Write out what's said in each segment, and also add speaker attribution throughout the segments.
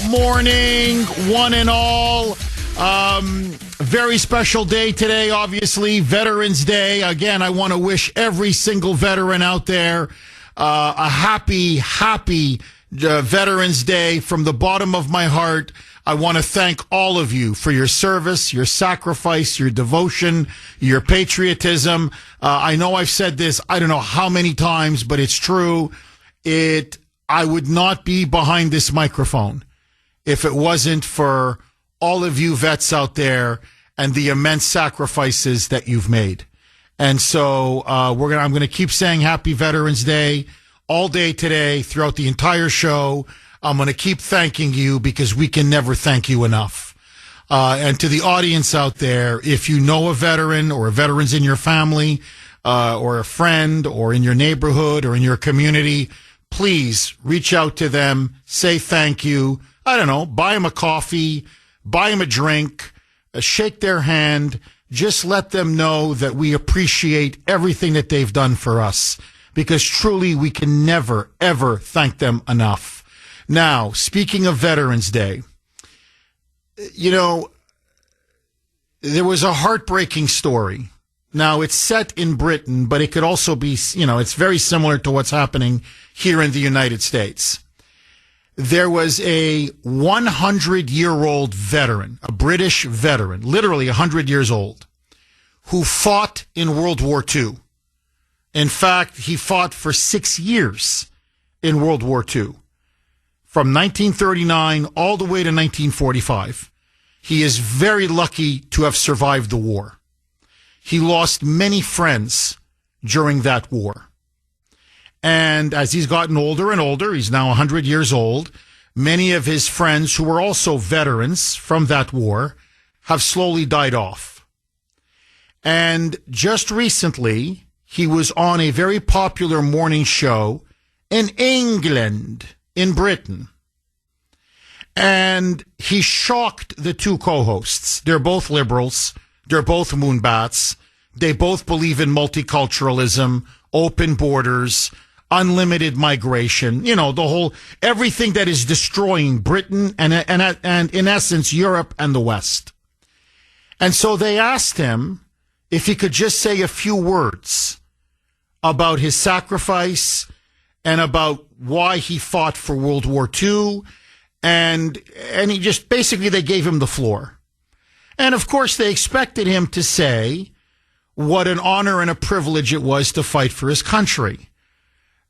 Speaker 1: morning, one and all. Very special day today, obviously, Veterans Day. Again, I want to wish every single veteran out there a happy Veterans Day. From the bottom of my heart, I want to thank all of you for your service, your sacrifice, your devotion, your patriotism. I know I've said this, I don't know how many times, but it's true. I would not be behind this microphone if it wasn't for all of you vets out there and the immense sacrifices that you've made. And so I'm going to keep saying Happy Veterans Day all day today throughout the entire show. I'm going to keep thanking you because we can never thank you enough. And to the audience out there, if you know a veteran or a veteran's in your family or a friend or in your neighborhood or in your community, please reach out to them, say thank you. I don't know, buy them a coffee, buy them a drink, shake their hand. Just let them know that we appreciate everything that they've done for us, because truly we can never, ever thank them enough. Now, speaking of Veterans Day, you know, there was a heartbreaking story. Now, it's set in Britain, but it could also be, you know, it's very similar to what's happening here in the United States. There was a 100-year-old veteran, a British veteran, literally 100 years old, who fought in World War II. In fact, he fought for 6 years in World War II, from 1939 all the way to 1945. He is very lucky to have survived the war. He lost many friends during that war. And as he's gotten older and older, he's now 100 years old, many of his friends who were also veterans from that war have slowly died off. And just recently, he was on a very popular morning show in England, in Britain. And he shocked the two co-hosts. They're both liberals. They're both moonbats. They both believe in multiculturalism, open borders, unlimited migration, you know, everything that is destroying Britain and in essence, Europe and the West. And so they asked him if he could just say a few words about his sacrifice and about why he fought for World War II. And he just, basically they gave him the floor. And of course they expected him to say what an honor and a privilege it was to fight for his country.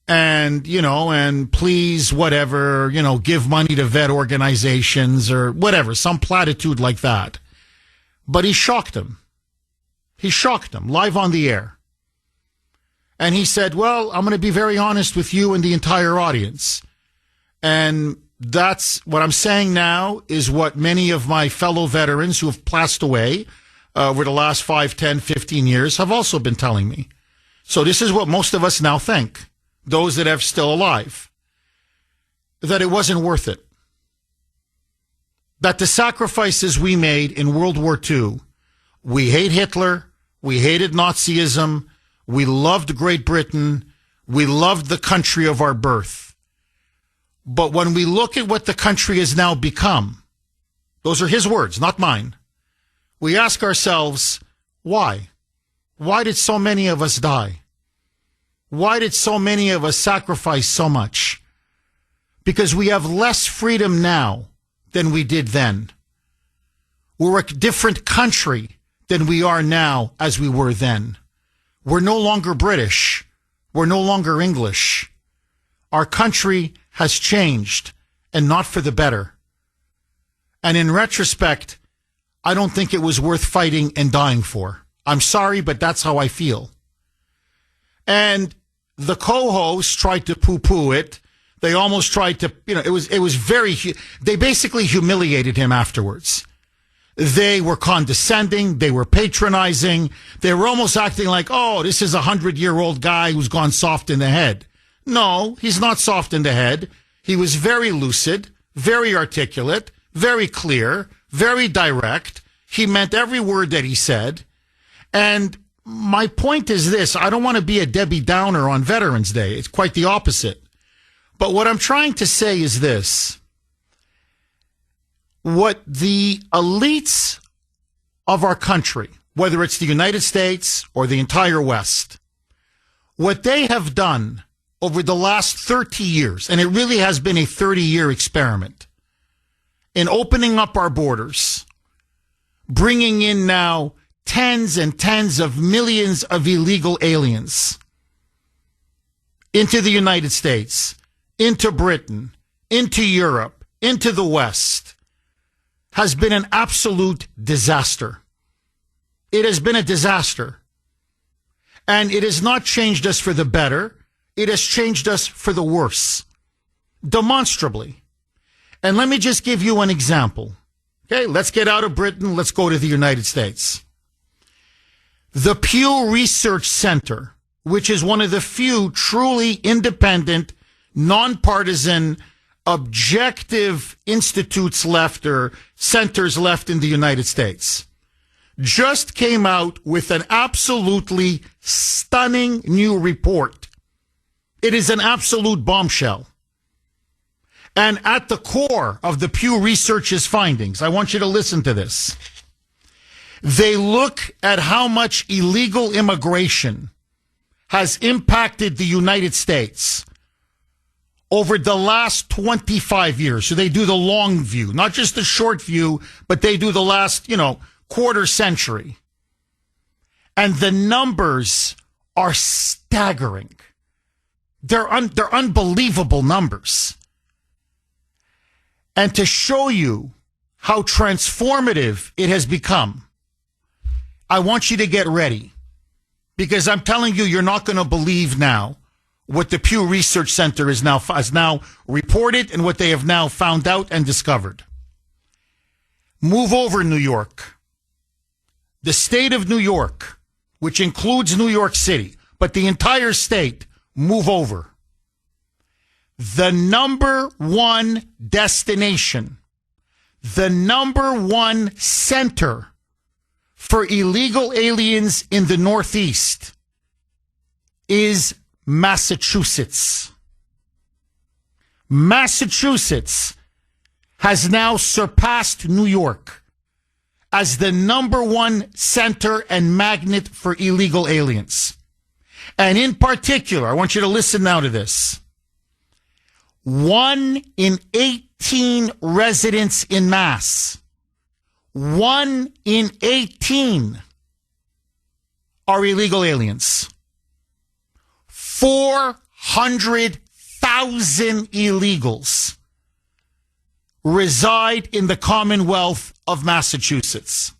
Speaker 1: And, you know, and please, whatever, you know, give money to vet organizations or whatever, some platitude like that. But he shocked him. He shocked him live on the air. And he said, well, I'm going to be very honest with you and the entire audience. And that's what I'm saying now is what many of my fellow veterans who have passed away over the last 5, 10, 15 years have also been telling me. So this is what most of us now think, those that are still alive, that it wasn't worth it. That the sacrifices we made in World War II, we hate Hitler, we hated Nazism, we loved Great Britain, we loved the country of our birth. But when we look at what the country has now become, those are his words, not mine, we ask ourselves, why? Why did so many of us die? Why did so many of us sacrifice so much? Because we have less freedom now than we did then. We're a different country than we are now as we were then. We're no longer British. We're no longer English. Our country has changed, and not for the better. And in retrospect, I don't think it was worth fighting and dying for. I'm sorry, but that's how I feel. And the co-hosts tried to poo-poo it. They almost tried to, you know, it was very, they basically humiliated him afterwards. They were condescending. They were patronizing. They were almost acting like, oh, this is a 100-year-old guy who's gone soft in the head. No, he's not soft in the head. He was very lucid, very articulate, very clear, very direct. He meant every word that he said. And my point is this. I don't want to be a Debbie Downer on Veterans Day. It's quite the opposite. But what I'm trying to say is this. what the elites of our country, whether it's the United States or the entire West, what they have done over the last 30 years, and it really has been a 30-year experiment, in opening up our borders, bringing in now tens and tens of millions of illegal aliens into the United States, into Britain, into Europe, into the West, has been an absolute disaster. It has been a disaster. And it has not changed us for the better. It has changed us for the worse, demonstrably. And let me just give you an example. Okay, let's get out of Britain. Let's go to the United States. The Pew Research Center, which is one of the few truly independent, nonpartisan, objective institutes left or centers left in the United States, just came out with an absolutely stunning new report. It is an absolute bombshell. And at the core of the Pew Research's findings, I want you to listen to this. They look at how much illegal immigration has impacted the United States over the last 25 years. So they do the long view, not just the short view, but they do the last, quarter century. And the numbers are staggering. They're unbelievable numbers. And to show you how transformative it has become, I want you to get ready, because I'm telling you, you're not going to believe now what the Pew Research Center has now reported and what they have now found out and discovered. Move over, New York. The state of New York, which includes New York City, but the entire state, move over. The number one destination, the number one center for illegal aliens in the Northeast is Massachusetts. Massachusetts has now surpassed New York as the number one center and magnet for illegal aliens. And in particular, I want you to listen now to this. 1 in 18 residents in Mass, 1 in 18 are illegal aliens. 400,000 illegals reside in the Commonwealth of Massachusetts.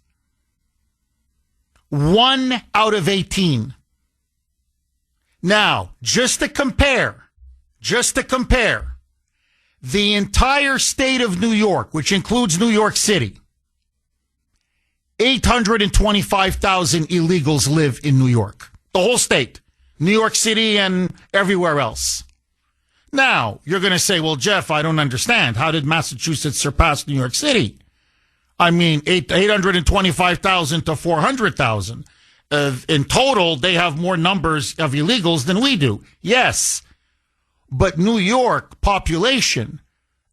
Speaker 1: 1 out of 18. Now, just to compare, the entire state of New York, which includes New York City, 825,000 illegals live in New York. The whole state, New York City and everywhere else. Now, you're going to say, well, Jeff, I don't understand. How did Massachusetts surpass New York City? I mean, 825,000 to 400,000. In total, they have more numbers of illegals than we do. Yes. But New York population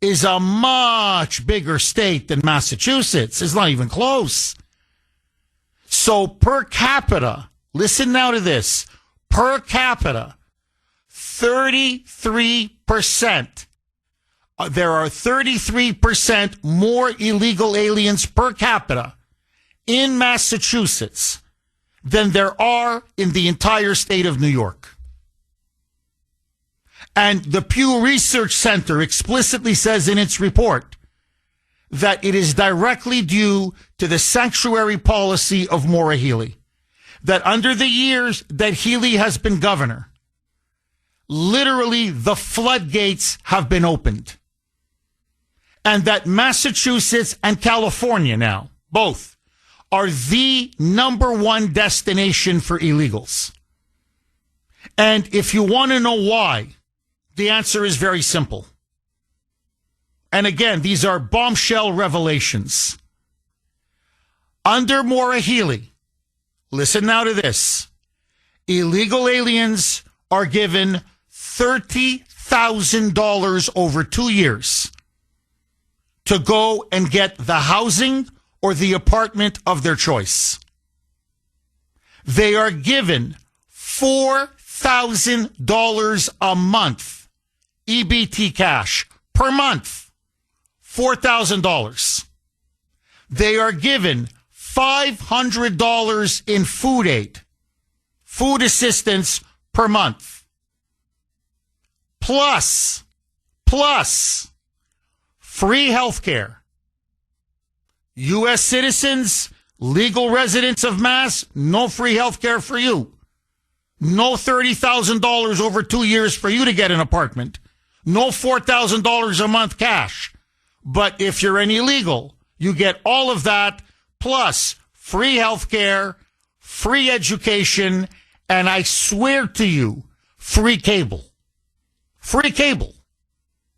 Speaker 1: is a much bigger state than Massachusetts. It's not even close. So per capita, listen now to this, per capita, 33%. There are 33% more illegal aliens per capita in Massachusetts than there are in the entire state of New York. And the Pew Research Center explicitly says in its report that it is directly due to the sanctuary policy of Maura Healey. That under the years that Healey has been governor, literally the floodgates have been opened. And that Massachusetts and California now, both, are the number one destination for illegals. And if you want to know why, the answer is very simple. And again, these are bombshell revelations. Under Maura Healey, listen now to this, illegal aliens are given $30,000 over 2 years to go and get the housing or the apartment of their choice. They are given $4,000 a month, EBT cash, per month. $4,000. They are given $500 in food aid, food assistance per month. Plus free health care. U.S. citizens, legal residents of Mass, no free health care for you. No $30,000 over 2 years for you to get an apartment. No $4,000 a month cash. But if you're an illegal, you get all of that, plus free health care, free education, and I swear to you, free cable. Free cable.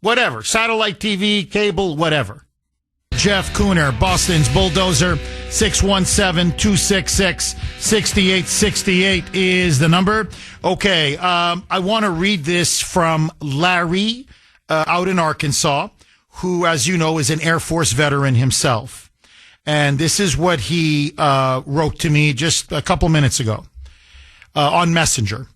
Speaker 1: Whatever. Satellite TV, cable, whatever. Jeff Kuhner, Boston's Bulldozer, 617-266-6868 is the number. Okay, I want to read this from Larry out in Arkansas, who, as you know, is an Air Force veteran himself. And this is what he wrote to me just a couple minutes ago on Messenger.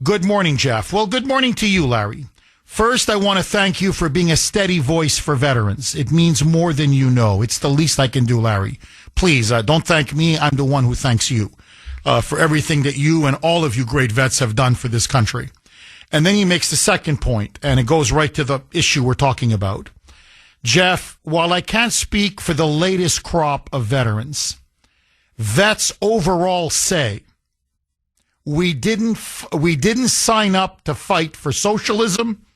Speaker 1: Good morning, Jeff. Well, good morning to you, Larry. First, I want to thank you for being a steady voice for veterans. It means more than you know. It's the least I can do, Larry. Please, don't thank me. I'm the one who thanks you for everything that you and all of you great vets have done for this country. And then he makes the second point, and it goes right to the issue we're talking about. Jeff, while I can't speak for the latest crop of veterans, vets overall say we didn't sign up to fight for socialism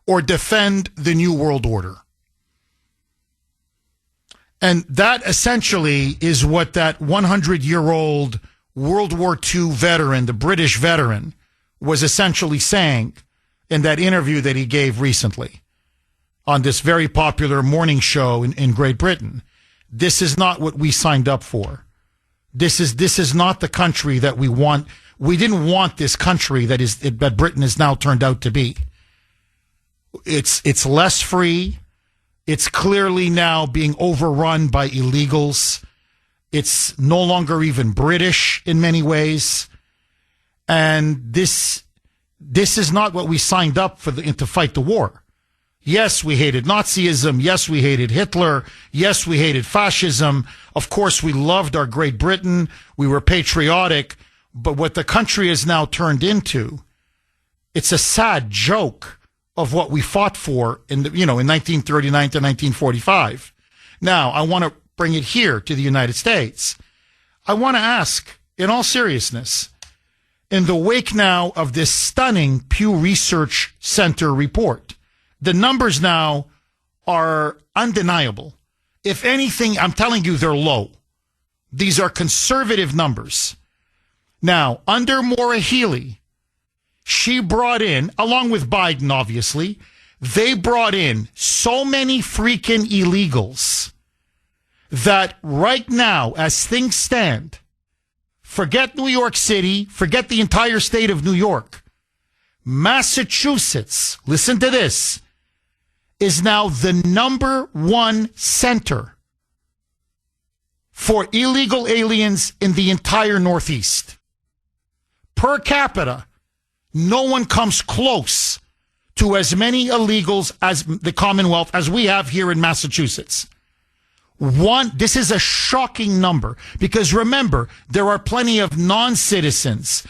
Speaker 1: or defend the New World Order. And that essentially is what that 100-year-old World War II veteran, the British veteran, was essentially saying in that interview that he gave recently on this very popular morning show in Great Britain. This is not what we signed up for. This is not the country that we want. We didn't want this country that Britain has now turned out to be. It's less free. It's clearly now being overrun by illegals. It's no longer even British in many ways. And this is not what we signed up for to fight the war. Yes, we hated Nazism. Yes, we hated Hitler. Yes, we hated fascism. Of course, we loved our Great Britain. We were patriotic. But what the country has now turned into, it's a sad joke of what we fought for in 1939 to 1945. Now, I want to bring it here to the United States. I want to ask, in all seriousness, in the wake now of this stunning Pew Research Center report, the numbers now are undeniable. If anything, I'm telling you, they're low. These are conservative numbers. Now, under Maura Healey, she brought in, along with Biden, obviously, they brought in so many freaking illegals that right now, as things stand, forget New York City, forget the entire state of New York, Massachusetts, listen to this, is now the number one center for illegal aliens in the entire Northeast. Per capita, no one comes close to as many illegals as the Commonwealth as we have here in Massachusetts. This is a shocking number because remember, there are plenty of non-citizens,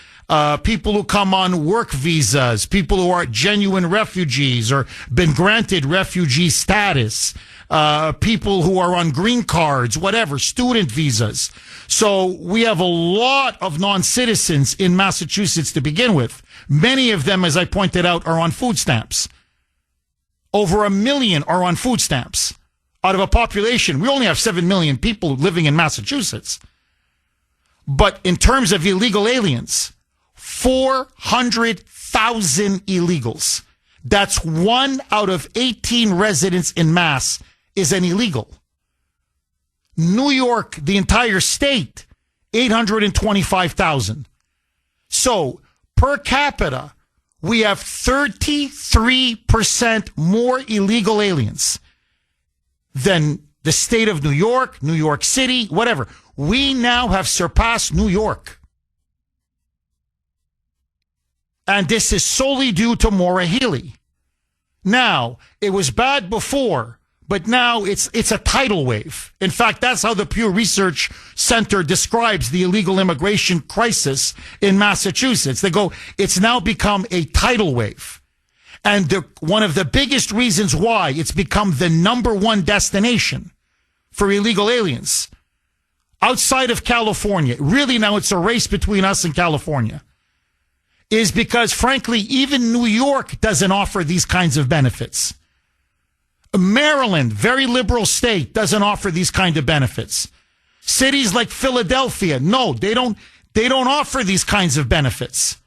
Speaker 1: people who come on work visas, people who are genuine refugees or been granted refugee status, people who are on green cards, whatever, student visas. So we have a lot of non-citizens in Massachusetts to begin with. Many of them, as I pointed out, are on food stamps. Over 1 million are on food stamps. Out of a population, we only have 7 million people living in Massachusetts. But in terms of illegal aliens, 400,000 illegals. That's 1 out of 18 residents in Mass is an illegal. New York, the entire state, 825,000. So per capita, we have 33% more illegal aliens than the state of New York City, whatever. We now have surpassed New York. And this is solely due to Maura Healey. Now, it was bad before, but now it's a tidal wave. In fact, that's how the Pew Research Center describes the illegal immigration crisis in Massachusetts. They go, it's now become a tidal wave. And one of the biggest reasons why it's become the number one destination for illegal aliens outside of California, really now it's a race between us and California, is because, frankly, even New York doesn't offer these kinds of benefits. Maryland, very liberal state, doesn't offer these kind of benefits. Cities like Philadelphia, no, they don't offer these kinds of benefits.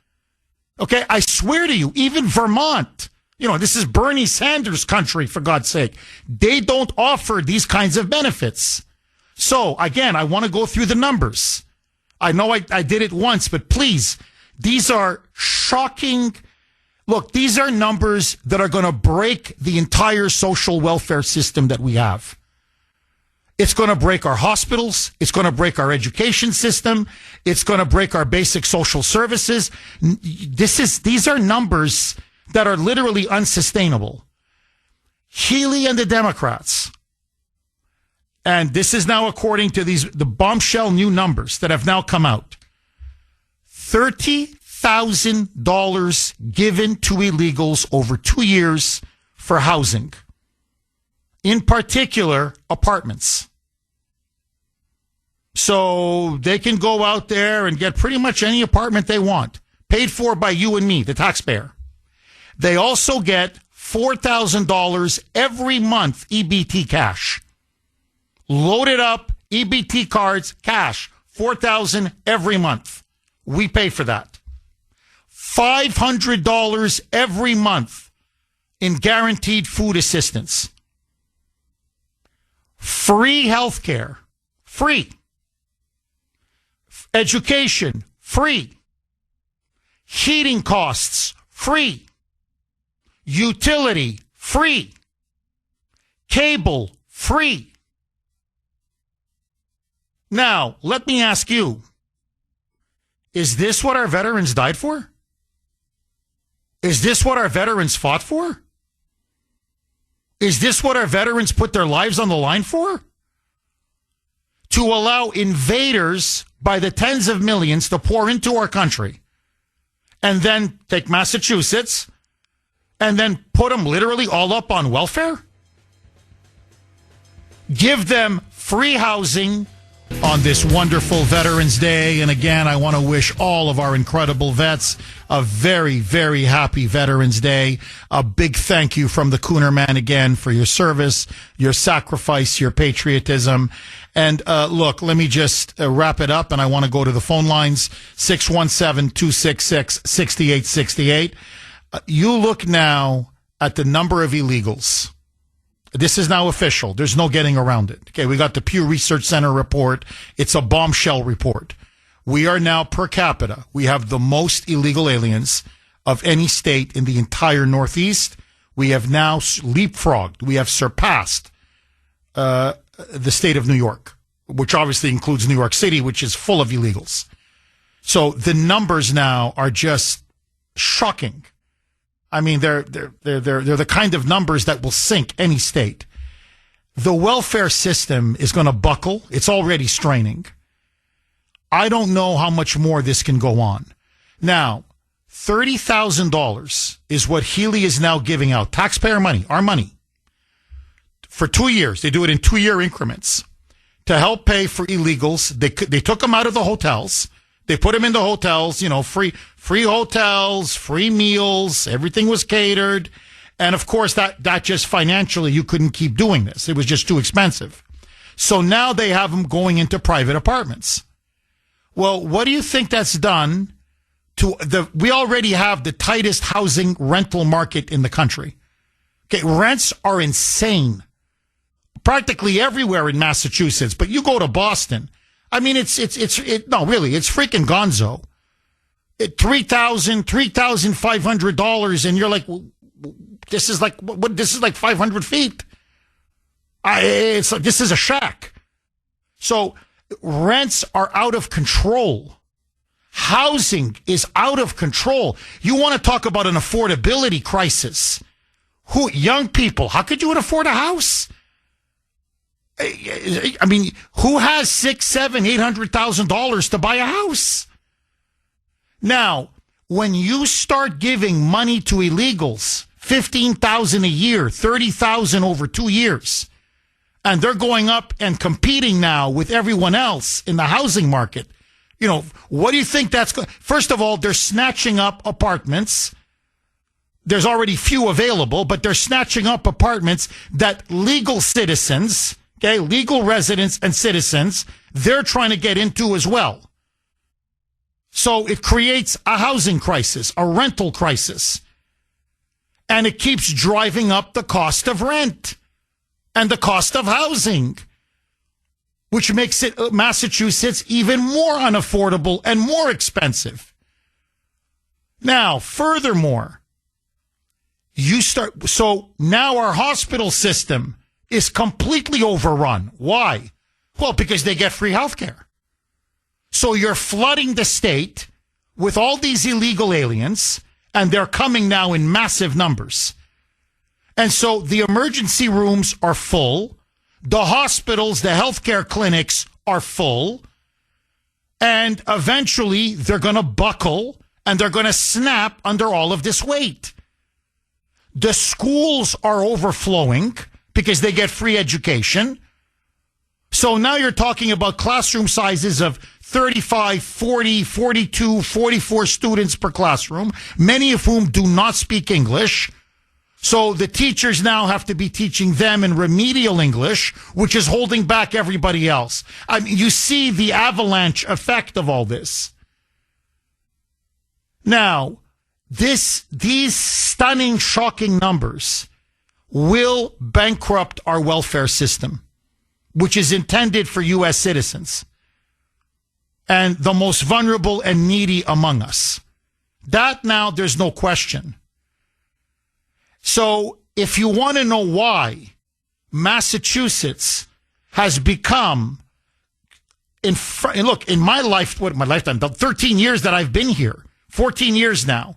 Speaker 1: Okay, I swear to you, even Vermont, this is Bernie Sanders' country, for God's sake. They don't offer these kinds of benefits. So, again, I want to go through the numbers. I know I did it once, but please, these are shocking. Look, these are numbers that are going to break the entire social welfare system that we have. It's going to break our hospitals. It's going to break our education system. It's going to break our basic social services. These are numbers that are literally unsustainable. Healey and the Democrats, and this is now according to the bombshell new numbers that have now come out, $30,000 given to illegals over 2 years for housing, in particular apartments. So they can go out there and get pretty much any apartment they want, paid for by you and me, the taxpayer. They also get $4,000 every month EBT cash. Loaded up EBT cards, cash, $4,000 every month. We pay for that. $500 every month in guaranteed food assistance. Free health care. Free. Education. Free. Heating costs. Free. Utility. Free. Cable. Free. Now, let me ask you, is this what our veterans died for? Is this what our veterans fought for? Is this what our veterans put their lives on the line for? To allow invaders by the tens of millions to pour into our country and then take Massachusetts and then put them literally all up on welfare? Give them free housing on this wonderful Veterans Day. And again, I want to wish all of our incredible vets a very, very happy Veterans Day. A big thank you from the Kuhner man again for your service, your sacrifice, your patriotism. And look, let me just wrap it up, and I want to go to the phone lines, 617-266-6868. You look now at the number of illegals. This is now official. There's no getting around it. Okay, we got the Pew Research Center report. It's a bombshell report. We are now, per capita, we have the most illegal aliens of any state in the entire Northeast. We have now leapfrogged. We have surpassed the state of New York, which obviously includes New York City, which is full of illegals. So the numbers now are just shocking. I mean, they're the kind of numbers that will sink any state. The welfare system is going to buckle. It's already straining. I don't know how much more this can go on. Now, $30,000 is what Healey is now giving out. Taxpayer money, our money. For 2 years. They do it in 2-year increments to help pay for illegals. They took them out of the hotels. They put them in the hotels, free hotels, free meals, everything was catered. And of course, that just financially, you couldn't keep doing this. It was just too expensive. So now they have them going into private apartments. Well, what do you think that's done to we already have the tightest housing rental market in the country. Okay, rents are insane. Practically everywhere in Massachusetts, but you go to Boston, I mean, it's freaking gonzo. $3,500, and you're like, this is like 500 feet. This is a shack. So rents are out of control. Housing is out of control. You want to talk about an affordability crisis. Young people, how could you afford a house? I mean, who has $600,000, $700,000 to buy a house? Now, when you start giving money to illegals, $15,000 a year, $30,000 over 2 years, and they're going up and competing now with everyone else in the housing market, what do you think that's going? First of all, they're snatching up apartments. There's already few available, but they're snatching up apartments that legal citizens, legal residents and citizens, they're trying to get into as well. So it creates a housing crisis, a rental crisis. And it keeps driving up the cost of rent and the cost of housing, which makes Massachusetts even more unaffordable and more expensive. Now, furthermore, so now our hospital system is completely overrun. Why? Well, because they get free health care. So you're flooding the state with all these illegal aliens, and they're coming now in massive numbers. And so the emergency rooms are full. The hospitals, the healthcare clinics are full. And eventually they're going to buckle and they're going to snap under all of this weight. The schools are overflowing because they get free education. So now you're talking about classroom sizes of 35, 40, 42, 44 students per classroom, many of whom do not speak English. So the teachers now have to be teaching them in remedial English, which is holding back everybody else. I mean, you see the avalanche effect of all this. Now, these stunning, shocking numbers will bankrupt our welfare system, which is intended for U.S. citizens and the most vulnerable and needy among us. That now, there's no question. So if you want to know why Massachusetts has become, look, in my lifetime, the 13 years that I've been here, 14 years now,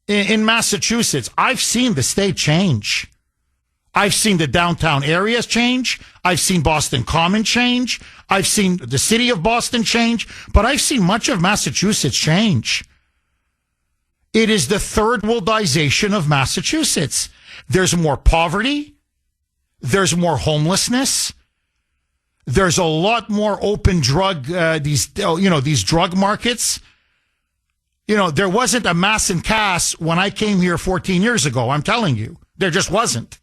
Speaker 1: in Massachusetts, I've seen the state change. I've seen the downtown areas change. I've seen Boston Common change. I've seen the city of Boston change. But I've seen much of Massachusetts change. It is the third worldization of Massachusetts. There's more poverty. There's more homelessness. There's a lot more open drug, these drug markets. There wasn't a mass and cast when I came here 14 years ago. I'm telling you, there just wasn't.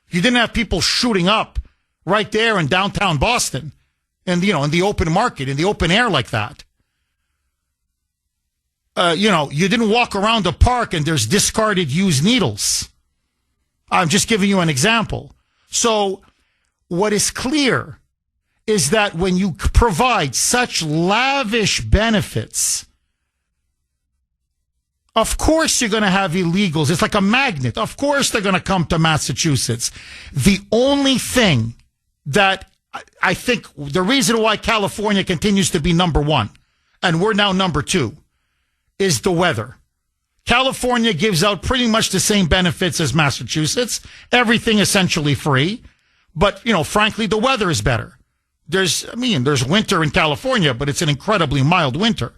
Speaker 1: You didn't have people shooting up right there in downtown Boston and, in the open market, in the open air like that. You didn't walk around a park and there's discarded used needles. I'm just giving you an example. So what is clear is that when you provide such lavish benefits, of course you're going to have illegals. It's like a magnet. Of course they're going to come to Massachusetts. The only thing that I think the reason why California continues to be number one, and we're now number two, is the weather. California gives out pretty much the same benefits as Massachusetts. Everything essentially free. But, frankly, the weather is better. There's winter in California, but it's an incredibly mild winter.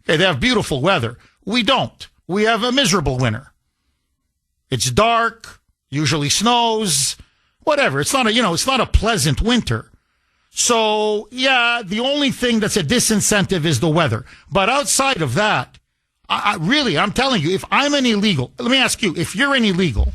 Speaker 1: Okay, they have beautiful weather. We don't. We have a miserable winter. It's dark, usually snows, whatever. It's not a pleasant winter. So, yeah, the only thing that's a disincentive is the weather. But outside of that, I'm telling you, if I'm an illegal, let me ask you, if you're an illegal,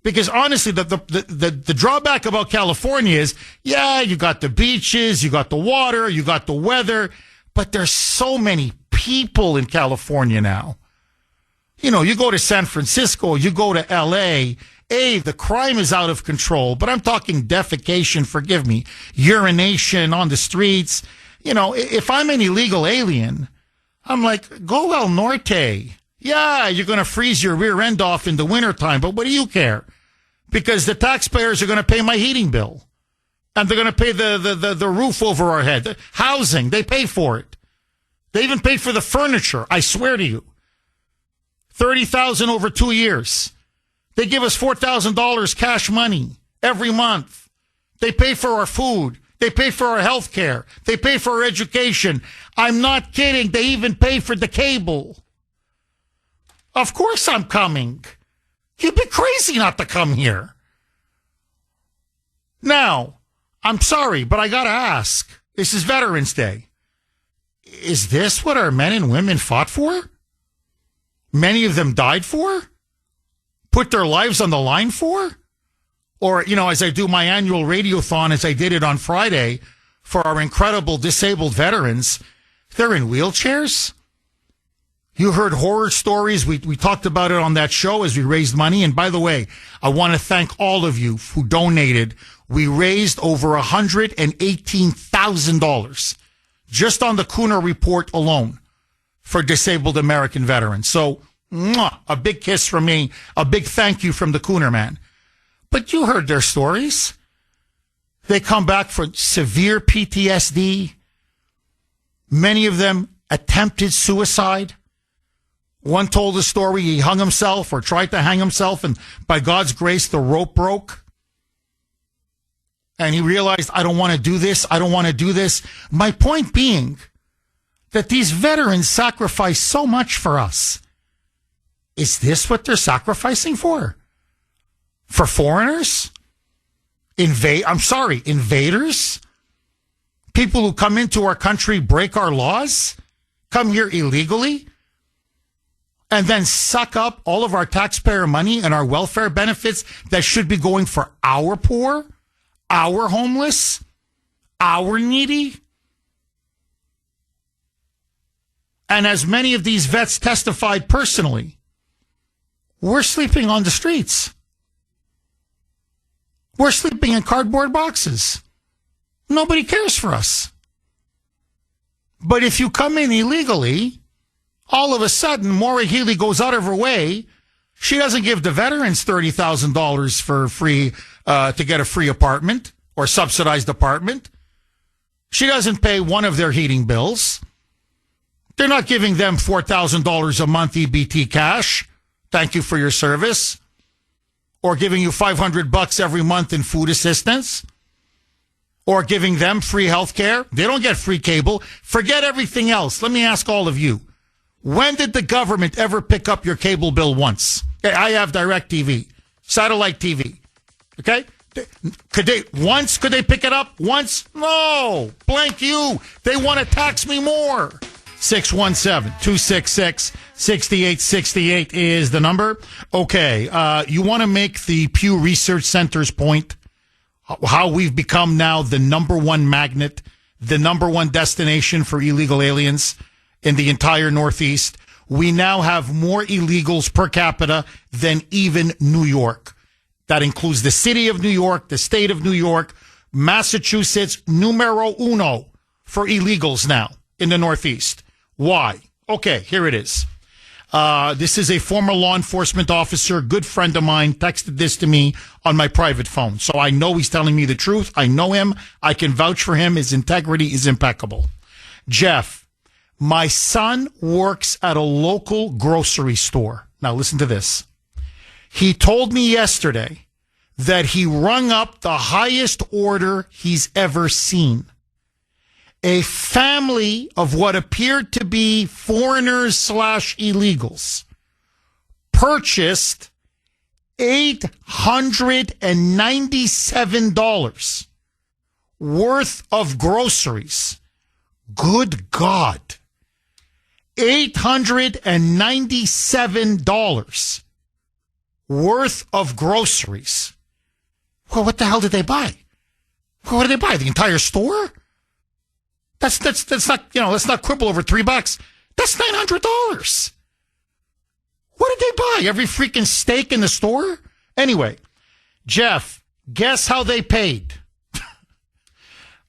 Speaker 1: because honestly, the drawback about California is, yeah, you got the beaches, you got the water, you got the weather, but there's so many people in California now. You go to San Francisco, you go to L.A., the crime is out of control, but I'm talking defecation, forgive me, urination on the streets. If I'm an illegal alien, I'm like, go El Norte. Yeah, you're going to freeze your rear end off in the wintertime, but what do you care? because the taxpayers are going to pay my heating bill. And they're going to pay the roof over our head. The housing, they pay for it. They even paid for the furniture, I swear to you. $30,000 over 2 years. They give us $4,000 cash money every month. They pay for our food. They pay for our health care. They pay for our education. I'm not kidding. They even pay for the cable. Of course I'm coming. You'd be crazy not to come here. Now, I'm sorry, but I got to ask. This is Veterans Day. Is this what our men and women fought for? Many of them died for? Put their lives on the line for? Or, as I do my annual radiothon, as I did it on Friday, for our incredible disabled veterans, they're in wheelchairs? You heard horror stories. We talked about it on that show as we raised money. And by the way, I want to thank all of you who donated. We raised over $118,000 just on the Kuhner report alone for disabled American veterans. So, a big kiss from me, a big thank you from the Kuhner man. But you heard their stories. They come back for severe PTSD. Many of them attempted suicide. One told a story he hung himself or tried to hang himself, and by God's grace, the rope broke. And he realized, I don't want to do this. I don't want to do this. My point being that these veterans sacrifice so much for us. Is this what they're sacrificing for? For foreigners? Invaders? People who come into our country, break our laws, come here illegally, and then suck up all of our taxpayer money and our welfare benefits that should be going for our poor, our homeless, our needy. And as many of these vets testified personally, we're sleeping on the streets. We're sleeping in cardboard boxes. Nobody cares for us. But if you come in illegally, all of a sudden, Maura Healey goes out of her way. She doesn't give the veterans $30,000 for free to get a free apartment or subsidized apartment. She doesn't pay one of their heating bills. They're not giving them $4,000 a month EBT cash. Thank you for your service. Or giving you $500 every month in food assistance. Or giving them free health care. They don't get free cable. Forget everything else. Let me ask all of you. When did the government ever pick up your cable bill once? Okay, I have DirecTV, satellite TV. Okay? Could they pick it up once? No. Blank you. They want to tax me more. 617-266-6868 is the number. Okay, you want to make the Pew Research Center's point, how we've become now the number one magnet, the number one destination for illegal aliens in the entire Northeast. We now have more illegals per capita than even New York. That includes the city of New York, the state of New York, Massachusetts, numero uno for illegals now in the Northeast. Why? Okay, here it is. This is a former law enforcement officer, good friend of mine, texted this to me on my private phone. So I know he's telling me the truth. I know him. I can vouch for him. His integrity is impeccable. Jeff, my son works at a local grocery store. Now listen to this. He told me yesterday that he rung up the highest order he's ever seen. A family of what appeared to be foreigners / illegals purchased $897 worth of groceries. Good God. $897 worth of groceries. Well, what the hell did they buy? What did they buy? The entire store? That's not, let's not quibble over $3. That's $900. What did they buy? Every freaking steak in the store? Anyway, Jeff, guess how they paid?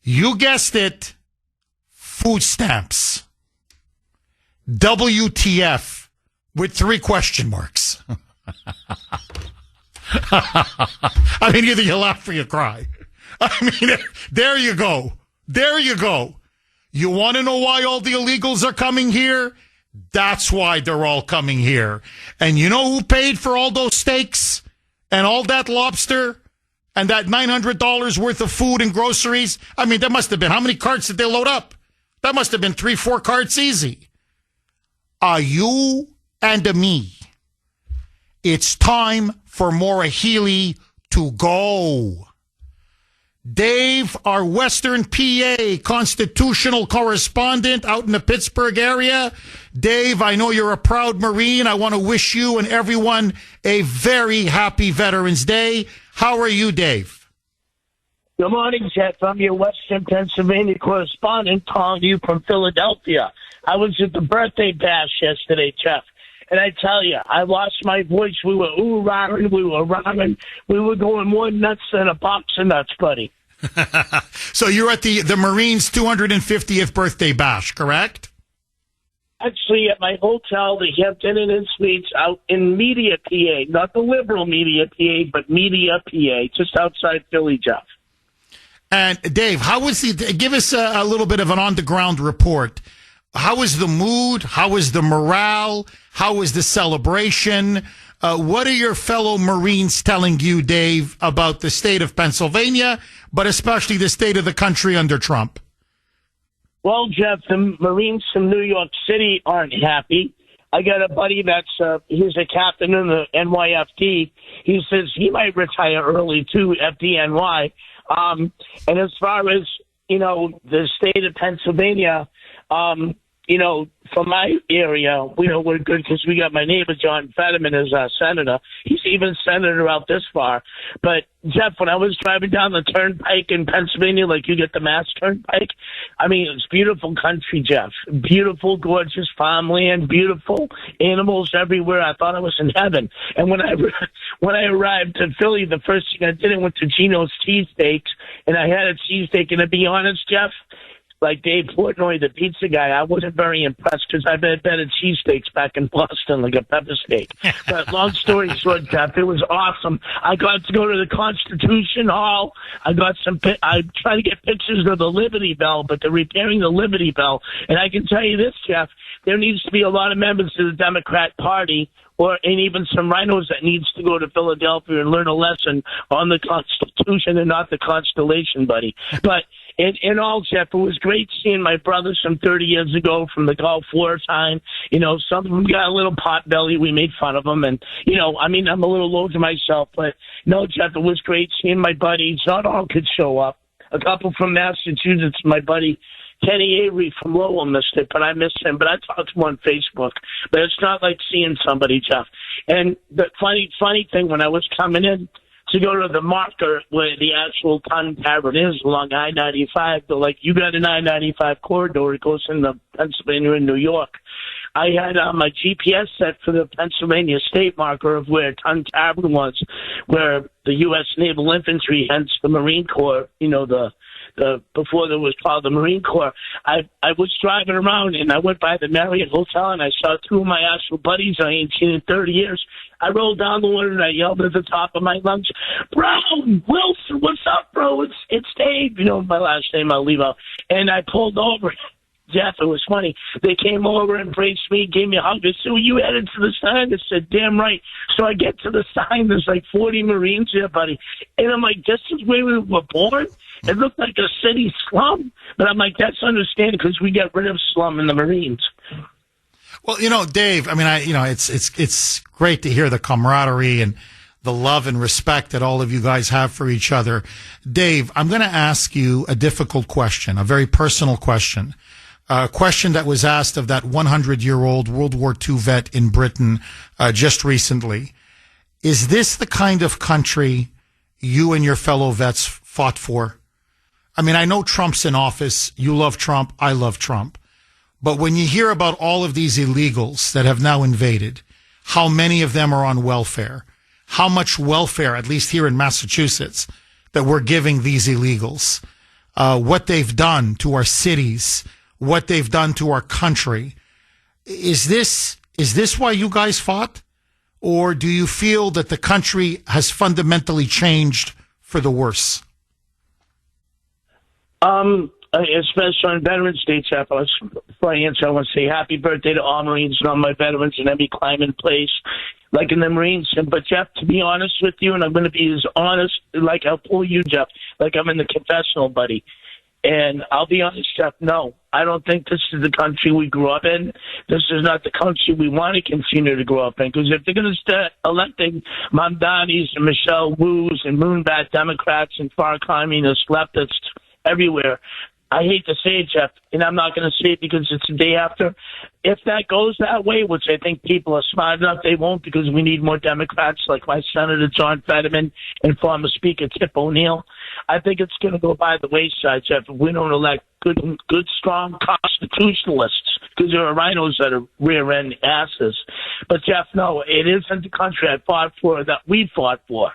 Speaker 1: You guessed it. Food stamps. WTF with 3 question marks. I mean, either you laugh or you cry. I mean, there you go. There you go. You want to know why all the illegals are coming here? That's why they're all coming here. And you know who paid for all those steaks and all that lobster and that $900 worth of food and groceries? I mean, there must have been, how many carts did they load up? That must have been 3-4 carts easy. You and me. It's time for Maura Healey to go. Dave, our Western PA constitutional correspondent out in the Pittsburgh area. Dave, I know you're a proud Marine. I want to wish you and everyone a very happy Veterans Day. How are you, Dave?
Speaker 2: Good morning, Jeff. I'm your Western Pennsylvania correspondent calling you from Philadelphia. I was at the birthday bash yesterday, Jeff. And I tell you, I lost my voice. We were ooh-rahing, we were rhyming. We were going more nuts than a box of nuts, buddy.
Speaker 1: So you're at the Marines' 250th birthday bash, correct?
Speaker 2: Actually, at my hotel, the Hampton Inn Suites out in Media, PA. Not the liberal Media, PA, but Media, PA, just outside Philly, Jeff.
Speaker 1: And Dave, how was give us a little bit of an on-the-ground report. How was the mood? How was the morale? How was the celebration? What are your fellow Marines telling you, Dave, about the state of Pennsylvania, but especially the state of the country under Trump?
Speaker 2: Well, Jeff, the Marines from New York City aren't happy. I got a buddy that's he's a captain in the NYFD. He says he might retire early, too, FDNY. And as far as, the state of Pennsylvania, from my area, we're good because we got my neighbor, John Fetterman, as our senator. He's even senator out this far. But, Jeff, when I was driving down the turnpike in Pennsylvania, like you get the Mass Turnpike, I mean, it's beautiful country, Jeff. Beautiful, gorgeous farmland, beautiful animals everywhere. I thought I was in heaven. And when I arrived in Philly, the first thing I did, I went to Gino's Cheesesteaks, and I had a cheesesteak. And to be honest, Jeff, like Dave Portnoy, the pizza guy, I wasn't very impressed because I've had better cheesesteaks back in Boston, like a pepper steak. But long story short, Jeff, it was awesome. I got to go to the Constitution Hall. I tried to get pictures of the Liberty Bell, but they're repairing the Liberty Bell. And I can tell you this, Jeff, there needs to be a lot of members of the Democrat Party and even some rhinos that needs to go to Philadelphia and learn a lesson on the Constitution and not the Constellation, buddy. But in all, Jeff, it was great seeing my brothers from 30 years ago from the Gulf War time. Some of them got a little pot belly. We made fun of them. And, I'm a little low to myself. But, no, Jeff, it was great seeing my buddies. Not all could show up. A couple from Massachusetts, my buddy Kenny Avery from Lowell missed it, but I missed him. But I talked to him on Facebook. But it's not like seeing somebody, Jeff. And the funny thing, when I was coming in to go to the marker where the actual Ton Tavern is along I-95, they're like, you got an I-95 corridor. It goes into Pennsylvania and New York. I had my GPS set for the Pennsylvania state marker of where Ton Tavern was, where the U.S. Naval Infantry, hence the Marine Corps, the before there was called the Marine Corps. I was driving around and I went by the Marriott Hotel and I saw two of my actual buddies I ain't seen in 30 years. I rolled down the window and I yelled at the top of my lungs, Brown, Wilson, what's up, bro? It's Dave. My last name I'll leave out. And I pulled over. Jeff, it was funny. They came over, embraced me, gave me a hug. They said, well, you headed to the sign? I said, damn right. So I get to the sign. There's like 40 Marines there, buddy. And I'm like, this is where we were born? It looked like a city slum. But I'm like, that's understandable because we got rid of slum in the Marines.
Speaker 1: Well, Dave, it's great to hear the camaraderie and the love and respect that all of you guys have for each other. Dave, I'm going to ask you a difficult question, a very personal question. A question that was asked of that 100-year-old World War II vet in Britain just recently. Is this the kind of country you and your fellow vets fought for? I mean, I know Trump's in office. You love Trump. I love Trump. But when you hear about all of these illegals that have now invaded, how many of them are on welfare, how much welfare, at least here in Massachusetts, that we're giving these illegals, what they've done to our cities, what they've done to our country. Is this why you guys fought? or do you feel that the country has fundamentally changed for the worse?
Speaker 2: Especially on Veterans Day, Jeff, before I answer, I want to say happy birthday to all Marines and all my veterans and every climb in place, like in the Marines. But, Jeff, to be honest with you, and I'm going to be as honest, like I'll pull you, Jeff, like I'm in the confessional, buddy. And I'll be honest, Jeff, no, I don't think this is the country we grew up in. This is not the country we want to continue to grow up in. Because if they're going to start electing Mamdanis and Michelle Wu's and moonbat Democrats and far communist leftists everywhere, I hate to say it, Jeff, and I'm not going to say it because it's the day after. If that goes that way, which I think people are smart enough, they won't, because we need more Democrats like my Senator John Fetterman and former Speaker Tip O'Neill. I think it's going to go by the wayside, Jeff, if we don't elect good, strong constitutionalists, because there are rhinos that are rear-end asses. But, Jeff, no, it isn't the country I fought for that we fought for.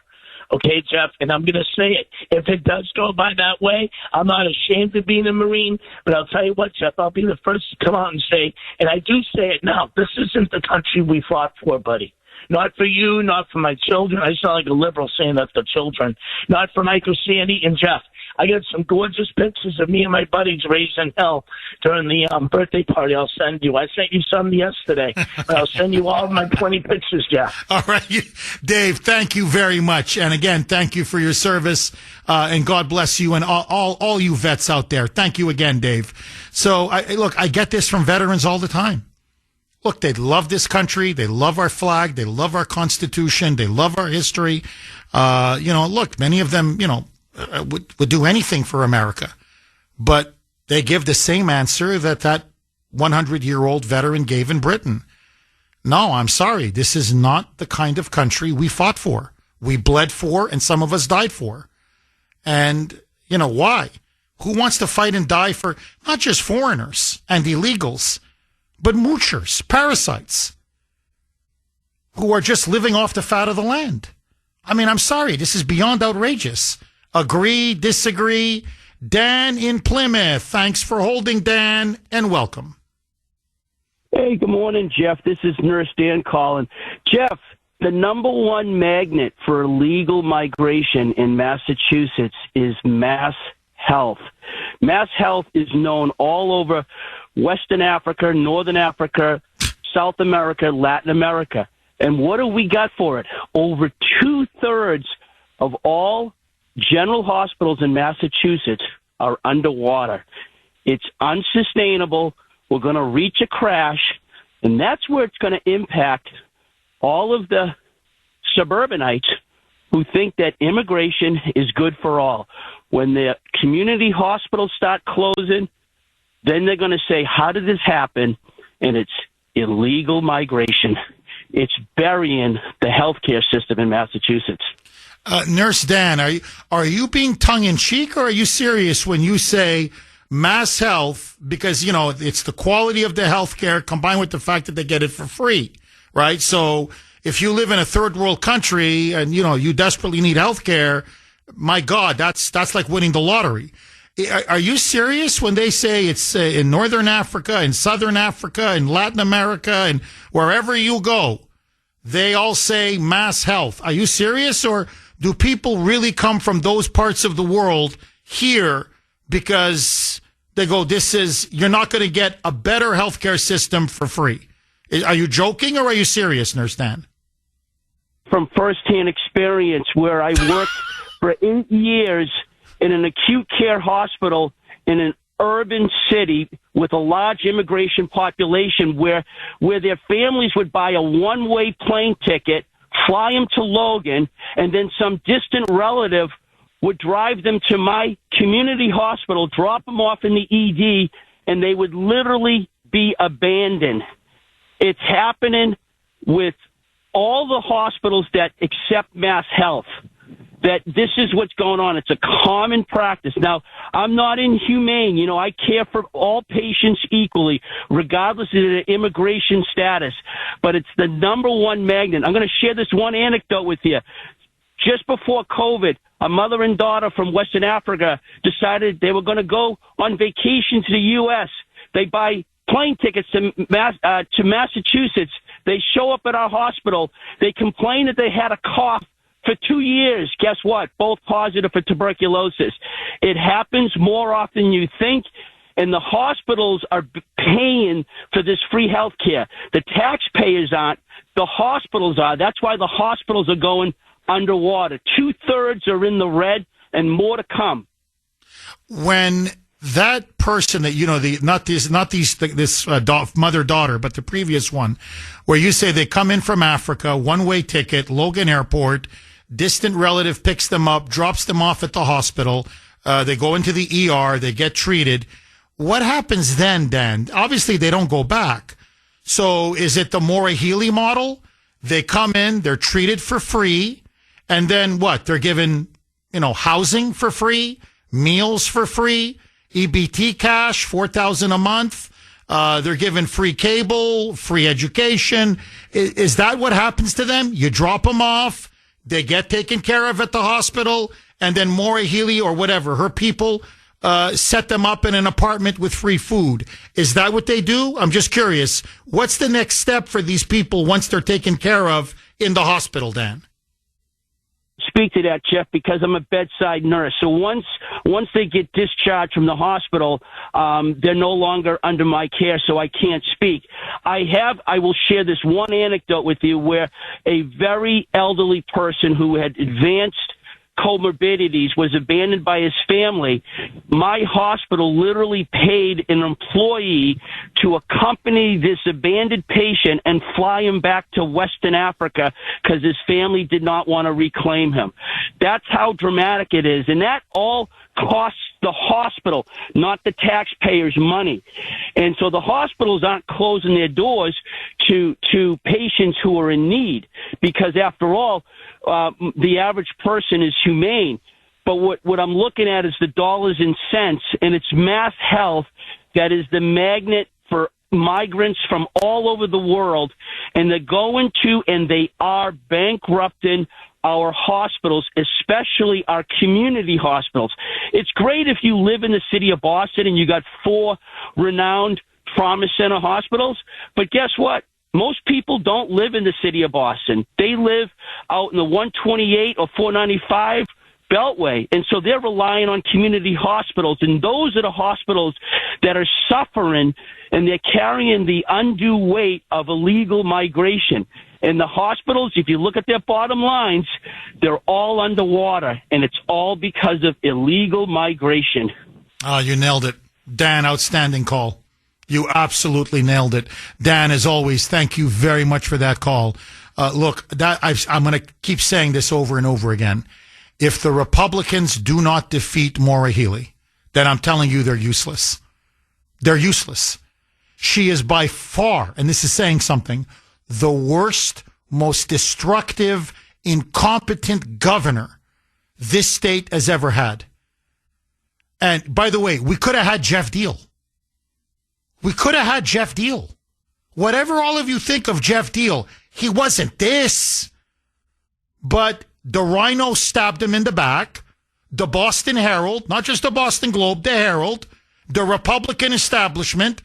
Speaker 2: Okay, Jeff, and I'm going to say it. If it does go by that way, I'm not ashamed of being a Marine, but I'll tell you what, Jeff, I'll be the first to come out and say, and I do say it now, this isn't the country we fought for, buddy. Not for you, not for my children. I sound like a liberal saying that to children. Not for Michael Sandy and Jeff. I got some gorgeous pictures of me and my buddies raising hell during the birthday party I'll send you. I sent you some yesterday. But I'll send you all of my 20 pictures, Jeff.
Speaker 1: All right. Dave, thank you very much. And again, thank you for your service. And God bless you and all you vets out there. Thank you again, Dave. So, I get this from veterans all the time. Look, they love this country. They love our flag. They love our Constitution. They love our history. Look, many of them, would do anything for America. But they give the same answer that 100-year-old veteran gave in Britain. No, I'm sorry. This is not the kind of country we fought for. We bled for, and some of us died for. And, why? Who wants to fight and die for not just foreigners and illegals, but moochers, parasites, who are just living off the fat of the land? I mean, I'm sorry. This is beyond outrageous. Agree, disagree? Dan in Plymouth. Thanks for holding, Dan, and welcome.
Speaker 3: Hey, good morning, Jeff. This is Nurse Dan calling. Jeff, the number one magnet for illegal migration in Massachusetts is Mass Health. Mass Health is known all over Western Africa, Northern Africa, South America, Latin America. And what do we got for it? Over 2/3 of all general hospitals in Massachusetts are underwater. It's unsustainable. We're going to reach a crash, and that's where it's going to impact all of the suburbanites who think that immigration is good for all. When the community hospitals start closing, then they're going to say, how did this happen? And it's illegal migration. It's burying the healthcare system in Massachusetts.
Speaker 1: Nurse Dan, are you being tongue-in-cheek, or are you serious when you say Mass Health, because, it's the quality of the healthcare combined with the fact that they get it for free, right? So if you live in a third world country and, you desperately need healthcare, my God, that's like winning the lottery. Are you serious when they say it's in Northern Africa, in Southern Africa, in Latin America, and wherever you go, they all say Mass Health? Are you serious, or do people really come from those parts of the world here because they go, you're not going to get a better healthcare system for free? Are you joking, or are you serious, Nurse Dan?
Speaker 3: From firsthand experience, where I worked for 8 years in an acute care hospital in an urban city with a large immigration population, where their families would buy a one-way plane ticket, fly them to Logan, and then some distant relative would drive them to my community hospital, drop them off in the ED, and they would literally be abandoned. It's happening with all the hospitals that accept Mass Health, that this is what's going on. It's a common practice. Now, I'm not inhumane. I care for all patients equally, regardless of their immigration status. But it's the number one magnet. I'm going to share this one anecdote with you. Just before COVID, a mother and daughter from Western Africa decided they were going to go on vacation to the U.S. They buy plane tickets to Massachusetts. They show up at our hospital. They complain that they had a cough for 2 years. Guess what? Both positive for tuberculosis. It happens more often than you think, and the hospitals are paying for this free health care. The taxpayers aren't. The hospitals are. That's why the hospitals are going underwater. 2/3 are in the red, and more to come.
Speaker 1: When that person that, this mother-daughter, but the previous one, where you say they come in from Africa, one-way ticket, Logan Airport, distant relative picks them up, drops them off at the hospital, they go into the ER, they get treated. What happens then, Dan? Obviously, they don't go back. So is it the Maura Healey model? They come in, they're treated for free, and then what? They're given, housing for free, meals for free, EBT cash, $4,000 a month. They're given free cable, free education. Is that what happens to them? You drop them off, they get taken care of at the hospital, and then Maura Healey or whatever, her people, set them up in an apartment with free food. Is that what they do? I'm just curious. What's the next step for these people once they're taken care of in the hospital, Dan?
Speaker 3: Speak to that, Jeff, because I'm a bedside nurse. So once they get discharged from the hospital, they're no longer under my care, so I can't speak. I will share this one anecdote with you where a very elderly person who had advanced comorbidities was abandoned by his family. My hospital literally paid an employee to accompany this abandoned patient and fly him back to Western Africa because his family did not want to reclaim him. That's how dramatic it is. And that all costs the hospital, not the taxpayers' money. And so the hospitals aren't closing their doors to patients who are in need because, after all, the average person is humane. But what I'm looking at is the dollars and cents, and it's Mass Health that is the magnet for migrants from all over the world, and they're going to and they are bankrupting our hospitals, especially our community hospitals. It's great if you live in the city of Boston and you got 4 renowned trauma center hospitals, but guess what? Most people don't live in the city of Boston. They live out in the 128 or 495 Beltway, and so they're relying on community hospitals, and those are the hospitals that are suffering, and they're carrying the undue weight of illegal migration. And the hospitals, if you look at their bottom lines, they're all underwater, and it's all because of illegal migration.
Speaker 1: Oh, you nailed it. Dan, outstanding call. You absolutely nailed it. Dan, as always, thank you very much for that call. Look, I'm going to keep saying this over and over again. If the Republicans do not defeat Maura Healey, then I'm telling you they're useless. They're useless. She is by far, and this is saying something, the worst, most destructive, incompetent governor this state has ever had. And by the way, we could have had Jeff Deal. We could have had Jeff Deal. Whatever all of you think of Jeff Deal, he wasn't this. But the Rhino stabbed him in the back. The Boston Herald, not just the Boston Globe, the Herald, the Republican establishment,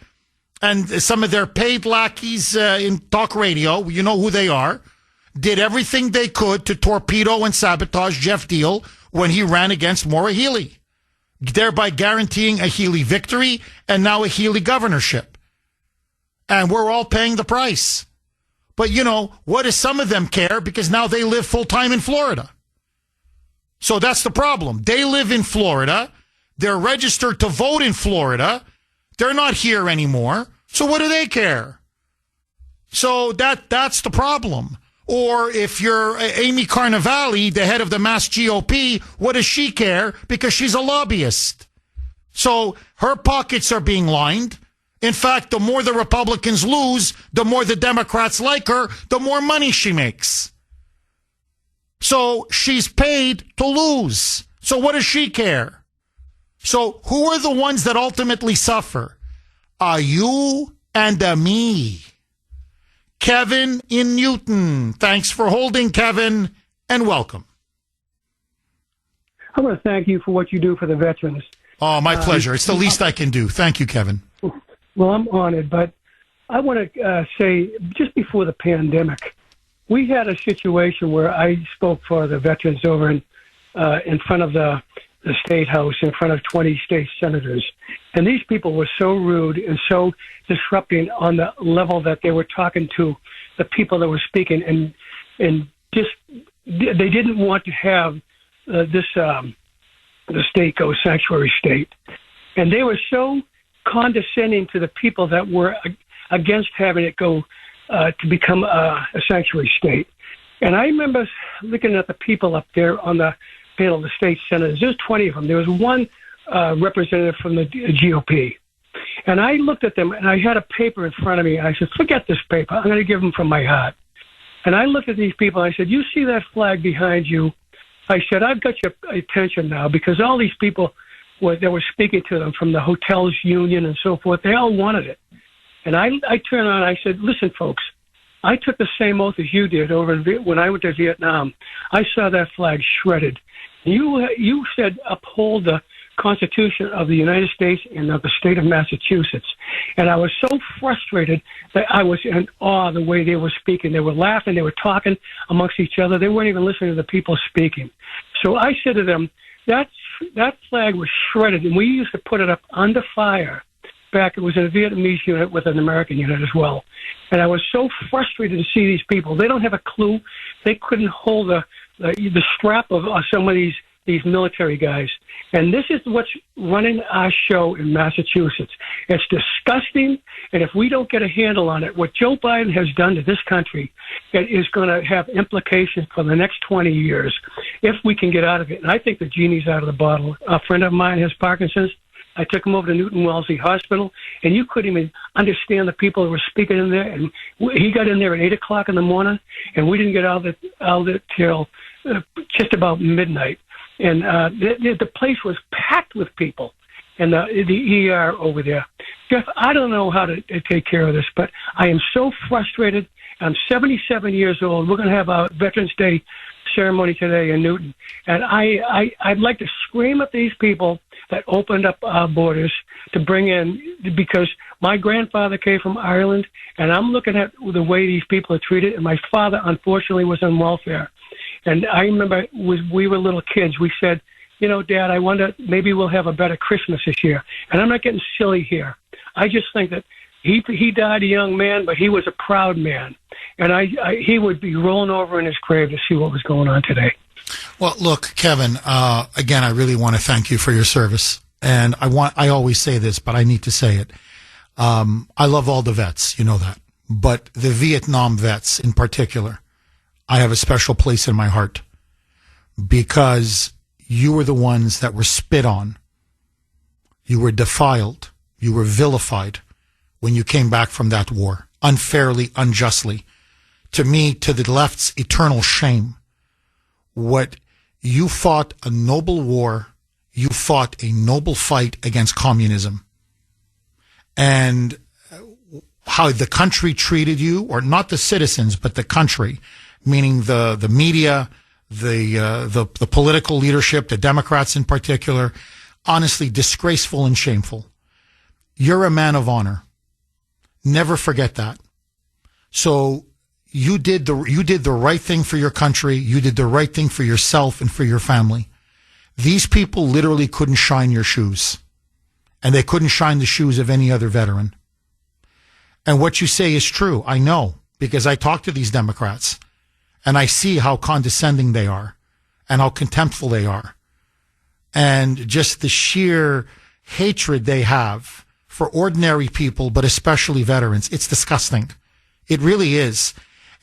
Speaker 1: and some of their paid lackeys in talk radio, you know who they are, did everything they could to torpedo and sabotage Jeff Deal when he ran against Maura Healey, thereby guaranteeing a Healey victory and now a Healey governorship. And we're all paying the price. But, what does some of them care? Because now they live full-time in Florida. So that's the problem. They live in Florida. They're registered to vote in Florida. They're not here anymore. So what do they care? So that's the problem. Or if you're Amy Carnevale, the head of the Mass GOP, what does she care? Because she's a lobbyist. So her pockets are being lined. In fact, the more the Republicans lose, the more the Democrats like her, the more money she makes. So she's paid to lose. So what does she care? So who are the ones that ultimately suffer? Are you and me. Kevin in Newton. Thanks for holding, Kevin, and welcome.
Speaker 4: I want to thank you for what you do for the veterans.
Speaker 1: Oh, my pleasure. It's the least I can do. Thank you, Kevin.
Speaker 4: Well, I'm honored, but I want to say, just before the pandemic, we had a situation where I spoke for the veterans over in front of the State House, in front of 20 state senators. And these people were so rude and so disrupting on the level that they were talking to the people that were speaking, and just they didn't want to have the state go sanctuary state. And they were so condescending to the people that were against having it go to become a sanctuary state. And I remember looking at the people up there on the panel, the state senators. There's 20 of them. There was one representative from the GOP. And I looked at them, and I had a paper in front of me, and I said, forget this paper. I'm going to give them from my heart. And I looked at these people, and I said, you see that flag behind you? I said, I've got your attention now, because all these people that were speaking to them from the hotels union and so forth, they all wanted it. And I turned around and I said, listen, folks, I took the same oath as you did when I went to Vietnam. I saw that flag shredded. You said uphold the Constitution of the United States and of the state of Massachusetts. And I was so frustrated that I was in awe of the way they were speaking. They were laughing. They were talking amongst each other. They weren't even listening to the people speaking. So I said to them, that flag was shredded, and we used to put it up under fire. Back, it was in a Vietnamese unit with an American unit as well. And I was so frustrated to see these people. They don't have a clue. They couldn't hold the strap of some of these military guys. And this is what's running our show in Massachusetts. It's disgusting. And if we don't get a handle on it, what Joe Biden has done to this country, it is going to have implications for the next 20 years if we can get out of it. And I think the genie's out of the bottle. A friend of mine has Parkinson's. I took him over to Newton Wellesley Hospital, and you couldn't even understand the people that were speaking in there. And he got in there at 8 o'clock in the morning, and we didn't get out of it till just about midnight. And the place was packed with people, and the ER over there. Jeff, I don't know how to take care of this, but I am so frustrated. I'm 77 years old. We're going to have our Veterans Day ceremony today in Newton, and I'd like to scream at these people that opened up our borders to bring in, because my grandfather came from Ireland, and I'm looking at the way these people are treated, and my father, unfortunately, was on welfare. And I remember we were little kids, we said, you know, Dad, I wonder, maybe we'll have a better Christmas this year. And I'm not getting silly here. I just think that he died a young man, but he was a proud man. And he would be rolling over in his grave to see what was going on today.
Speaker 1: Well, look, Kevin, again, I really want to thank you for your service. And I always say this, but I need to say it. I love all the vets, you know that. But the Vietnam vets in particular, I have a special place in my heart, because you were the ones that were spit on. You were defiled. You were vilified when you came back from that war, unfairly, unjustly. To me, to the left's eternal shame. What you fought a noble war, you fought a noble fight against communism. And how the country treated you, or not the citizens, but the country, meaning the media, the political leadership, the Democrats in particular, honestly disgraceful and shameful. You're a man of honor. Never forget that. So you did the right thing for your country. You did the right thing for yourself and for your family. These people literally couldn't shine your shoes, and they couldn't shine the shoes of any other veteran. And what you say is true. I know, because I talk to these Democrats, and I see how condescending they are and how contemptful they are, and just the sheer hatred they have for ordinary people, but especially veterans. It's disgusting. It really is.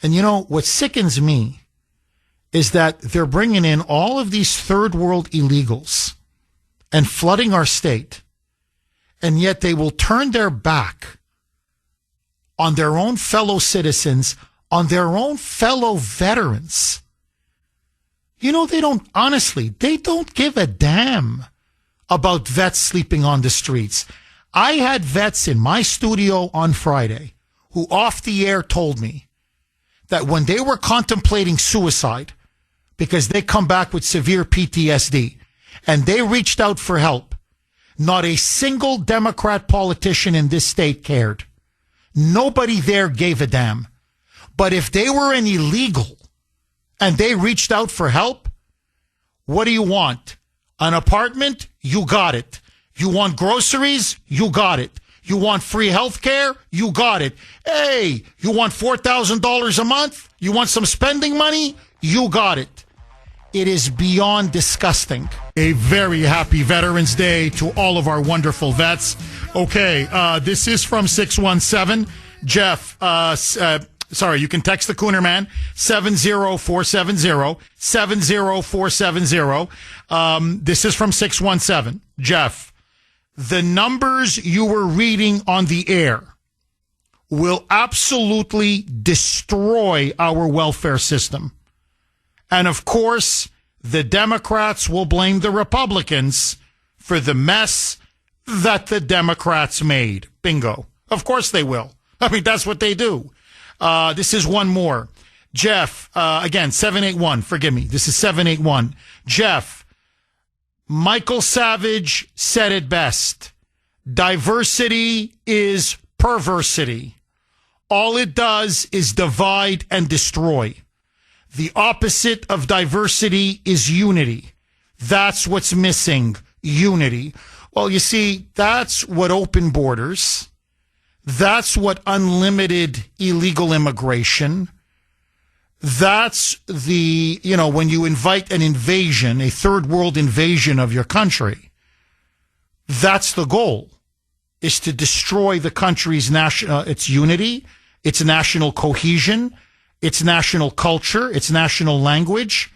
Speaker 1: And you know, what sickens me is that they're bringing in all of these third world illegals and flooding our state, and yet they will turn their back on their own fellow citizens, on their own fellow veterans. You know, they don't give a damn about vets sleeping on the streets. I had vets in my studio on Friday who off the air told me that when they were contemplating suicide because they come back with severe PTSD and they reached out for help, not a single Democrat politician in this state cared. Nobody there gave a damn. But if they were an illegal and they reached out for help, what do you want? An apartment? You got it. You want groceries? You got it. You want free health care? You got it. Hey, you want $4,000 a month? You want some spending money? You got it. It is beyond disgusting. A very happy Veterans Day to all of our wonderful vets. Okay, this is from 617. Jeff, sorry, you can text the Kuhner Man, 70470, 70470. This is from 617. Jeff, the numbers you were reading on the air will absolutely destroy our welfare system. And of course, the Democrats will blame the Republicans for the mess that the Democrats made. Bingo. Of course they will. I mean, that's what they do. This is one more. Jeff, again, 781. Forgive me. This is 781. Jeff, Michael Savage said it best. Diversity is perversity. All it does is divide and destroy. The opposite of diversity is unity. That's what's missing, unity. Well, you see, that's what open borders, that's what unlimited illegal immigration, that's the, when you invite an invasion, a third world invasion of your country, that's the goal, is to destroy the country's its unity, its national cohesion, its national culture, its national language.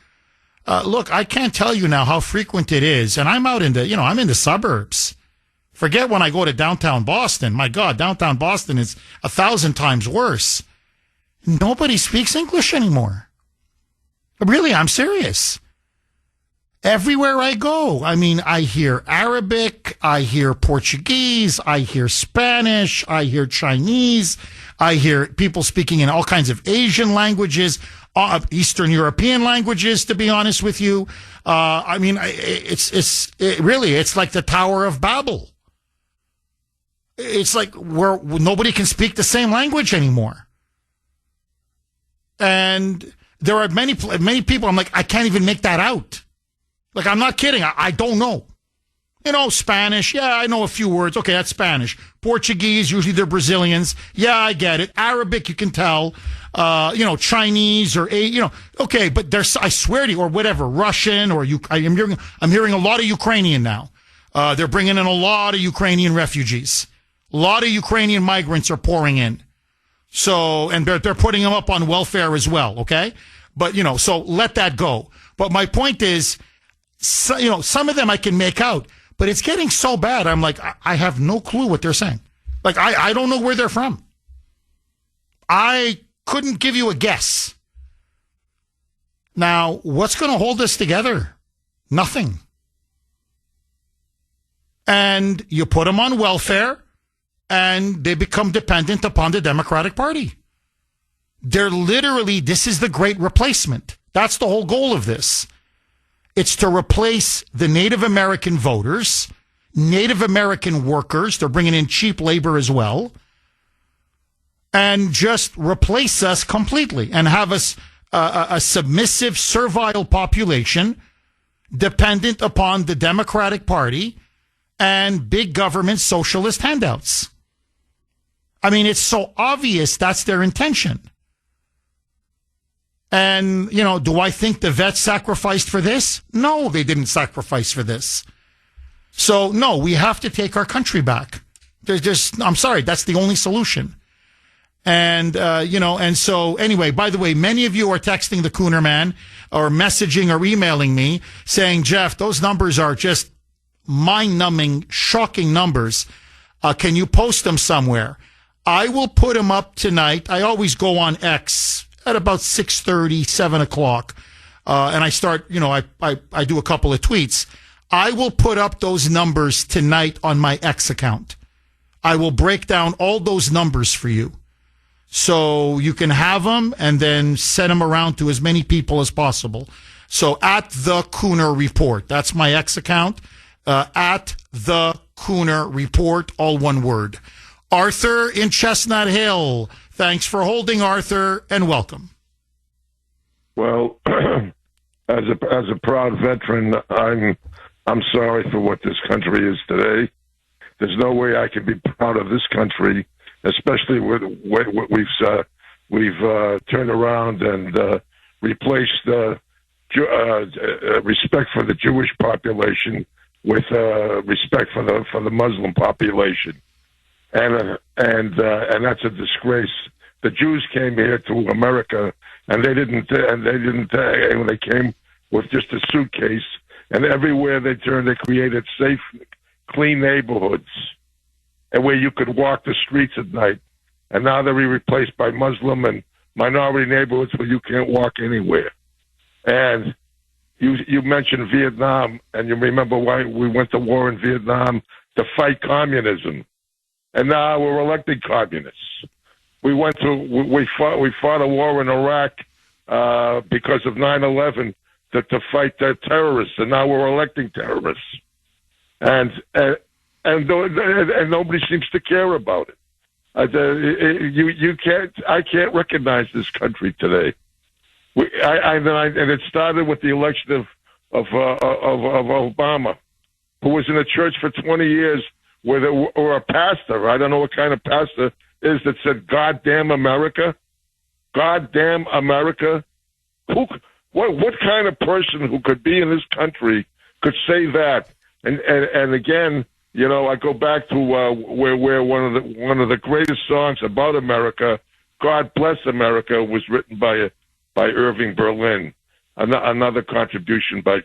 Speaker 1: Look, I can't tell you now how frequent it is. And I'm out in the, I'm in the suburbs. Forget when I go to downtown Boston. My God, downtown Boston is 1,000 times worse. Nobody speaks English anymore. Really, I'm serious. Everywhere I go, I mean, I hear Arabic, I hear Portuguese, I hear Spanish, I hear Chinese, I hear people speaking in all kinds of Asian languages, Eastern European languages, to be honest with you. I mean, it's like the Tower of Babel. It's like where nobody can speak the same language anymore. And there are many people, I'm like, I can't even make that out. Like, I'm not kidding. I don't know. Spanish. Yeah, I know a few words. Okay, that's Spanish. Portuguese, usually they're Brazilians. Yeah, I get it. Arabic, you can tell. Chinese or, okay, but there's, I swear to you, or whatever, Russian or I'm hearing a lot of Ukrainian now. They're bringing in a lot of Ukrainian refugees. A lot of Ukrainian migrants are pouring in. So, and they're putting them up on welfare as well. Okay. But, so let that go. But my point is, some of them I can make out. But it's getting so bad, I'm like, I have no clue what they're saying. Like, I don't know where they're from. I couldn't give you a guess. Now, what's going to hold us together? Nothing. And you put them on welfare, and they become dependent upon the Democratic Party. This is the great replacement. That's the whole goal of this. It's to replace the Native American voters, Native American workers. They're bringing in cheap labor as well. And just replace us completely and have us a submissive, servile population dependent upon the Democratic Party and big government socialist handouts. I mean, it's so obvious that's their intention. And, do I think the vets sacrificed for this? No, they didn't sacrifice for this. So, no, we have to take our country back. I'm sorry, that's the only solution. And, and so anyway, by the way, many of you are texting the Kuhner Man or messaging or emailing me saying, Jeff, those numbers are just mind-numbing, shocking numbers. Can you post them somewhere? I will put them up tonight. I always go on X at about 6:30, 7 o'clock. And I start, I do a couple of tweets. I will put up those numbers tonight on my X account. I will break down all those numbers for you. So you can have them and then send them around to as many people as possible. So at the Kuhner Report, that's my X account. At the Kuhner Report, all one word. Arthur in Chestnut Hill. Thanks for holding, Arthur, and welcome.
Speaker 5: Well, as a proud veteran, I'm sorry for what this country is today. There's no way I can be proud of this country, especially with what we've turned around and replaced respect for the Jewish population with respect for the Muslim population, and that's a disgrace. The Jews came here to America, and they didn't. When they came with just a suitcase, and everywhere they turned, they created safe, clean neighborhoods, and where you could walk the streets at night. And now they're replaced by Muslim and minority neighborhoods where you can't walk anywhere. And you mentioned Vietnam, and you remember why we went to war in Vietnam to fight communism, and now we're electing communists. We fought a war in Iraq because of 9/11 to fight the terrorists, and now we're electing terrorists, and nobody seems to care about it. I can't recognize this country today. And it started with the election of Obama, who was in a church for 20 years or a pastor. I don't know what kind of pastor is that said, "God damn America, God damn America." What kind of person who could be in this country could say that? And again, I go back to where one of the greatest songs about America, "God Bless America," was written by Irving Berlin, another contribution by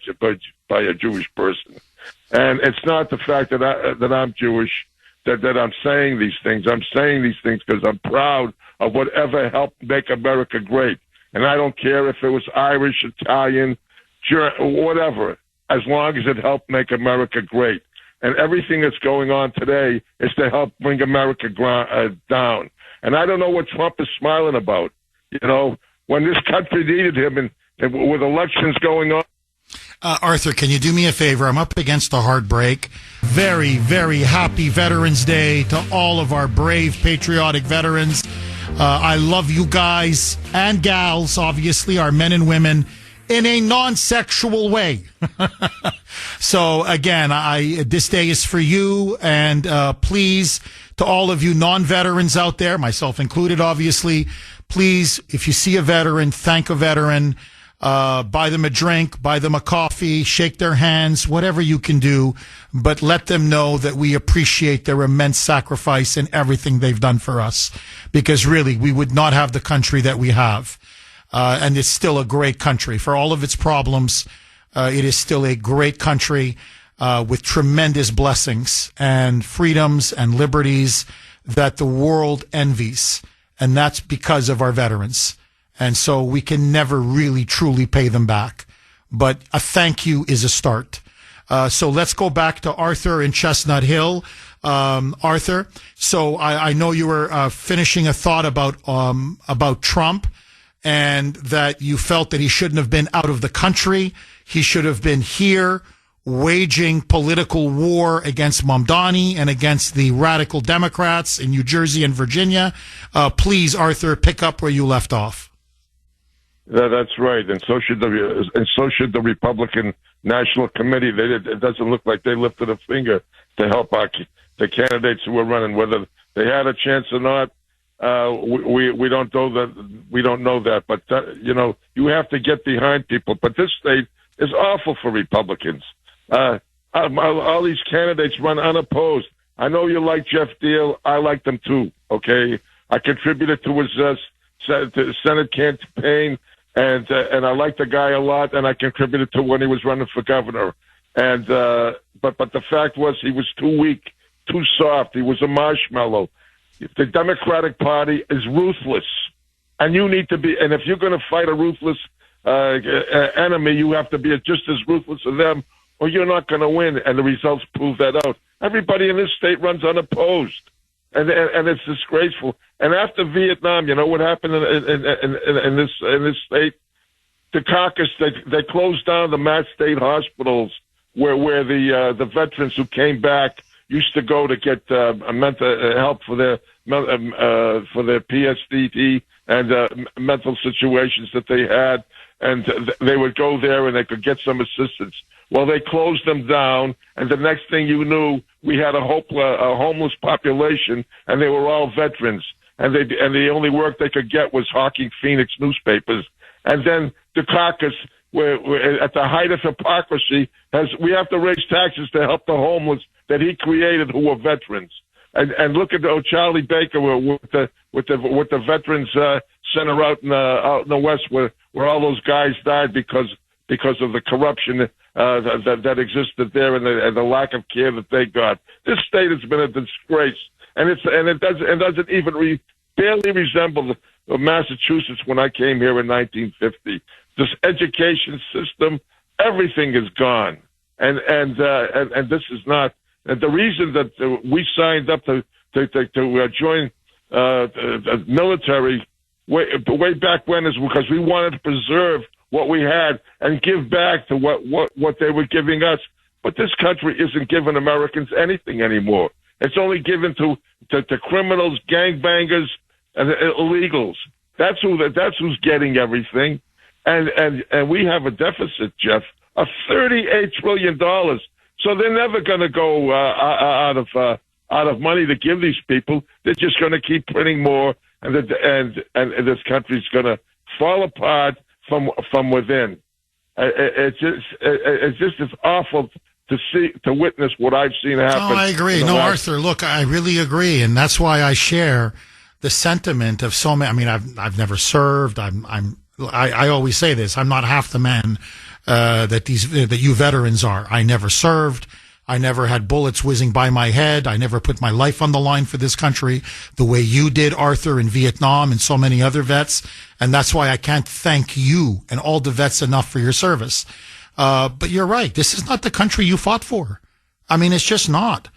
Speaker 5: a Jewish person. And it's not the fact that I'm Jewish that I'm saying these things. I'm saying these things because I'm proud of whatever helped make America great. And I don't care if it was Irish, Italian, whatever, as long as it helped make America great. And everything that's going on today is to help bring America down. And I don't know what Trump is smiling about. When this country needed him and with elections going on.
Speaker 1: Arthur, can you do me a favor? I'm up against a hard break. Very, very happy Veterans Day to all of our brave, patriotic veterans. I love you guys and gals, obviously, our men and women, in a non-sexual way. So, again, this day is for you, and please, to all of you non-veterans out there, myself included, obviously, please, if you see a veteran, thank a veteran. Buy them a drink, buy them a coffee, shake their hands, whatever you can do, but let them know that we appreciate their immense sacrifice and everything they've done for us. Because really, we would not have the country that we have. And it's still a great country. For all of its problems, it is still a great country with tremendous blessings and freedoms and liberties that the world envies. And that's because of our veterans. And so we can never really, truly pay them back. But a thank you is a start. So let's go back to Arthur in Chestnut Hill. Arthur, so I know you were finishing a thought about Trump and that you felt that he shouldn't have been out of the country. He should have been here waging political war against Mamdani and against the radical Democrats in New Jersey and Virginia. Please, Arthur, pick up where you left off.
Speaker 5: That's right, and so should the Republican National Committee. It doesn't look like they lifted a finger to help the candidates who were running, whether they had a chance or not. We don't know that. We don't know that, but you have to get behind people. But this state is awful for Republicans. All these candidates run unopposed. I know you like Jeff Deal. I like them too. Okay, I contributed to his Senate campaign. And I like the guy a lot, and I contributed to when he was running for governor. And but the fact was he was too weak, too soft. He was a marshmallow. The Democratic Party is ruthless, and you need to be. And if you're going to fight a ruthless enemy, you have to be just as ruthless as them, or you're not going to win. And the results prove that out. Everybody in this state runs unopposed. And it's disgraceful. And after Vietnam, you know what happened in this state? The caucus, they closed down the Mass State hospitals where the veterans who came back, used to go to get mental help for their PSDT and mental situations that they had, and they would go there and they could get some assistance. Well, they closed them down, and the next thing you knew, we had a homeless population, and they were all veterans, and the only work they could get was hawking Phoenix newspapers. And then Dukakis, where at the height of hypocrisy, we have to raise taxes to help the homeless that he created, who were veterans. And look at Charlie Baker with the veterans center out in the West, where all those guys died because of the corruption that existed there and the lack of care that they got. This state has been a disgrace, and it doesn't even barely resemble Massachusetts when I came here in 1950. This education system, everything is gone, and this is not. And the reason that we signed up to join the military way back when is because we wanted to preserve what we had and give back to what they were giving us. But this country isn't giving Americans anything anymore. It's only given to criminals, gangbangers, and illegals. That's who's getting everything. And we have a deficit, Jeff, of $38 trillion. So they're never going to go out of money to give these people. They're just going to keep printing more, and this country's going to fall apart from within. It's just awful to witness what I've seen happen.
Speaker 1: Oh, I agree. No, Arthur, look, I really agree, and that's why I share the sentiment of so many. I mean, I've never served. I always say this. I'm not half the man that you veterans are. I never served. I never had bullets whizzing by my head. I never put my life on the line for this country the way you did, Arthur, in Vietnam and so many other vets. And that's why I can't thank you and all the vets enough for your service. But you're right. This is not the country you fought for. I mean, it's just not.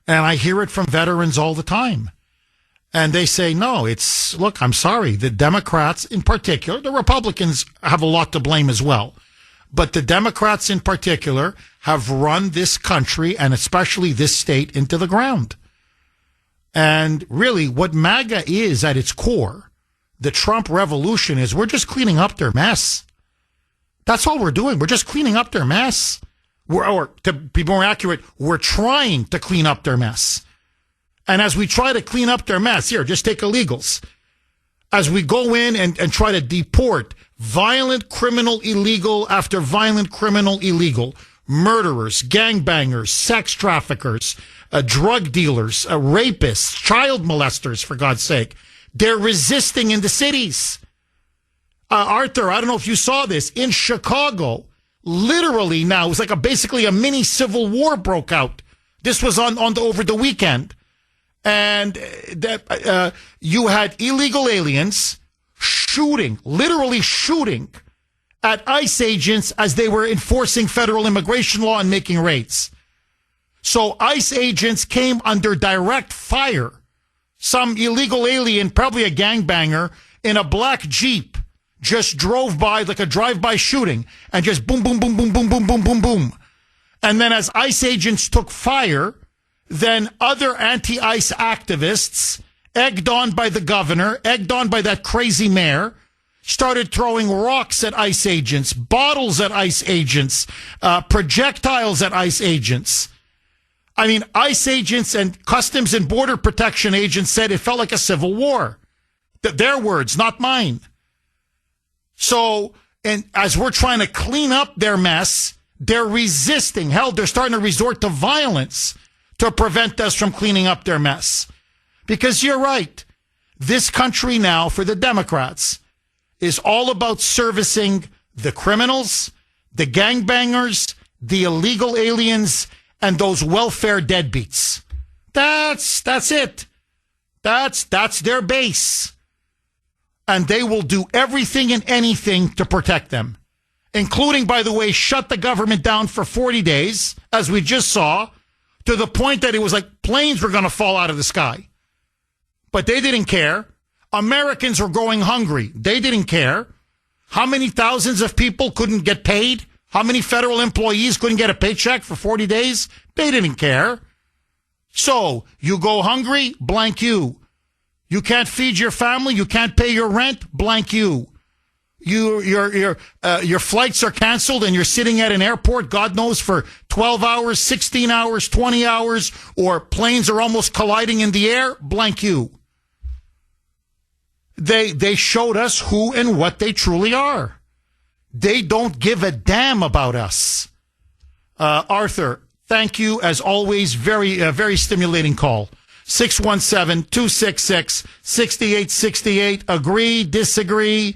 Speaker 1: And I hear it from veterans all the time. And they say, no, look, I'm sorry. The Democrats in particular, the Republicans have a lot to blame as well. But the Democrats in particular have run this country and especially this state into the ground. And really what MAGA is at its core, the Trump revolution, is we're just cleaning up their mess. That's all we're doing. We're just cleaning up their mess. Or to be more accurate, we're trying to clean up their mess. And as we try to clean up their mess, here, just take illegals. As we go in and try to deport violent criminal illegal after violent criminal illegal, murderers, gangbangers, sex traffickers, drug dealers, rapists, child molesters, for God's sake, they're resisting in the cities. Arthur, I don't know if you saw this. In Chicago, literally now, it was like basically a mini civil war broke out. This was over the weekend. And you had illegal aliens literally shooting at ICE agents as they were enforcing federal immigration law and making raids. So ICE agents came under direct fire. Some illegal alien, probably a gangbanger, in a black Jeep, just drove by like a drive-by shooting and just boom, boom, boom, boom, boom, boom, boom, boom, boom. And then as ICE agents took fire, then other anti-ICE activists, egged on by the governor, egged on by that crazy mayor, started throwing rocks at ICE agents, bottles at ICE agents, projectiles at ICE agents. I mean, ICE agents and Customs and Border Protection agents said it felt like a civil war. Their words, not mine. So, and as we're trying to clean up their mess, they're resisting. Hell, they're starting to resort to violence to prevent us from cleaning up their mess. Because you're right. This country now, for the Democrats, is all about servicing the criminals, the gangbangers, the illegal aliens, and those welfare deadbeats. That's it. That's their base. And they will do everything and anything to protect them, including, by the way, shut the government down for 40 days, as we just saw, to the point that it was like planes were going to fall out of the sky. But they didn't care. Americans were going hungry. They didn't care. How many thousands of people couldn't get paid? How many federal employees couldn't get a paycheck for 40 days? They didn't care. So you go hungry, blank you. You can't feed your family, you can't pay your rent, blank you. Your flights are canceled and you're sitting at an airport, God knows, for 12 hours, 16 hours, 20 hours, or planes are almost colliding in the air, blank you. They showed us who and what they truly are. They don't give a damn about us. Arthur, thank you, as always. Very stimulating call. 617-266-6868. Agree, disagree.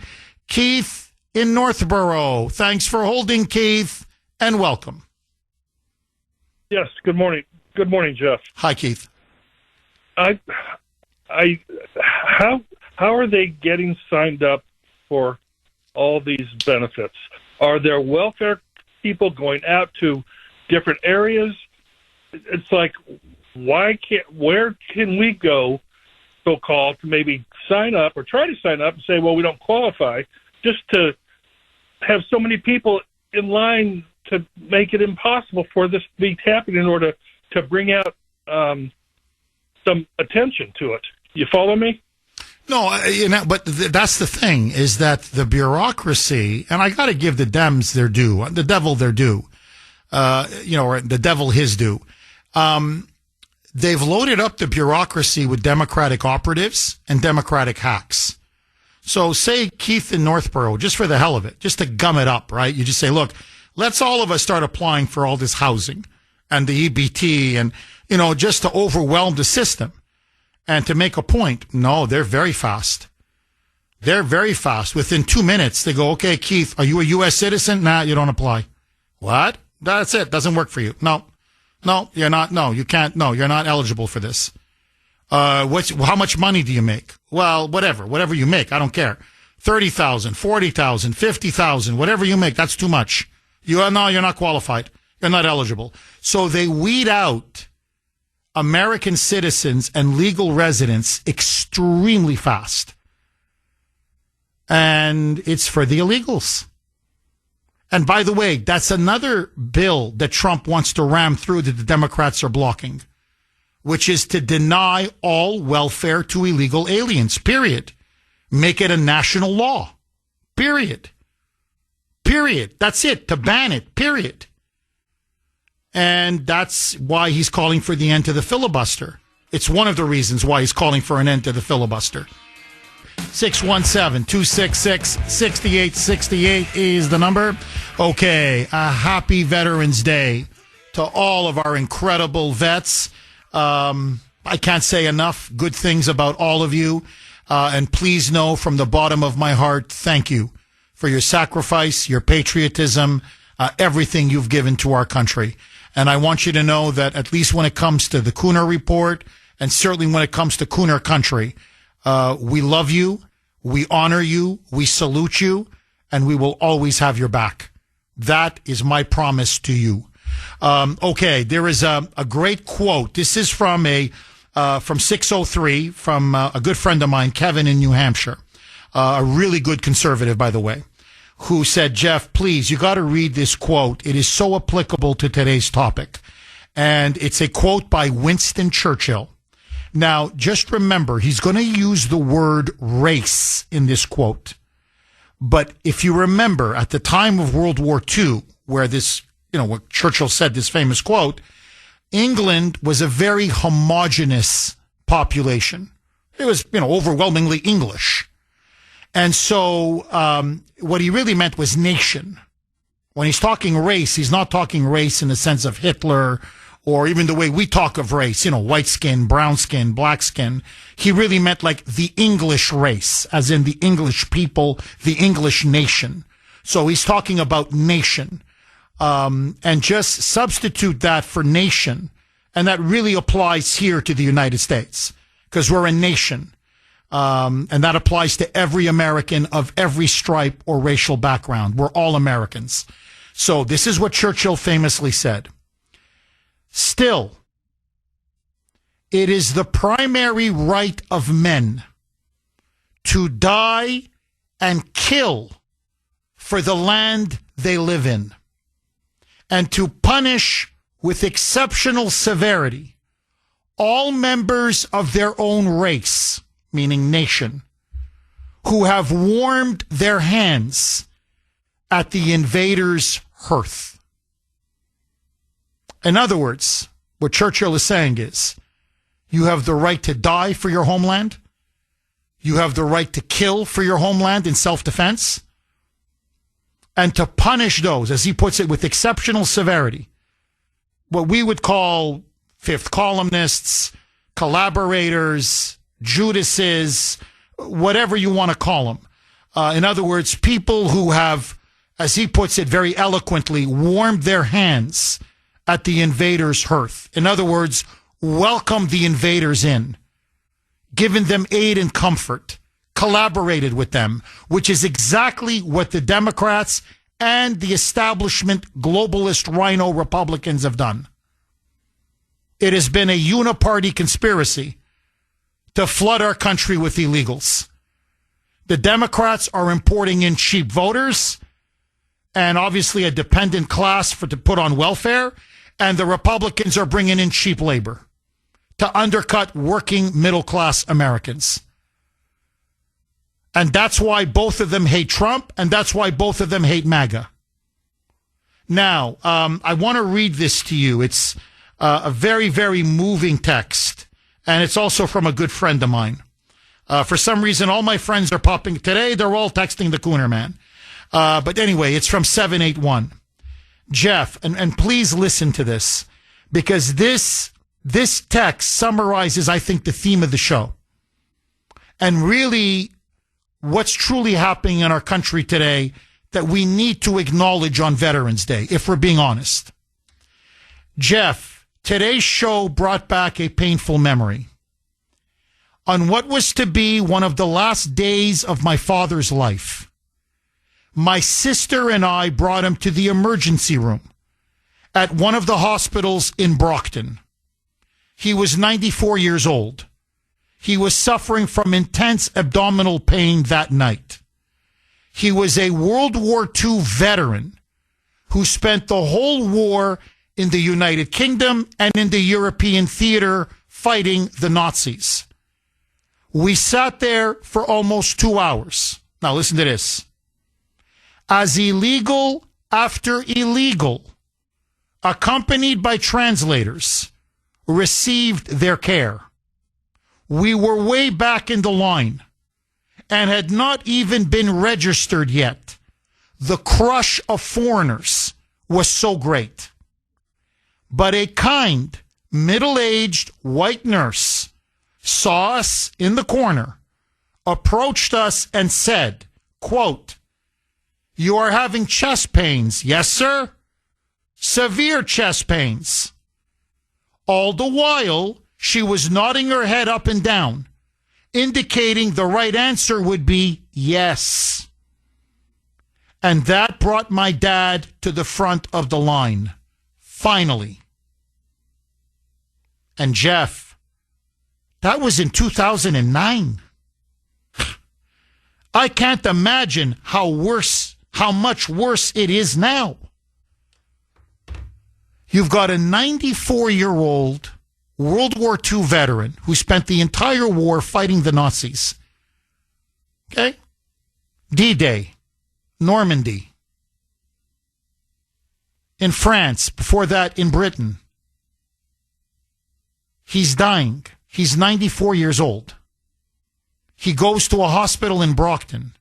Speaker 1: Keith in Northborough. Thanks for holding, Keith, and welcome.
Speaker 6: Yes, good morning. Good morning, Jeff.
Speaker 1: Hi, Keith.
Speaker 6: How are they getting signed up for all these benefits? Are there welfare people going out to different areas? It's like, where can we go, so-called, to maybe sign up or try to sign up and say, well, we don't qualify, just to have so many people in line to make it impossible for this to be happening in order to bring out some attention to it. You follow me?
Speaker 1: No, but that's the thing, is that the bureaucracy, and I got to give the Dems their due, the devil their due, or the devil his due. They've loaded up the bureaucracy with Democratic operatives and Democratic hacks. So say Keith in Northborough, just for the hell of it, just to gum it up, right? You just say, look, let's all of us start applying for all this housing and the EBT and, just to overwhelm the system. And to make a point, no, they're very fast. They're very fast. Within 2 minutes, they go, okay, Keith, are you a U.S. citizen? Nah, you don't apply. What? That's it. Doesn't work for you. No, you're not. No, you can't. No, you're not eligible for this. How much money do you make? Well, whatever you make. I don't care. 30,000, 40,000, 50,000, whatever you make. That's too much. You're not qualified. You're not eligible. So they weed out American citizens and legal residents extremely fast. And it's for the illegals. And by the way, that's another bill that Trump wants to ram through that the Democrats are blocking, which is to deny all welfare to illegal aliens, period. Make it a national law, period. That's it, to ban it, period. And that's why he's calling for the end to the filibuster. It's one of the reasons why he's calling for an end to the filibuster. 617-266-6868 is the number. Okay, a happy Veterans Day to all of our incredible vets. I can't say enough good things about all of you. And please know from the bottom of my heart, thank you for your sacrifice, your patriotism, everything you've given to our country. And I want you to know that at least when it comes to the Kuhner report, and certainly when it comes to Kuhner country, we love you, we honor you, we salute you, and we will always have your back. That is my promise to you. Okay, there is a great quote. This is from 603, from a good friend of mine, Kevin in New Hampshire, a really good conservative, by the way, who said, Jeff, please, you got to read this quote. It is so applicable to today's topic. And it's a quote by Winston Churchill. Now, just remember, he's going to use the word race in this quote. But if you remember, at the time of World War II, where where Churchill said this famous quote, England was a very homogenous population. It was, overwhelmingly English. And so what he really meant was nation. When he's talking race, he's not talking race in the sense of Hitler or even the way we talk of race, white skin, brown skin, black skin. He really meant like the English race, as in the English people, the English nation. So he's talking about nation. And just substitute that for nation. And that really applies here to the United States because we're a nation. And that applies to every American of every stripe or racial background. We're all Americans. So this is what Churchill famously said. Still, it is the primary right of men to die and kill for the land they live in, and to punish with exceptional severity all members of their own race, meaning nation, who have warmed their hands at the invader's hearth. In other words, what Churchill is saying is, you have the right to die for your homeland. You have the right to kill for your homeland in self-defense. And to punish those, as he puts it, with exceptional severity. What we would call fifth columnists, collaborators, Judases, whatever you want to call them. In other words, people who have, as he puts it very eloquently, warmed their hands at the invader's hearth. In other words, welcomed the invaders in, given them aid and comfort, collaborated with them, which is exactly what the Democrats and the establishment globalist rhino Republicans have done. It has been a uniparty conspiracy to flood our country with illegals. The Democrats are importing in cheap voters and obviously a dependent class to put on welfare, and the Republicans are bringing in cheap labor to undercut working middle-class Americans. And that's why both of them hate Trump, and that's why both of them hate MAGA. Now, I want to read this to you. It's a very, very moving text, and it's also from a good friend of mine. For some reason, all my friends are popping today. They're all texting the Kuhner man. But anyway, it's from 781. Jeff, and please listen to this, because this text summarizes, I think, the theme of the show. And really, what's truly happening in our country today that we need to acknowledge on Veterans Day, if we're being honest. Jeff, today's show brought back a painful memory. On what was to be one of the last days of my father's life, my sister and I brought him to the emergency room at one of the hospitals in Brockton. He was 94 years old. He was suffering from intense abdominal pain that night. He was a World War II veteran who spent the whole war in the United Kingdom and in the European theater fighting the Nazis. We sat there for almost 2 hours. Now listen to this. As illegal after illegal, accompanied by translators, received their care. We were way back in the line and had not even been registered yet. The crush of foreigners was so great. But a kind, middle-aged white nurse saw us in the corner, approached us and said, quote, "You are having chest pains, yes, sir? Severe chest pains." All the while, she was nodding her head up and down, indicating the right answer would be yes. And that brought my dad to the front of the line, finally. And Jeff, that was in 2009. I can't imagine how much worse it is now. You've got a 94-year-old World War II veteran who spent the entire war fighting the Nazis. Okay? D-Day, Normandy. In France, before that in Britain. He's dying. He's 94 years old. He goes to a hospital in Brockton,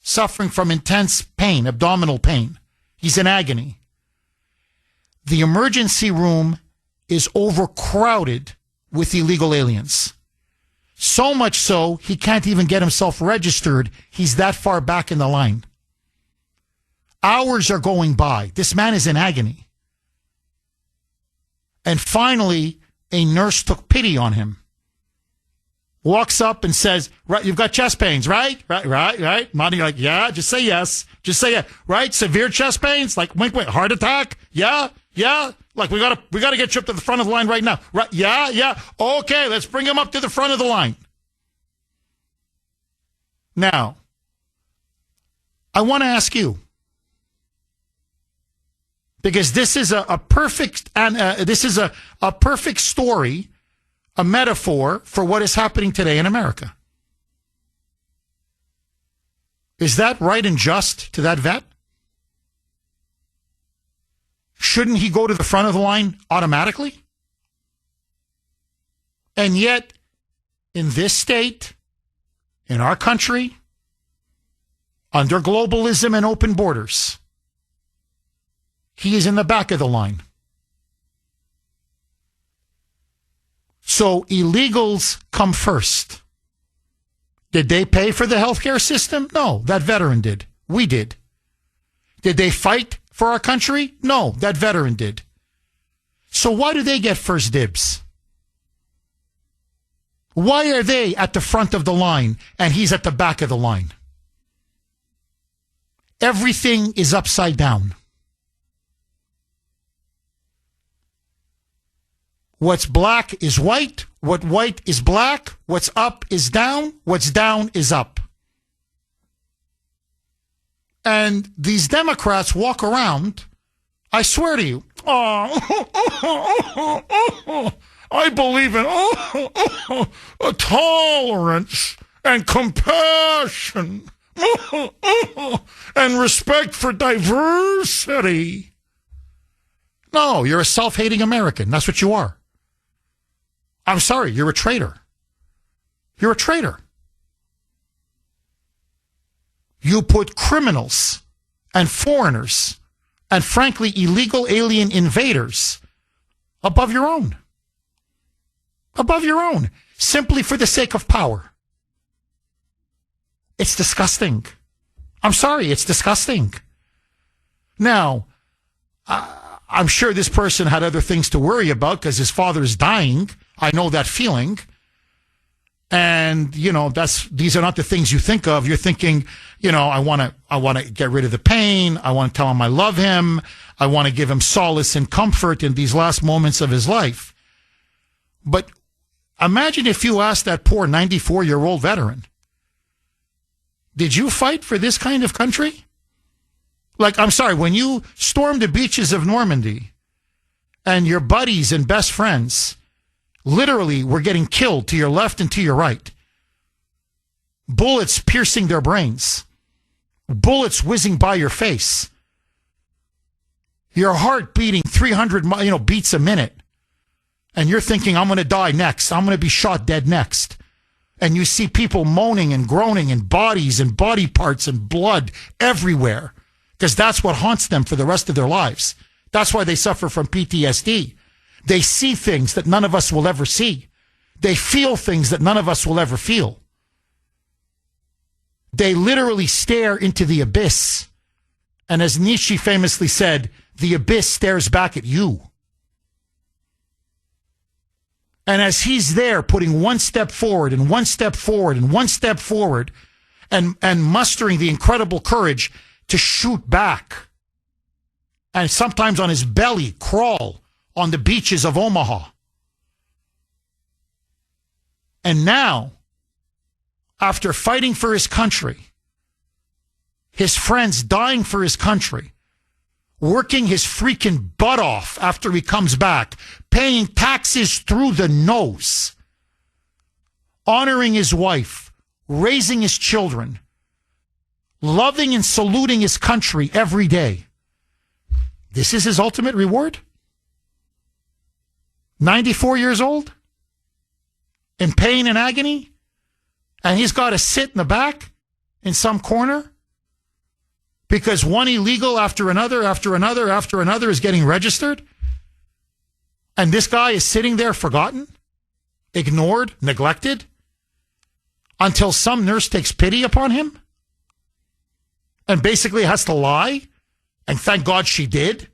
Speaker 1: suffering from intense pain, abdominal pain. He's in agony. The emergency room is overcrowded with illegal aliens. So much so, he can't even get himself registered. He's that far back in the line. Hours are going by. This man is in agony. And finally, a nurse took pity on him. Walks up and says, "Right, you've got chest pains, right? Right. Nodding like, yeah, just say yes. Just say yes. Right? Severe chest pains? Like, wink, heart attack? Yeah. Like, we gotta get you up to the front of the line right now. Right? Yeah. Okay, let's bring him up to the front of the line." Now, I want to ask you, because this is a perfect story a metaphor for what is happening today in America. Is that right and just to that vet? Shouldn't he go to the front of the line automatically? And yet, in this state, in our country, under globalism and open borders, he is in the back of the line. So illegals come first. Did they pay for the healthcare system? No, that veteran did. We did. Did they fight for our country? No, that veteran did. So why do they get first dibs? Why are they at the front of the line and he's at the back of the line? Everything is upside down. What's black is white. What white is black. What's up is down. What's down is up. And these Democrats walk around, I swear to you, I believe in tolerance and compassion and respect for diversity. No, you're a self-hating American. That's what you are. I'm sorry, you're a traitor. You're a traitor. You put criminals and foreigners and, frankly, illegal alien invaders above your own. Above your own, simply for the sake of power. It's disgusting. I'm sorry, it's disgusting. Now, I'm sure this person had other things to worry about because his father is dying. I know that feeling. And, you know, these are not the things you think of. You're thinking, you know, I want to get rid of the pain. I want to tell him I love him. I want to give him solace and comfort in these last moments of his life. But imagine if you asked that poor 94-year-old veteran, did you fight for this kind of country? Like, I'm sorry, when you stormed the beaches of Normandy and your buddies and best friends literally were getting killed to your left and to your right, bullets piercing their brains, bullets whizzing by your face, your heart beating 300 beats a minute, and you're thinking, I'm going to die next. I'm going to be shot dead next. And you see people moaning and groaning and bodies and body parts and blood everywhere because that's what haunts them for the rest of their lives. That's why they suffer from PTSD. They see things that none of us will ever see. They feel things that none of us will ever feel. They literally stare into the abyss. And as Nietzsche famously said, the abyss stares back at you. And as he's there putting one step forward and one step forward and one step forward and mustering the incredible courage to shoot back and sometimes on his belly crawl on the beaches of Omaha. And now, after fighting for his country, his friends dying for his country, working his freaking butt off after he comes back, paying taxes through the nose, honoring his wife, raising his children, loving and saluting his country every day. This is his ultimate reward? 94 years old? In pain and agony? And he's got to sit in the back in some corner? Because one illegal after another is getting registered? And this guy is sitting there forgotten, ignored, neglected, until some nurse takes pity upon him and basically has to lie, and thank God she did,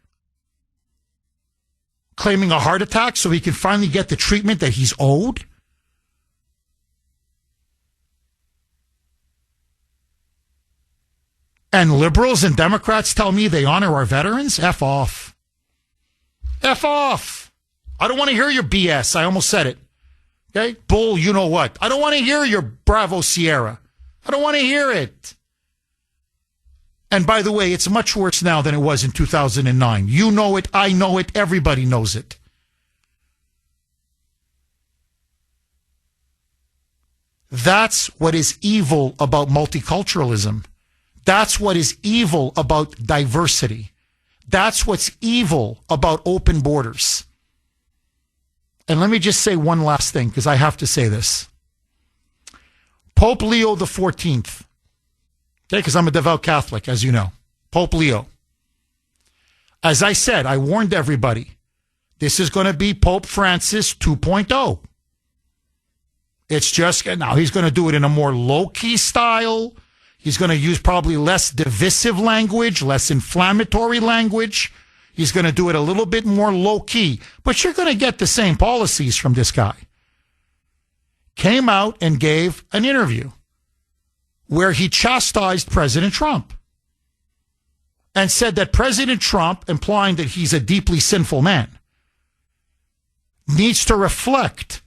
Speaker 1: claiming a heart attack so he can finally get the treatment that he's owed? And liberals and Democrats tell me they honor our veterans? F off. F off. I don't want to hear your BS. I almost said it. Okay? Bull, you know what. I don't want to hear your Bravo Sierra. I don't want to hear it. And by the way, it's much worse now than it was in 2009. You know it. I know it. Everybody knows it. That's what is evil about multiculturalism. That's what is evil about diversity. That's what's evil about open borders. And let me just say one last thing, because I have to say this. Pope Leo XIV, okay, because I'm a devout Catholic, as you know. Pope Leo. As I said, I warned everybody, this is going to be Pope Francis 2.0. It's just, now he's going to do it in a more low-key style. He's going to use probably less divisive language, less inflammatory language. He's going to do it a little bit more low-key. But you're going to get the same policies from this guy. Came out and gave an interview where he chastised President Trump and said that President Trump, implying that he's a deeply sinful man, needs to reflect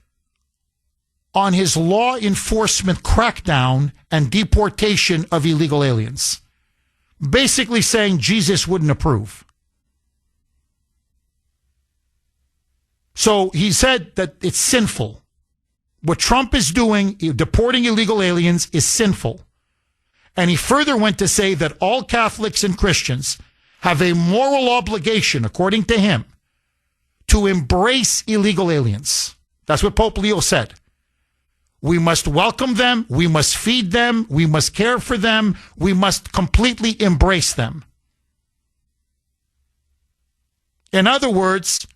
Speaker 1: on his law enforcement crackdown and deportation of illegal aliens. Basically saying Jesus wouldn't approve. So he said that it's sinful. What Trump is doing, deporting illegal aliens, is sinful. And he further went to say that all Catholics and Christians have a moral obligation, according to him, to embrace illegal aliens. That's what Pope Leo said. We must welcome them. We must feed them. We must care for them. We must completely embrace them. In other words,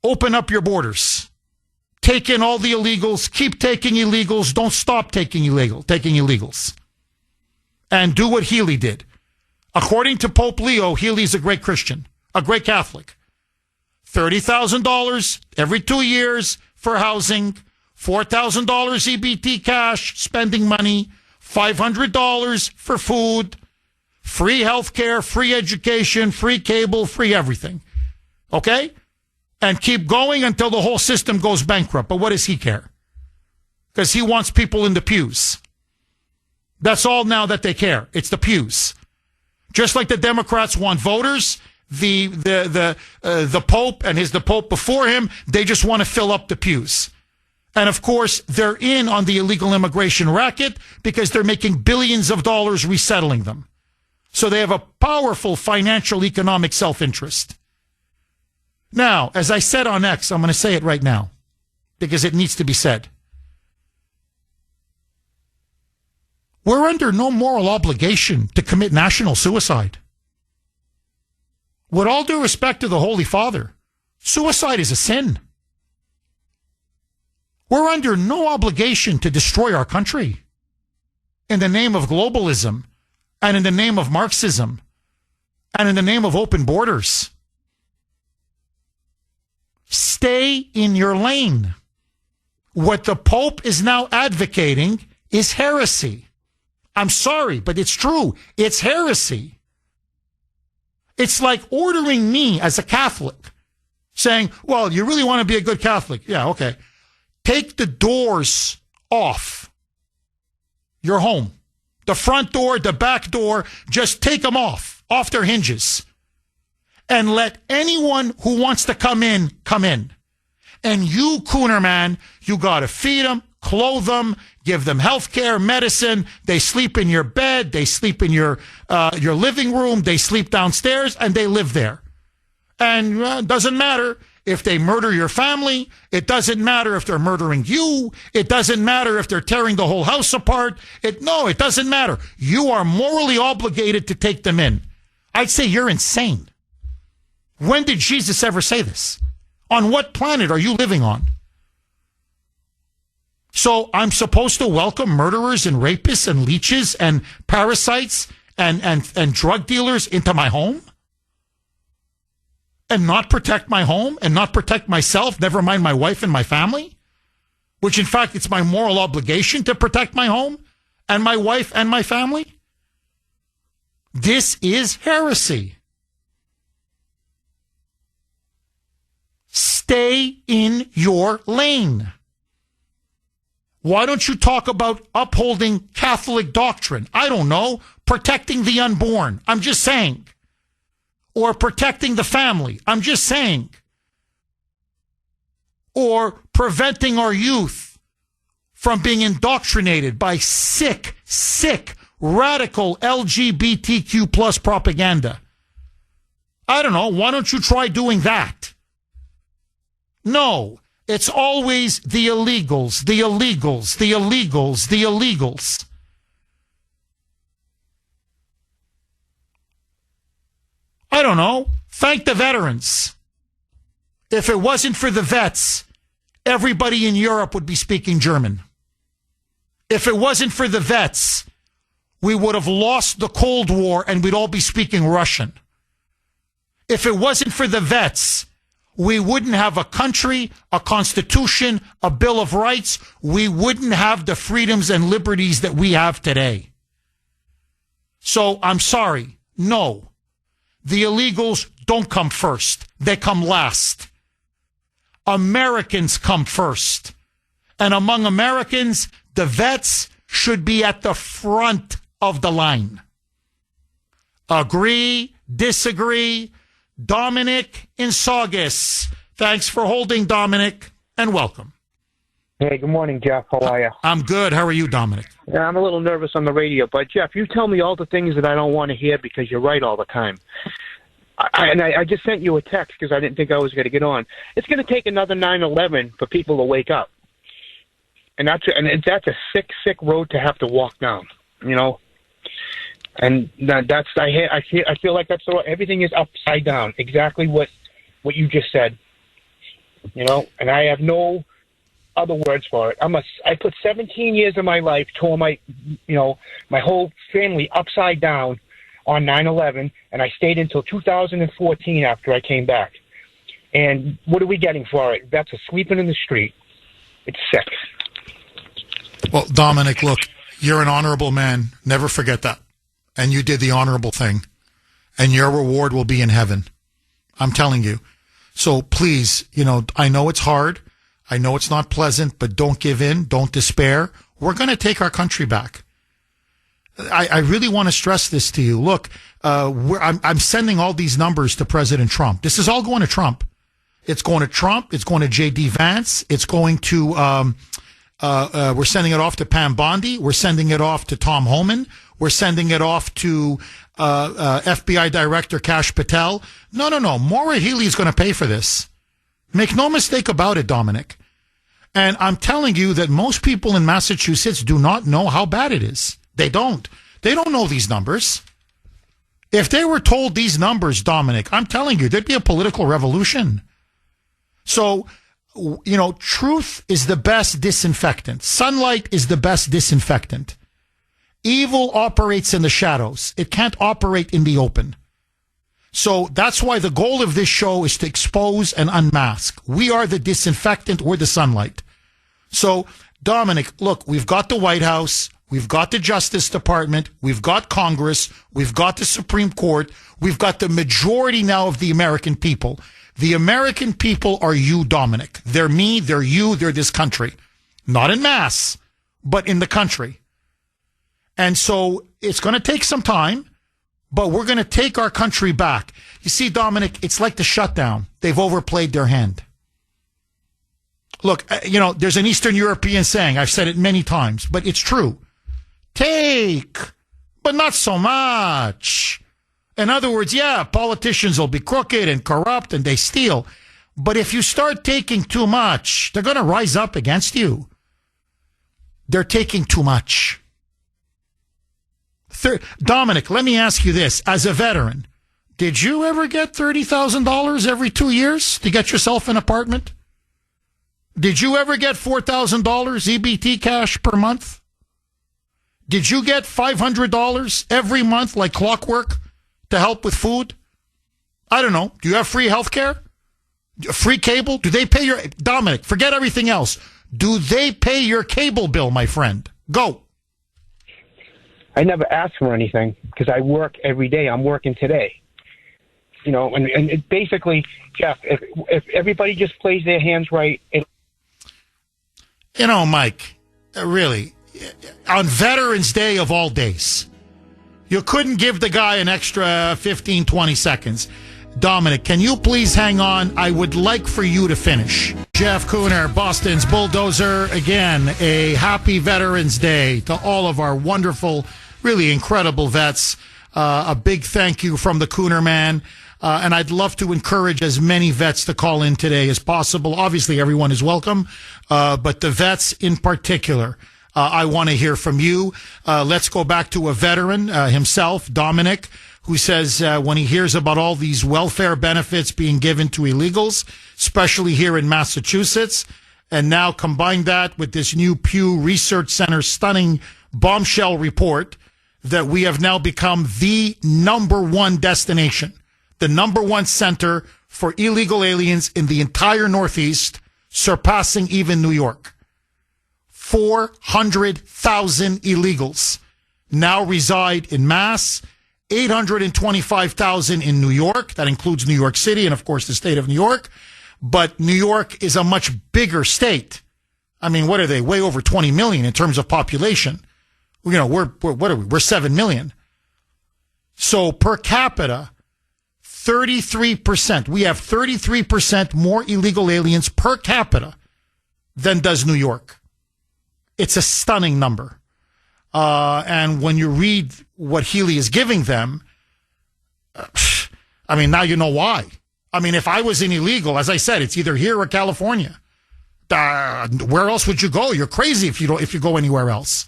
Speaker 1: open up your borders. Take in all the illegals. Keep taking illegals. Don't stop taking illegals. And do what Healy did. According to Pope Leo, Healy's a great Christian, a great Catholic. $30,000 every 2 years for housing, $4,000 EBT cash, spending money, $500 for food, free health care, free education, free cable, free everything. Okay? And keep going until the whole system goes bankrupt. But what does he care? Because he wants people in the pews. That's all now that they care. It's the pews. Just like the Democrats want voters, the Pope and the Pope before him, they just want to fill up the pews. And of course, they're in on the illegal immigration racket because they're making billions of dollars resettling them. So they have a powerful financial, economic self-interest. Now, as I said on X, I'm going to say it right now because it needs to be said. We're under no moral obligation to commit national suicide. With all due respect to the Holy Father, suicide is a sin. We're under no obligation to destroy our country in the name of globalism and in the name of Marxism and in the name of open borders. Stay in your lane. What the Pope is now advocating is heresy. I'm sorry, but it's true. It's heresy. It's like ordering me as a Catholic, saying, well, you really want to be a good Catholic? Yeah, okay. Take the doors off your home. The front door, the back door, just take them off their hinges. And let anyone who wants to come in, come in. And you, Kuhner man, you got to feed them, clothe them, give them health care, medicine. They sleep in your bed. They sleep in your living room. They sleep downstairs, and they live there. And it doesn't matter if they murder your family. It doesn't matter if they're murdering you. It doesn't matter if they're tearing the whole house apart. It doesn't matter. You are morally obligated to take them in. I'd say you're insane. When did Jesus ever say this? On what planet are you living on? So I'm supposed to welcome murderers and rapists and leeches and parasites and drug dealers into my home? And not protect my home and not protect myself, never mind my wife and my family? Which, in fact, it's my moral obligation to protect my home and my wife and my family? This is heresy. Stay in your lane. Why don't you talk about upholding Catholic doctrine? I don't know. Protecting the unborn. I'm just saying. Or protecting the family. I'm just saying. Or preventing our youth from being indoctrinated by sick, radical LGBTQ plus propaganda. I don't know. Why don't you try doing that? No, it's always the illegals, the illegals, the illegals, the illegals. I don't know. Thank the veterans. If it wasn't for the vets, everybody in Europe would be speaking German. If it wasn't for the vets, we would have lost the Cold War and we'd all be speaking Russian. If it wasn't for the vets, we wouldn't have a country, a constitution, a Bill of Rights. We wouldn't have the freedoms and liberties that we have today. So I'm sorry. No. The illegals don't come first. They come last. Americans come first. And among Americans, the vets should be at the front of the line. Agree, disagree. Dominic in Saugus. Thanks for holding, Dominic, and welcome.
Speaker 7: Hey, good morning, Jeff. How are you?
Speaker 1: I'm good. How are you, Dominic?
Speaker 7: Yeah, I'm a little nervous on the radio, but Jeff, you tell me all the things that I don't want to hear because you're right all the time. I just sent you a text because I didn't think I was going to get on. It's going to take another 9/11 for people to wake up, and that's a sick road to have to walk down. You know, and I feel like that's everything is upside down. Exactly what you just said. You know, and I have no other words for it. I put 17 years of my life, tore my whole family upside down on 9/11, and I stayed until 2014 after I came back. And what are we getting for it? Vets are sleeping in the street. It's sick.
Speaker 1: Well, Dominic, look, you're an honorable man. Never forget that. And you did the honorable thing. And your reward will be in heaven. I'm telling you. So please, I know it's hard. I know it's not pleasant, but don't give in. Don't despair. We're going to take our country back. I really want to stress this to you. Look, I'm sending all these numbers to President Trump. This is all going to Trump. It's going to Trump. It's going to J.D. Vance. It's going to, we're sending it off to Pam Bondi. We're sending it off to Tom Homan. We're sending it off to FBI Director Kash Patel. No. Maura Healey is going to pay for this. Make no mistake about it, Dominic. And I'm telling you that most people in Massachusetts do not know how bad it is. They don't. They don't know these numbers. If they were told these numbers, Dominic, I'm telling you, there'd be a political revolution. So, truth is the best disinfectant. Sunlight is the best disinfectant. Evil operates in the shadows. It can't operate in the open. So that's why the goal of this show is to expose and unmask. We are the disinfectant. We're the sunlight. So, Dominic, look, we've got the White House. We've got the Justice Department. We've got Congress. We've got the Supreme Court. We've got the majority now of the American people. The American people are you, Dominic. They're me. They're you. They're this country. Not in mass, but in the country. And so it's going to take some time, but we're going to take our country back. You see, Dominic, it's like the shutdown. They've overplayed their hand. Look, there's an Eastern European saying, I've said it many times, but it's true. Take, but not so much. In other words, yeah, politicians will be crooked and corrupt and they steal. But if you start taking too much, they're going to rise up against you. They're taking too much. Dominic, let me ask you this. As a veteran, did you ever get $30,000 every 2 years to get yourself an apartment? Did you ever get $4,000 EBT cash per month? Did you get $500 every month like clockwork to help with food? I don't know. Do you have free health care? Free cable? Do they pay your... Dominic, forget everything else. Do they pay your cable bill, my friend? Go.
Speaker 7: I never asked for anything because I work every day. I'm working today. And it basically, Jeff, if everybody just plays their hands right...
Speaker 1: Mike, really, on Veterans Day of all days, you couldn't give the guy an extra 15, 20 seconds. Dominic, can you please hang on? I would like for you to finish. Jeff Kuhner, Boston's Bulldozer. Again, a happy Veterans Day to all of our wonderful, really incredible vets. A big thank you from the Kuhner man. And I'd love to encourage as many vets to call in today as possible. Obviously, everyone is welcome, but the vets in particular, I want to hear from you. Let's go back to a veteran himself, Dominic, who says when he hears about all these welfare benefits being given to illegals, especially here in Massachusetts, and now combine that with this new Pew Research Center stunning bombshell report that we have now become the number one destination, the number one center for illegal aliens in the entire Northeast, surpassing even New York. 400,000 illegals now reside in Mass, 825,000 in New York. That includes New York City and, of course, the state of New York. But New York is a much bigger state. I mean, what are they? Way over 20 million in terms of population. You know, what are we? We're 7 million. So per capita, 33%. We have 33% more illegal aliens per capita than does New York. It's a stunning number. And when you read what Healy is giving them, I mean, now you know why. I mean, if I was an illegal, as I said, it's either here or California. Where else would you go? You're crazy if you go anywhere else.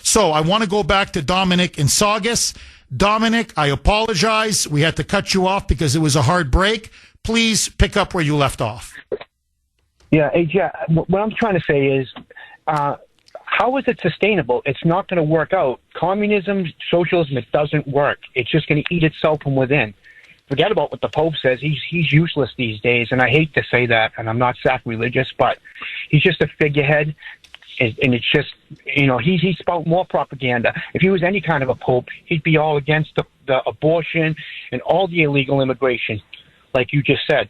Speaker 1: So I want to go back to Dominic in Saugus. Dominic, I apologize. We had to cut you off because it was a hard break. Please pick up where you left off.
Speaker 7: Yeah, hey, Jeff, what I'm trying to say is, how is it sustainable? It's not going to work out. Communism, socialism, it doesn't work. It's just going to eat itself from within. Forget about what the Pope says. He's useless these days, and I hate to say that, and I'm not sacrilegious, but he's just a figurehead, and it's just, you know, he spout more propaganda. If he was any kind of a pope, he'd be all against the abortion and all the illegal immigration, like you just said.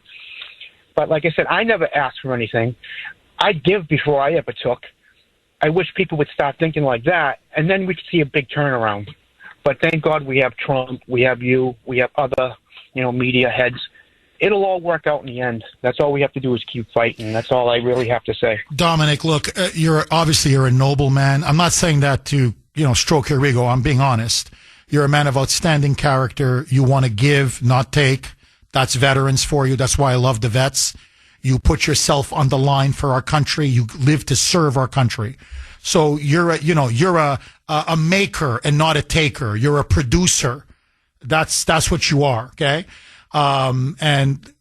Speaker 7: But like I said, I never asked for anything. I'd give before I ever took. I wish people would start thinking like that, and then we could see a big turnaround. But thank God we have Trump, we have you, we have other, media heads. It'll all work out in the end. That's all we have to do is keep fighting. That's all I really have to say.
Speaker 1: Dominic, look, you're a noble man. I'm not saying that to, stroke your ego. I'm being honest. You're a man of outstanding character. You want to give, not take. That's veterans for you. That's why I love the vets. You put yourself on the line for our country. You live to serve our country. So you're a maker and not a taker. You're a producer. That's what you are. Okay. And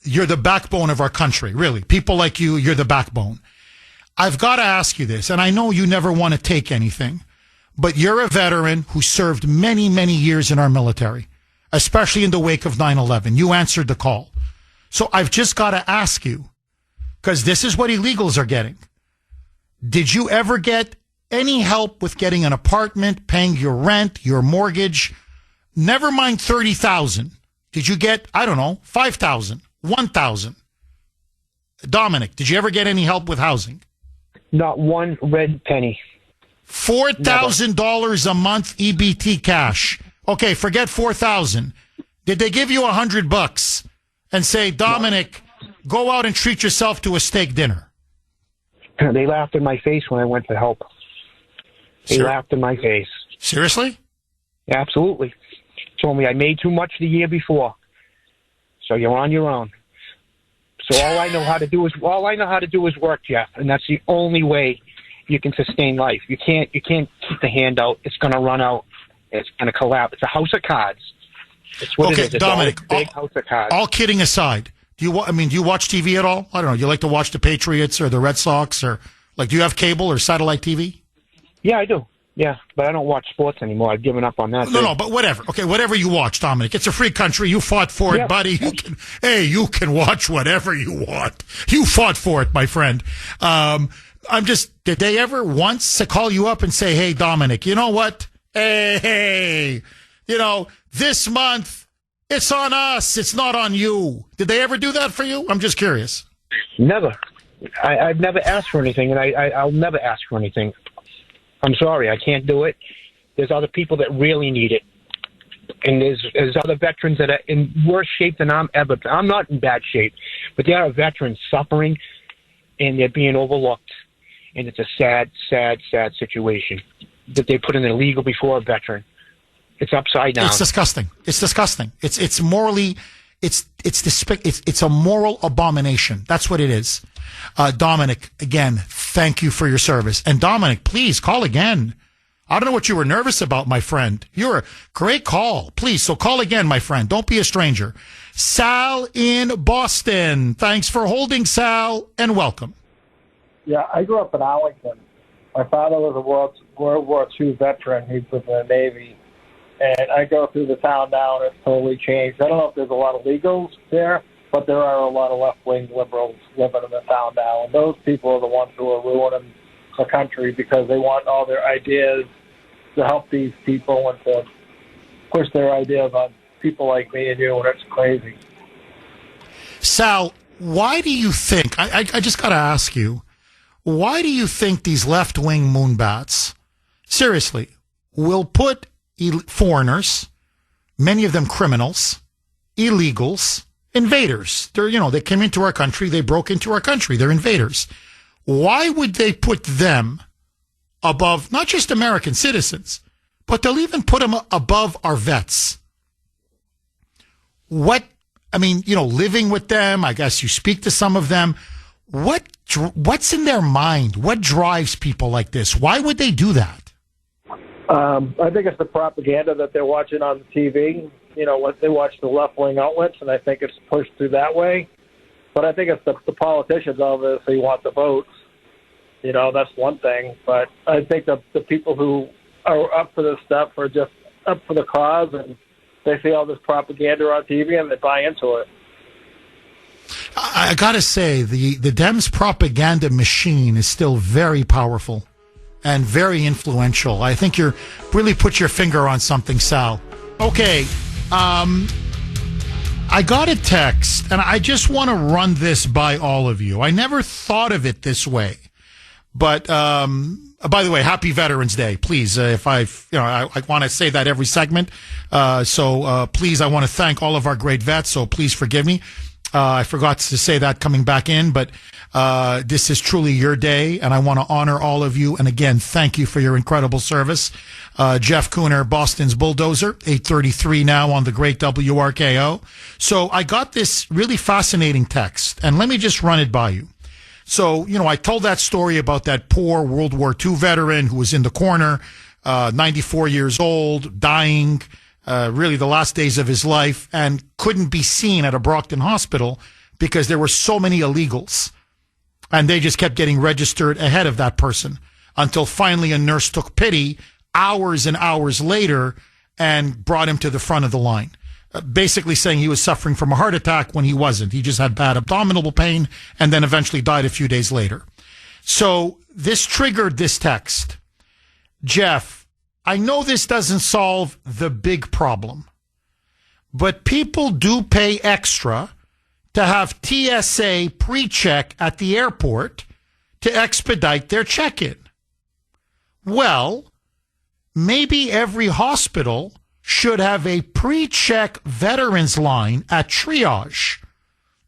Speaker 1: you're the backbone of our country. Really. People like you're the backbone. I've got to ask you this, and I know you never want to take anything, but you're a veteran who served many, many years in our military, especially in the wake of 9/11. You answered the call. So I've just got to ask you, because this is what illegals are getting. Did you ever get any help with getting an apartment, paying your rent, your mortgage? Never mind 30,000. Did you get, I don't know, 5,000, 1,000? Dominic, did you ever get any help with housing?
Speaker 7: Not one red penny.
Speaker 1: $4,000 a month EBT cash. Okay, forget 4,000. Did they give you $100 and say, Dominic, go out and treat yourself to a steak dinner?
Speaker 7: They laughed in my face when I went to help. They laughed in my face.
Speaker 1: Seriously?
Speaker 7: Yeah, absolutely. Told me I made too much the year before, so you're on your own. So all I know how to do is work, Jeff, and that's the only way you can sustain life. You can't keep the hand out. It's going to run out. It's going to collapse. It's a house of cards. It's what it is. It's
Speaker 1: Dominic,
Speaker 7: a big house of cards.
Speaker 1: All kidding aside, do you watch TV at all? I don't know. You like to watch the Patriots or the Red Sox, or do you have cable or satellite TV?
Speaker 7: Yeah, I do. Yeah, but I don't watch sports anymore. I've given up on that.
Speaker 1: No, but whatever. Okay, whatever you watch, Dominic. It's a free country. You fought for it, buddy. You can watch whatever you want. You fought for it, my friend. Did they ever once call you up and say, hey, Dominic, you know what? Hey, this month, it's on us. It's not on you. Did they ever do that for you? I'm just curious.
Speaker 7: Never. I've never asked for anything, and I'll never ask for anything. I'm sorry, I can't do it. There's other people that really need it. And there's other veterans that are in worse shape than I'm ever. I'm not in bad shape, but there are veterans suffering, and they're being overlooked. And it's a sad, sad, sad situation that they put in illegal before a veteran. It's upside down.
Speaker 1: It's disgusting. It's disgusting. It's morally, it's a moral abomination. That's what it is. Dominic, again, thank you for your service. And Dominic, please call again. I don't know what you were nervous about, my friend. You're a great call. Please, so call again, my friend. Don't be a stranger. Sal in Boston. Thanks for holding, Sal, and welcome.
Speaker 8: Yeah, I grew up in Arlington. My father was a World War II veteran. He was in the Navy. And I go through the town now, and it's totally changed. I don't know if there's a lot of legals there, but there are a lot of left-wing liberals living in the town now. And those people are the ones who are ruining the country because they want all their ideas to help these people and to push their ideas on people like me and you, and it's crazy.
Speaker 1: Sal, why do you think, I just got to ask you, why do you think these left-wing moonbats, seriously, will put foreigners, many of them criminals, illegals, invaders? They came into our country, they broke into our country, they're invaders. Why would they put them above not just American citizens, but they'll even put them above our vets? Living with them, I guess you speak to some of them. What's in their mind? What drives people like this? Why would they do that?
Speaker 8: I think it's the propaganda that they're watching on the TV. They watch the left-wing outlets, and I think it's pushed through that way. But I think it's the politicians obviously want the votes. That's one thing. But I think the people who are up for this stuff are just up for the cause, and they see all this propaganda on TV, and they buy into it.
Speaker 1: I got to say, the Dems propaganda machine is still very powerful and very influential. I think you really put your finger on something, Sal. Okay. I got a text, and I just want to run this by all of you. I never thought of it this way. But, by the way, happy Veterans Day. Please, I want to say that every segment. So please, I want to thank all of our great vets. So please forgive me. I forgot to say that coming back in, but this is truly your day, and I want to honor all of you. And again, thank you for your incredible service. Jeff Kuhner, Boston's Bulldozer, 8:33 now on the great WRKO. So I got this really fascinating text, and let me just run it by you. So, I told that story about that poor World War II veteran who was in the corner, 94 years old, dying, really the last days of his life, and couldn't be seen at a Brockton hospital because there were so many illegals. And they just kept getting registered ahead of that person until finally a nurse took pity hours and hours later and brought him to the front of the line. Basically saying he was suffering from a heart attack when he wasn't. He just had bad abdominal pain and then eventually died a few days later. So this triggered this text. Jeff, I know this doesn't solve the big problem, but people do pay extra to have TSA pre-check at the airport to expedite their check-in. Well, maybe every hospital should have a pre-check veterans line at triage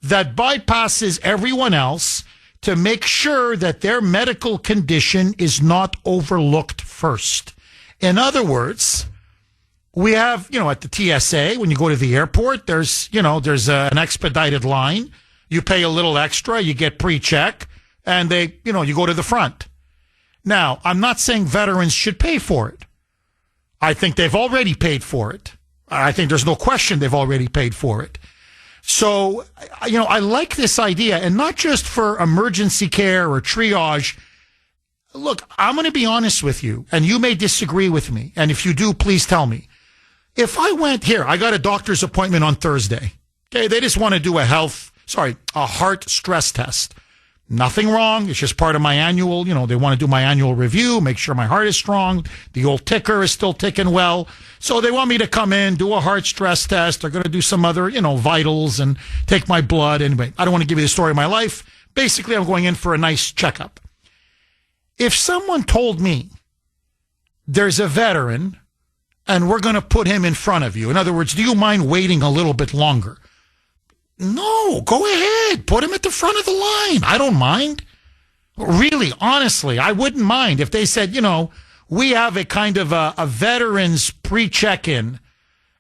Speaker 1: that bypasses everyone else to make sure that their medical condition is not overlooked first. In other words, we have, at the TSA, when you go to the airport, there's an expedited line. You pay a little extra, you get pre-check, and you go to the front. Now, I'm not saying veterans should pay for it. I think they've already paid for it. I think there's no question they've already paid for it. So, I like this idea, and not just for emergency care or triage. Look, I'm going to be honest with you, and you may disagree with me. And if you do, please tell me. If I went here, I got a doctor's appointment on Thursday. Okay, they just want to do a heart stress test. Nothing wrong. It's just part of my annual, they want to do my annual review, make sure my heart is strong. The old ticker is still ticking well. So they want me to come in, do a heart stress test. They're going to do some other, vitals and take my blood. Anyway, I don't want to give you the story of my life. Basically, I'm going in for a nice checkup. If someone told me there's a veteran and we're going to put him in front of you. In other words, do you mind waiting a little bit longer? No, go ahead. Put him at the front of the line. I don't mind. Really, honestly, I wouldn't mind if they said, we have a kind of a veterans pre-check-in,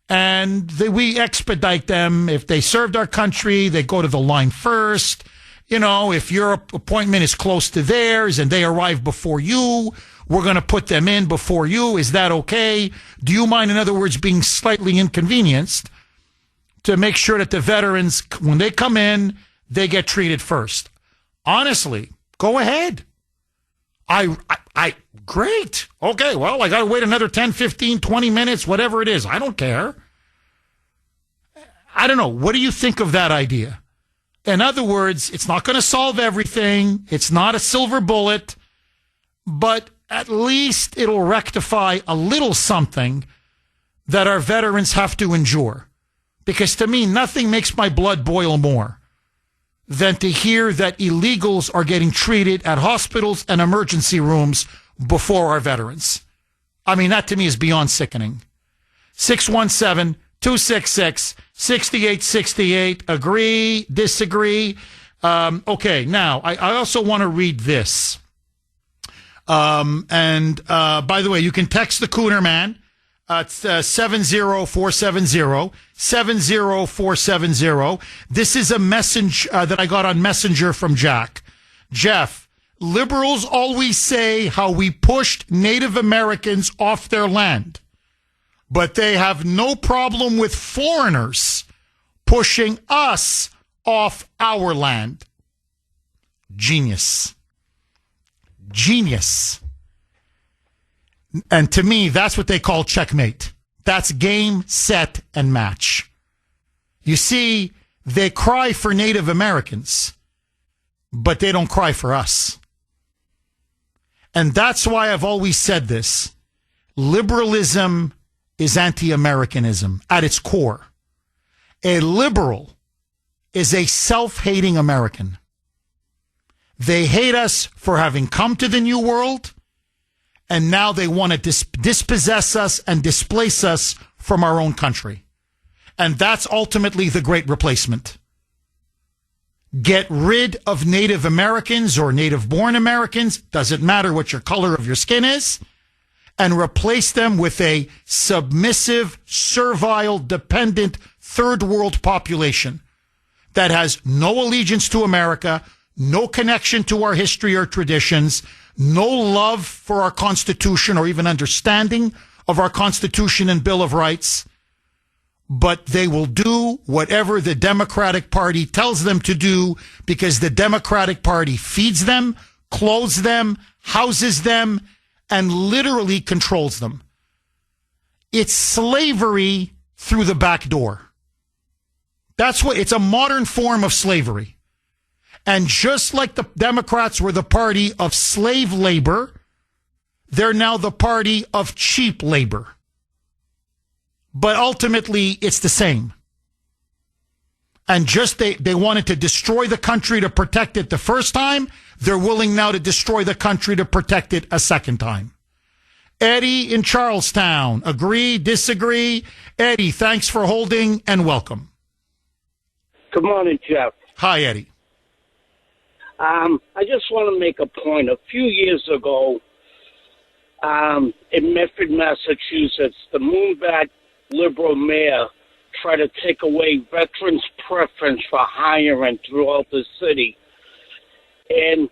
Speaker 1: and we expedite them. If they served our country, they go to the line first. If your appointment is close to theirs and they arrive before you, we're going to put them in before you. Is that okay? Do you mind, in other words, being slightly inconvenienced to make sure that the veterans, when they come in, they get treated first? Honestly, go ahead. Great. Okay, well, I got to wait another 10, 15, 20 minutes, whatever it is. I don't care. I don't know. What do you think of that idea? In other words, it's not going to solve everything. It's not a silver bullet, but at least it'll rectify a little something that our veterans have to endure. Because to me, nothing makes my blood boil more than to hear that illegals are getting treated at hospitals and emergency rooms before our veterans. I mean, that to me is beyond sickening. 617-266-6868. Agree, disagree. Okay, now, I also want to read this. By the way, you can text the Kuhner Man. It's 70470, 70470. This is a message that I got on Messenger from Jack. Jeff, liberals always say how we pushed Native Americans off their land, but they have no problem with foreigners pushing us off our land. Genius. Genius. And to me, that's what they call checkmate. That's game, set, and match. You see, they cry for Native Americans, but they don't cry for us. And that's why I've always said this. Liberalism is anti-Americanism at its core. A liberal is a self-hating American. They hate us for having come to the New World, and now they want to dispossess us and displace us from our own country. And that's ultimately the great replacement. Get rid of Native Americans or native-born Americans, doesn't matter what your color of your skin is, and replace them with a submissive, servile, dependent, third-world population that has no allegiance to America, no connection to our history or traditions, no love for our Constitution or even understanding of our Constitution and Bill of Rights, but they will do whatever the Democratic Party tells them to do because the Democratic Party feeds them, clothes them, houses them, and literally controls them. It's slavery through the back door. It's a modern form of slavery. And just like the Democrats were the party of slave labor, they're now the party of cheap labor. But ultimately, it's the same. And just they wanted to destroy the country to protect it the first time. They're willing now to destroy the country to protect it a second time. Eddie in Charlestown, agree, disagree? Eddie, thanks for holding and welcome.
Speaker 2: Good morning, Jeff.
Speaker 1: Hi, Eddie.
Speaker 2: I just want to make a point. A few years ago, in Medford, Massachusetts, the Moonbat liberal mayor tried to take away veterans' preference for hiring throughout the city. And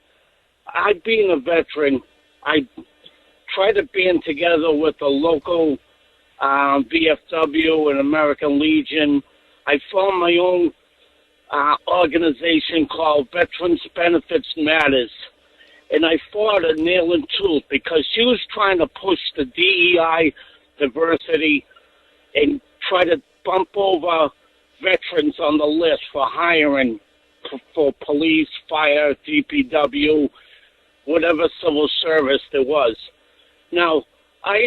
Speaker 2: I, being a veteran, I tried to band together with the local VFW and American Legion. I formed my own organization called Veterans Benefits Matters. And I fought a nail and tooth because she was trying to push the DEI diversity and try to bump over veterans on the list for hiring for police, fire, DPW, whatever civil service there was. Now, I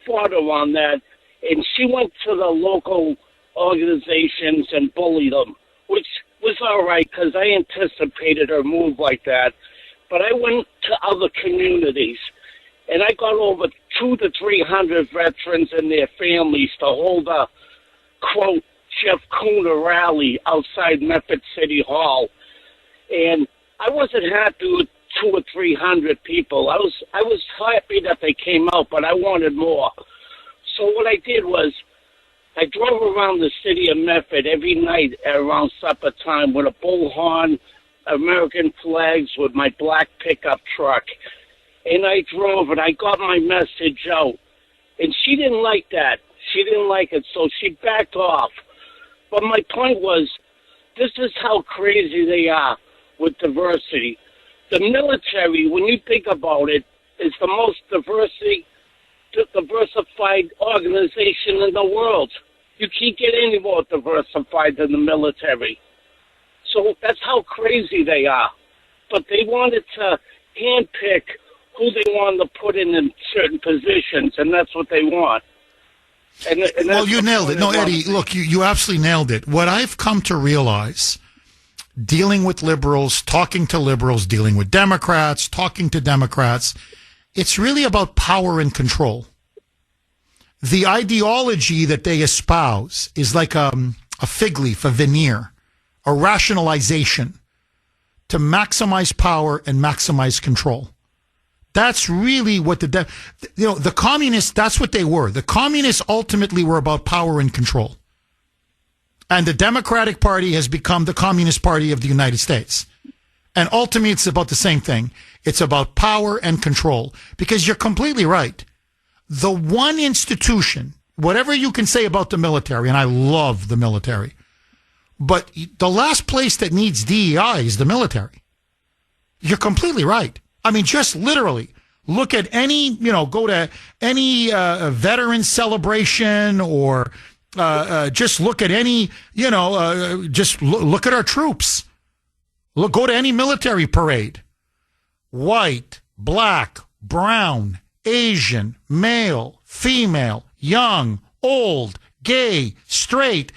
Speaker 2: fought her on that, and she went to the local organizations and bullied them, which was all right because I anticipated her move like that. But I went to other communities, and I got over 200 to 300 veterans and their families to hold a, quote, Jeff Kuhner rally outside Medford City Hall. And I wasn't happy with 200 or 300 people. I was happy that they came out, but I wanted more. So what I did was I drove around the city of Medford every night at around supper time with a bullhorn, American flags with my black pickup truck. And I drove and I got my message out. And she didn't like that. She didn't like it, so she backed off. But my point was, this is how crazy they are with diversity. The military, when you think about it, is the most diversified organization in the world. You can't get any more diversified than the military. So that's how crazy they are. But they wanted to handpick who they wanted to put in certain positions, and that's what they want. And
Speaker 1: well, you nailed it. No, Eddie, look, you absolutely nailed it. What I've come to realize, dealing with liberals, talking to liberals, dealing with Democrats, talking to Democrats, it's really about power and control. The ideology that they espouse is like a fig leaf, a veneer, a rationalization to maximize power and maximize control. That's really what the communists, that's what they were. The communists ultimately were about power and control. And the Democratic Party has become the Communist Party of the United States. And ultimately, it's about the same thing. It's about power and control. Because you're completely right. The one institution, whatever you can say about the military, and I love the military, but the last place that needs DEI is the military. You're completely right. I mean, just literally look at any, go to any veteran celebration or just look at any, just look at our troops. Go to any military parade. White, black, brown, Asian, male, female, young, old, gay, straight,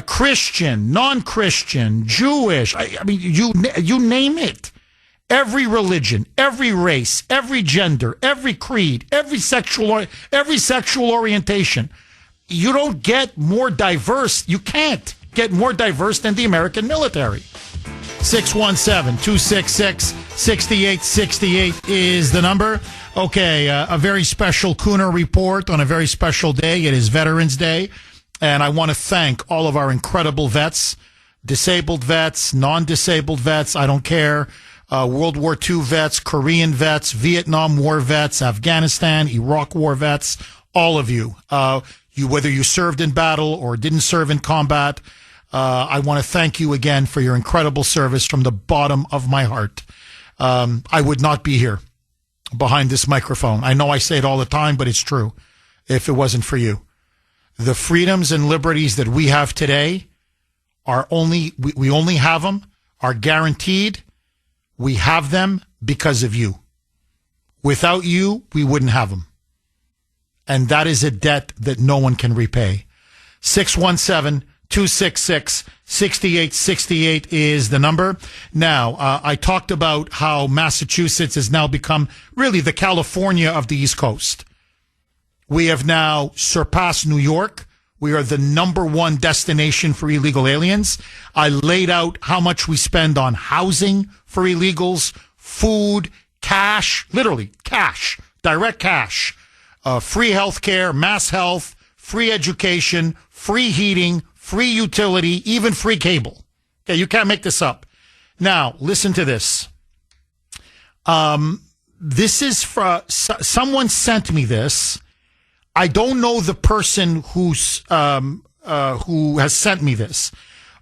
Speaker 1: Christian, non-Christian, Jewish. I mean, you name it. Every religion, every race, every gender, every creed, every sexual orientation. You don't get more diverse. You can't get more diverse than the American military. 617-266-6868 is the number. Okay, a very special Kuhner report on a very special day. It is Veterans Day, and I want to thank all of our incredible vets, disabled vets, non-disabled vets, I don't care. World War II vets, Korean vets, Vietnam War vets, Afghanistan, Iraq War vets, all of you. Whether you served in battle or didn't serve in combat, I want to thank you again for your incredible service from the bottom of my heart. I would not be here behind this microphone. I know I say it all the time, but it's true. If it wasn't for you. The freedoms and liberties that we have today are we only have them, are guaranteed. We have them because of you. Without you, we wouldn't have them. And that is a debt that no one can repay. 617-266-6868 is the number. Now, I talked about how Massachusetts has now become really the California of the East Coast. We have now surpassed New York. We are the number one destination for illegal aliens. I laid out how much we spend on housing for illegals, food, cash, literally cash, direct cash, free health care, mass health, free education, free heating, free utility, even free cable. Okay, you can't make this up. Now, listen to this. This is someone sent me this. I don't know the person who has sent me this,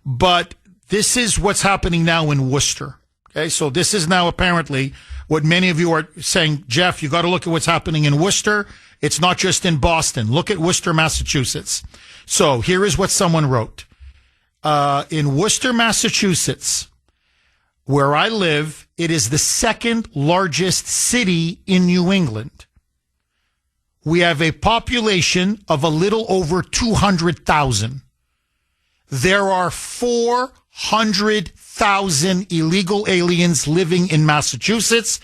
Speaker 1: but this is what's happening now in Worcester. Okay, so this is now apparently what many of you are saying, Jeff, you got to look at what's happening in Worcester. It's not just in Boston. Look at Worcester, Massachusetts. So here is what someone wrote. In Worcester, Massachusetts, where I live, it is the second largest city in New England. We have a population of a little over 200,000. There are 400,000 illegal aliens living in Massachusetts,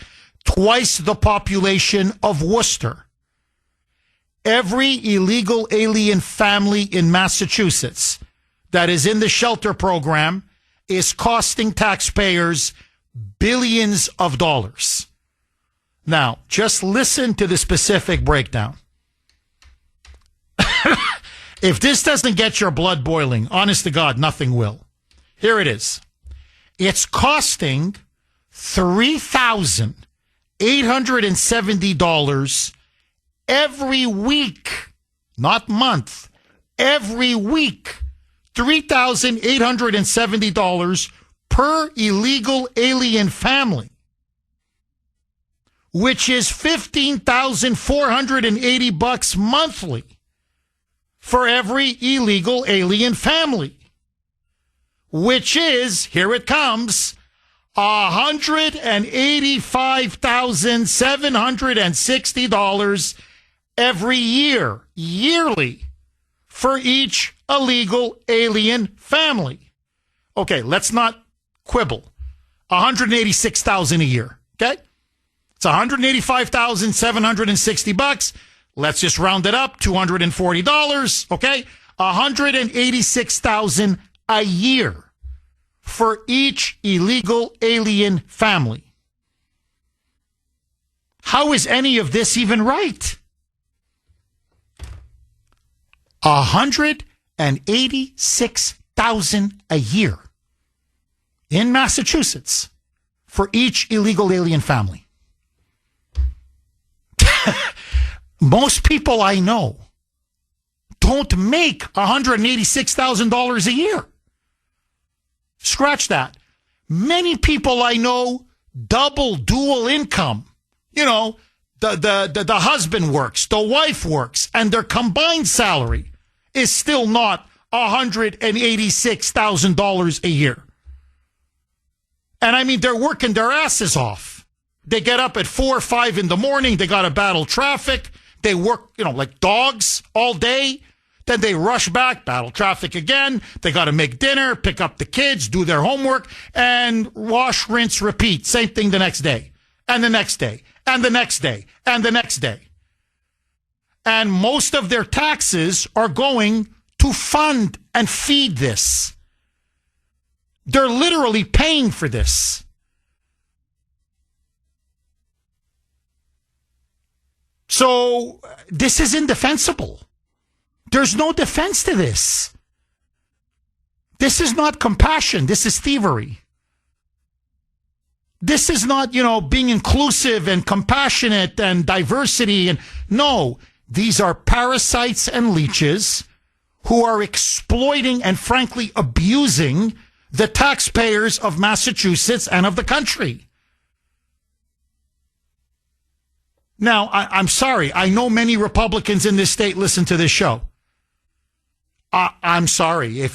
Speaker 1: twice the population of Worcester. Every illegal alien family in Massachusetts that is in the shelter program is costing taxpayers billions of dollars. Now, just listen to the specific breakdown. If this doesn't get your blood boiling, honest to God, nothing will. Here it is. It's costing $3,870 every week, not month, every week. $3,870 per illegal alien family, which is $15,480 monthly for every illegal alien family, which is, here it comes, $185,760 every year, yearly, for each illegal alien family. Okay, let's not quibble. $186,000 a year, okay? It's $185,760. Let's just round it up, $240, okay? $186,000 a year for each illegal alien family. How is any of this even right? $186,000 a year in Massachusetts for each illegal alien family. Most people I know don't make $186,000 a year. Scratch that. Many people I know dual income. You know, the husband works, the wife works, and their combined salary is still not $186,000 a year. And I mean, they're working their asses off. They get up at 4 or 5 in the morning. They got to battle traffic. They work, like dogs all day. Then they rush back, battle traffic again. They got to make dinner, pick up the kids, do their homework, and wash, rinse, repeat. Same thing the next day, and the next day, and the next day, and the next day. And most of their taxes are going to fund and feed this. They're literally paying for this. So this is indefensible. There's no defense to this. This is not compassion. This is thievery. This is not, being inclusive and compassionate and diversity. And no, these are parasites and leeches who are exploiting and frankly abusing the taxpayers of Massachusetts and of the country. Now, I'm sorry. I know many Republicans in this state listen to this show. I'm sorry.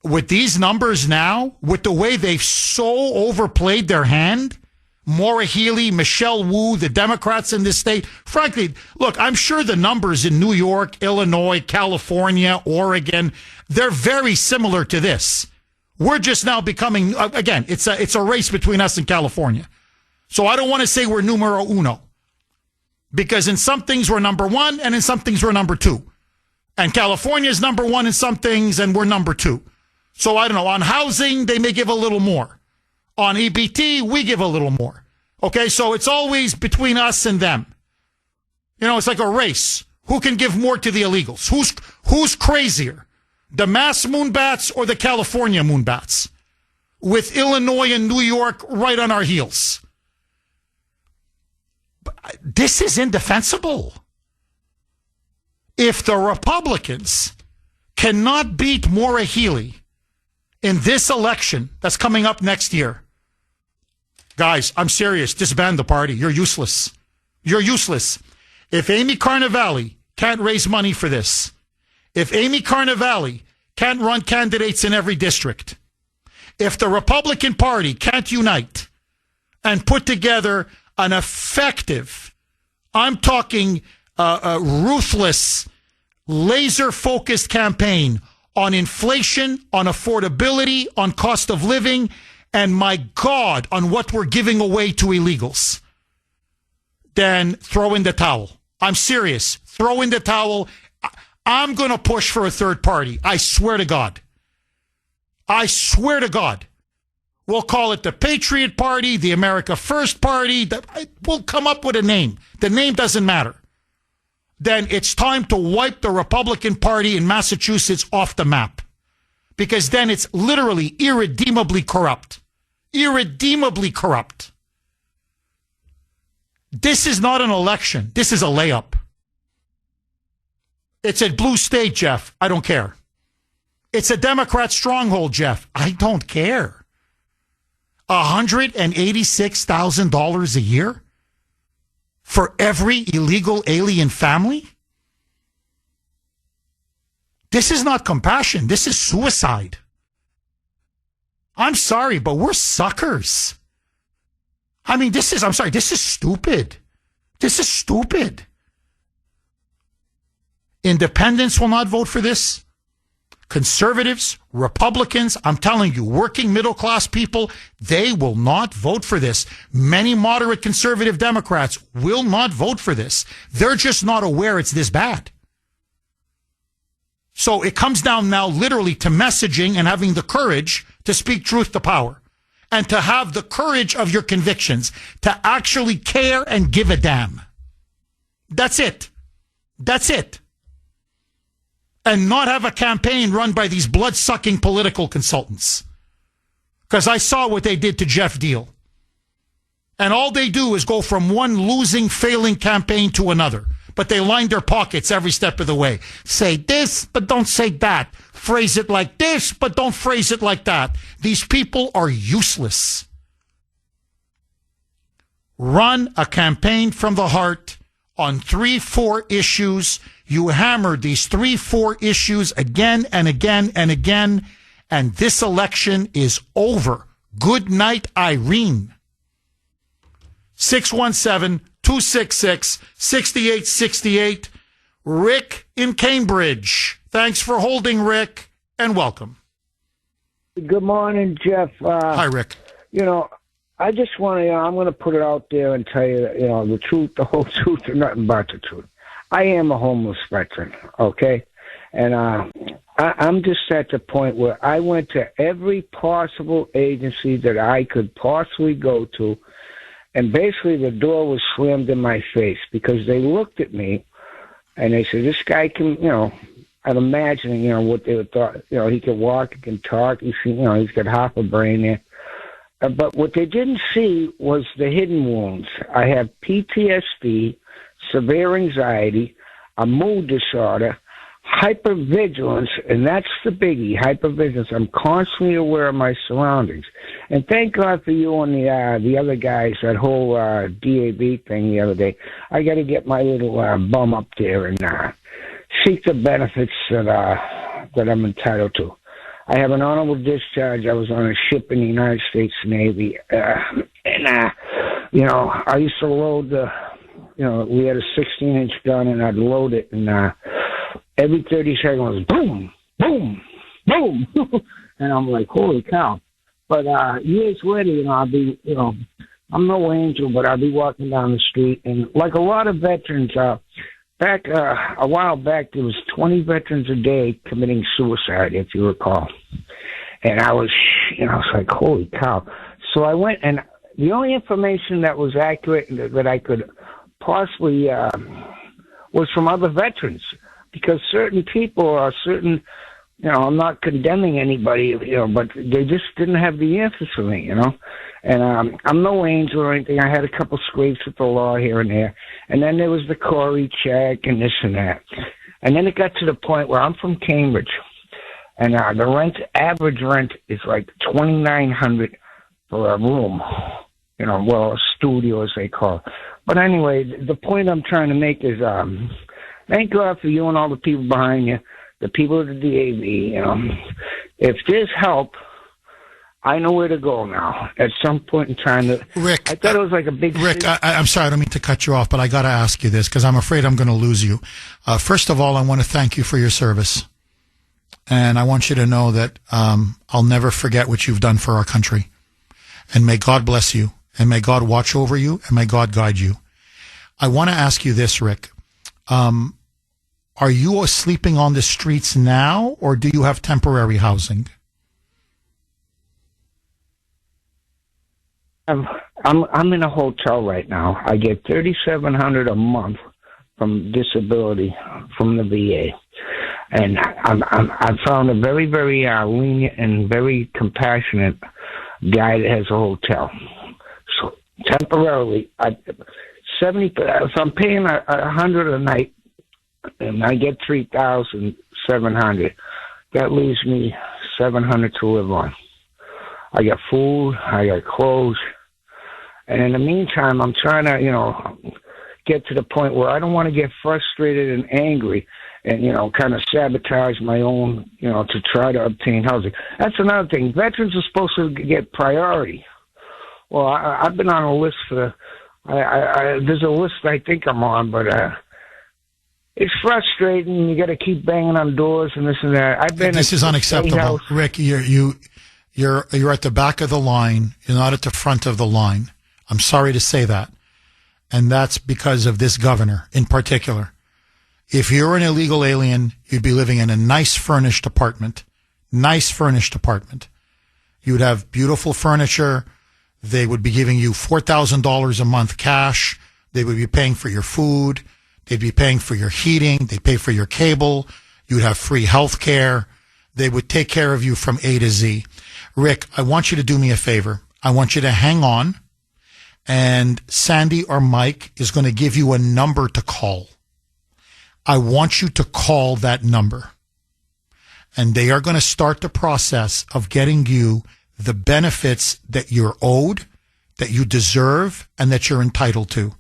Speaker 1: With these numbers now, with the way they've so overplayed their hand, Maura Healey, Michelle Wu, the Democrats in this state, frankly, look, I'm sure the numbers in New York, Illinois, California, Oregon, they're very similar to this. We're just now becoming, again, it's a race between us and California. So I don't want to say we're numero uno. Because in some things we're number one, and in some things we're number two. And California is number one in some things, and we're number two. So I don't know. On housing, they may give a little more. On EBT, we give a little more. Okay, so it's always between us and them. It's like a race. Who can give more to the illegals? Who's crazier? The Mass Moonbats or the California Moonbats? With Illinois and New York right on our heels. This is indefensible. If the Republicans cannot beat Maura Healey in this election that's coming up next year, guys, I'm serious. Disband the party. You're useless. You're useless. If Amy Carnevale can't raise money for this, if Amy Carnevale can't run candidates in every district, if the Republican Party can't unite and put together an effective, I'm talking ruthless, laser-focused campaign on inflation, on affordability, on cost of living, and my God, on what we're giving away to illegals. then throw in the towel. I'm serious. Throw in the towel. I'm going to push for a third party. I swear to God. I swear to God. We'll call it the Patriot Party, the America First Party. We'll come up with a name. The name doesn't matter. Then it's time to wipe the Republican Party in Massachusetts off the map. Because then it's literally irredeemably corrupt. Irredeemably corrupt. This is not an election. This is a layup. It's a blue state, Jeff. I don't care. It's a Democrat stronghold, Jeff. I don't care. $186,000 a year for every illegal alien family? This is not compassion. This is suicide. I'm sorry, but we're suckers. I mean, this is stupid. This is stupid. Independents will not vote for this. Conservatives, Republicans, I'm telling you, working middle class people, they will not vote for this. Many moderate conservative Democrats will not vote for this. They're just not aware it's this bad. So it comes down now literally to messaging and having the courage to speak truth to power and to have the courage of your convictions to actually care and give a damn. That's it. That's it. And not have a campaign run by these blood-sucking political consultants. Because I saw what they did to Jeff Deal. And all they do is go from one losing, failing campaign to another. But they line their pockets every step of the way. Say this, but don't say that. Phrase it like this, but don't phrase it like that. These people are useless. Run a campaign from the heart on 3-4 issues. You hammered these 3-4 issues again and again and again, and this election is over. Good night, Irene. 617-266-6868. Rick in Cambridge. Thanks for holding, Rick, and welcome.
Speaker 9: Good morning, Jeff.
Speaker 1: Hi, Rick.
Speaker 9: I just want to, I'm going to put it out there and tell you, the truth, the whole truth, and nothing but the truth. I am a homeless veteran, okay? And I'm just at the point where I went to every possible agency that I could possibly go to, and basically the door was slammed in my face because they looked at me and they said, this guy can, I'm imagining, what they would thought, he can walk, he can talk, he's got half a brain there. But what they didn't see was the hidden wounds. I have PTSD, severe anxiety, a mood disorder, hypervigilance, and that's the biggie, hypervigilance. I'm constantly aware of my surroundings. And thank God for you and the other guys, that whole DAB thing the other day. I got to get my little bum up there and seek the benefits that I'm entitled to. I have an honorable discharge. I was on a ship in the United States Navy. I used to load we had a 16-inch gun, and I'd load it, and every 30 seconds, boom, boom, boom. And I'm like, holy cow. But years later, I'll be, I'm no angel, but I'll be walking down the street, and like a lot of veterans, back a while back, there was 20 veterans a day committing suicide, if you recall. And I was, it's like, holy cow. So I went, and the only information that was accurate that I could possibly was from other veterans, because certain people or certain, I'm not condemning anybody, but they just didn't have the answers for me, And I'm no angel or anything. I had a couple scrapes with the law here and there. And then there was the Corey check and this and that. And then it got to the point where I'm from Cambridge. And the average rent is like $2,900 for a room. A studio, as they call it. But anyway, the point I'm trying to make is thank God for you and all the people behind you, the people of the DAV. If there's help, I know where to go now. At some point in time,
Speaker 1: Rick,
Speaker 9: I thought it was like a big.
Speaker 1: Rick, I'm sorry, I don't mean to cut you off, but I got to ask you this because I'm afraid I'm going to lose you. First of all, I want to thank you for your service, and I want you to know that I'll never forget what you've done for our country. And may God bless you, and may God watch over you, and may God guide you. I want to ask you this, Rick. Are you sleeping on the streets now, or do you have temporary housing?
Speaker 9: I'm in a hotel right now. I get $3,700 a month from disability from the VA, and I found a very, very lenient and very compassionate guy that has a hotel. So temporarily, if I'm paying $100 a night, and I get $3,700, that leaves me $700 to live on. I got food, I got clothes, and in the meantime, I'm trying to, get to the point where I don't want to get frustrated and angry and, kind of sabotage my own, to try to obtain housing. That's another thing. Veterans are supposed to get priority. Well, I've been on a list for there's a list I think I'm on, but it's frustrating. You got to keep banging on doors and this and that.
Speaker 1: This is unacceptable, Rick. You're at the back of the line. You're not at the front of the line. I'm sorry to say that, and that's because of this governor in particular. If you're an illegal alien, you'd be living in a nice furnished apartment. You would have beautiful furniture. They would be giving you $4,000 a month cash. They would be paying for your food. They'd be paying for your heating. They'd pay for your cable. You'd have free health care. They would take care of you from A to Z. Rick, I want you to do me a favor. I want you to hang on, and Sandy or Mike is going to give you a number to call. I want you to call that number, and they are going to start the process of getting you the benefits that you're owed, that you deserve, and that you're entitled to.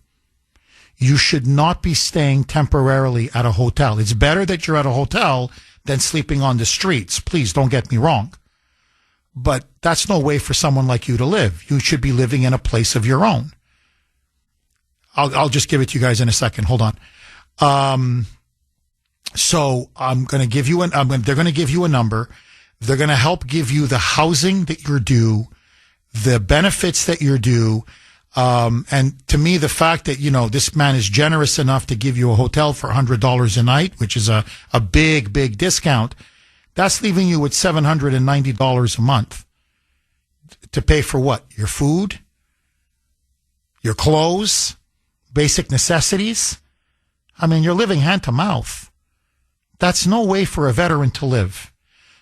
Speaker 1: You should not be staying temporarily at a hotel. It's better that you're at a hotel than sleeping on the streets. Please don't get me wrong. But that's no way for someone like you to live. You should be living in a place of your own. I'll just give it to you guys in a second. Hold on. So I'm going to give you they're going to give you a number. They're going to help give you the housing that you're due, the benefits that you're due. And to me, the fact that, this man is generous enough to give you a hotel for $100 a night, which is a big, big discount, that's leaving you with $790 a month to pay for what? Your food, your clothes, basic necessities. I mean, you're living hand to mouth. That's no way for a veteran to live.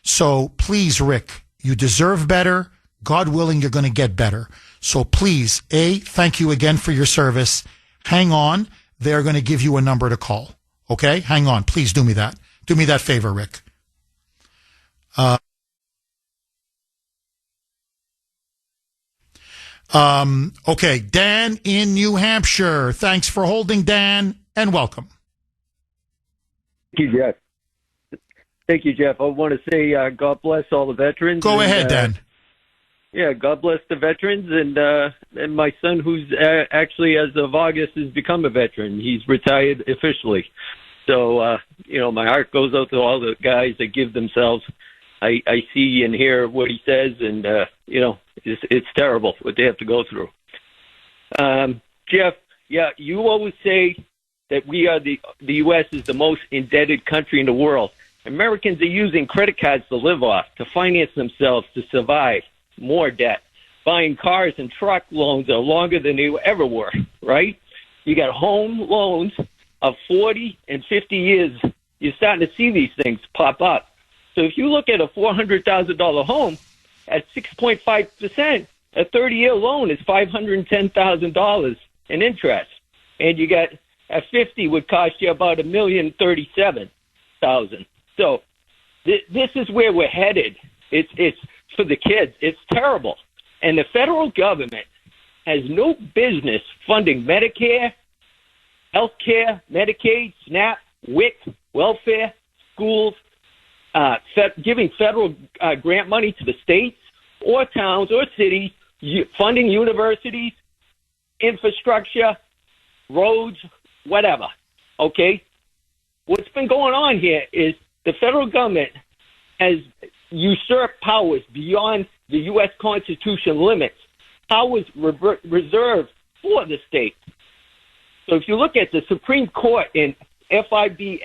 Speaker 1: So please, Rick, you deserve better. God willing, you're going to get better. So please, thank you again for your service. Hang on. They're going to give you a number to call. Okay? Hang on. Please do me that. Do me that favor, Rick. Okay. Dan in New Hampshire. Thanks for holding, Dan, and welcome.
Speaker 10: Thank you, Jeff. Thank you, Jeff. I want to say God bless all the veterans.
Speaker 1: Go ahead, Dan.
Speaker 10: Yeah, God bless the veterans, and my son, who's actually, as of August, has become a veteran. He's retired officially. So, my heart goes out to all the guys that give themselves. I see and hear what he says, and, it's terrible what they have to go through. Jeff, yeah, you always say that we are the U.S. is the most indebted country in the world. Americans are using credit cards to live off, to finance themselves, to survive. More debt. Buying cars and truck loans are longer than they ever were, right? You got home loans of 40 and 50 years. You're starting to see these things pop up. So if you look at a $400,000 home at 6.5%, a 30-year loan is $510,000 in interest. And you got a 50 would cost you about $1,037,000. So this is where we're headed. It's for the kids. It's terrible. And the federal government has no business funding Medicare, health care, Medicaid, SNAP, WIC, welfare, schools, giving federal grant money to the states or towns or cities, funding universities, infrastructure, roads, whatever. Okay? What's been going on here is the federal government has usurped powers beyond the U.S. Constitution limits, powers reserved for the states. So if you look at the Supreme Court in NFIB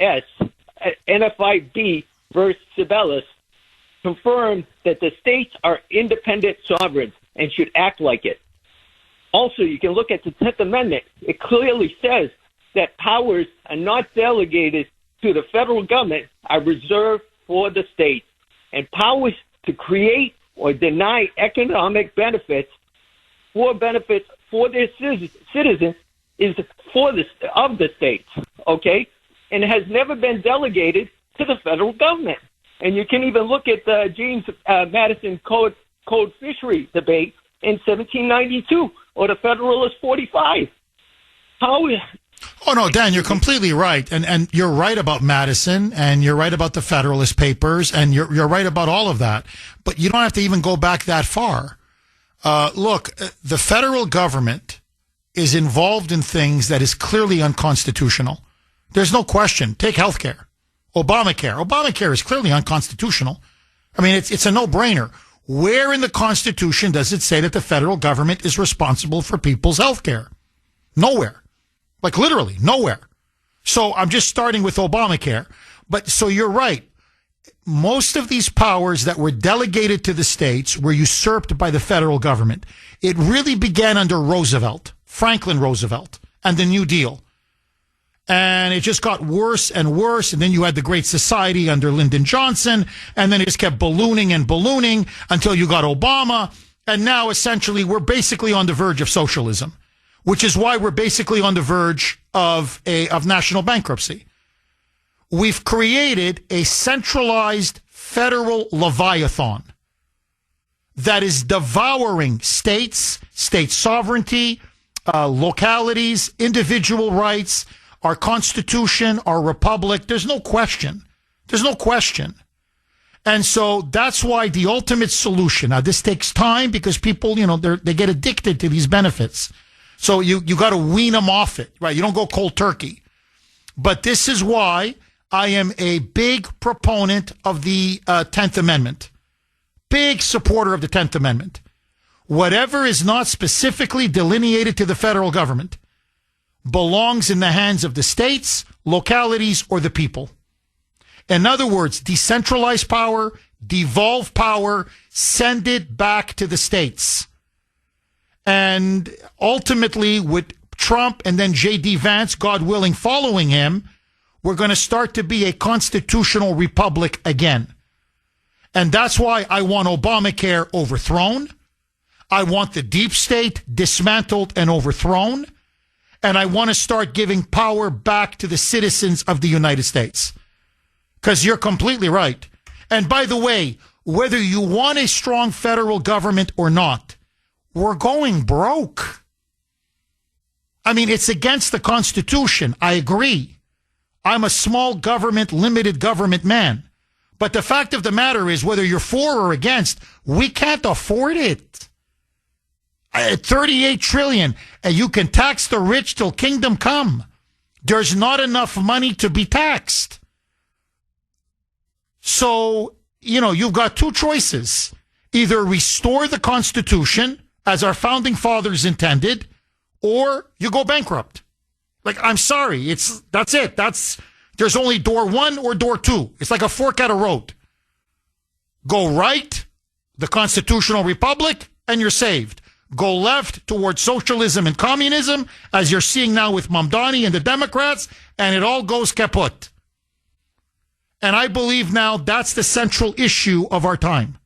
Speaker 10: versus Sibelius, confirmed that the states are independent sovereigns and should act like it. Also, you can look at the 10th Amendment. It clearly says that powers are not delegated to the federal government, are reserved for the states. And powers to create or deny economic benefits for their citizens is of the states, okay? And it has never been delegated to the federal government. And you can even look at the James Madison Code Fishery debate in 1792 or the Federalist 45. How?
Speaker 1: Oh, no, Dan, you're completely right. And you're right about Madison, and you're right about the Federalist Papers, and you're right about all of that. But you don't have to even go back that far. Look, the federal government is involved in things that is clearly unconstitutional. There's no question. Take healthcare. Obamacare. Obamacare is clearly unconstitutional. I mean, it's a no-brainer. Where in the Constitution does it say that the federal government is responsible for people's health care? Nowhere. Like literally nowhere. So I'm just starting with Obamacare. But so you're right. Most of these powers that were delegated to the states were usurped by the federal government. It really began under Roosevelt, Franklin Roosevelt, and the New Deal. And it just got worse and worse. And then you had the Great Society under Lyndon Johnson. And then it just kept ballooning and ballooning until you got Obama. And now essentially we're basically on the verge of socialism, which is why we're basically on the verge of national bankruptcy. We've created a centralized federal leviathan that is devouring states, state sovereignty, localities, individual rights, our Constitution, our republic. There's no question. There's no question. And so that's why the ultimate solution, now this takes time because people, they get addicted to these benefits. So you got to wean them off it, right? You don't go cold turkey. But this is why I am a big proponent of the 10th Amendment. Big supporter of the 10th Amendment. Whatever is not specifically delineated to the federal government belongs in the hands of the states, localities, or the people. In other words, decentralize power, devolve power, send it back to the states. And ultimately, with Trump and then J.D. Vance, God willing, following him, we're going to start to be a constitutional republic again. And that's why I want Obamacare overthrown. I want the deep state dismantled and overthrown. And I want to start giving power back to the citizens of the United States. Because you're completely right. And by the way, whether you want a strong federal government or not, we're going broke. I mean, it's against the Constitution. I agree. I'm a small government, limited government man. But the fact of the matter is, whether you're for or against, we can't afford it. At $38 trillion, and you can tax the rich till kingdom come. There's not enough money to be taxed. So, you've got two choices. Either restore the Constitution as our founding fathers intended, or you go bankrupt. Like, I'm sorry, that's it. There's only door one or door two. It's like a fork at a road. Go right, the constitutional republic, and you're saved. Go left towards socialism and communism, as you're seeing now with Mamdani and the Democrats, and it all goes kaput. And I believe now that's the central issue of our time.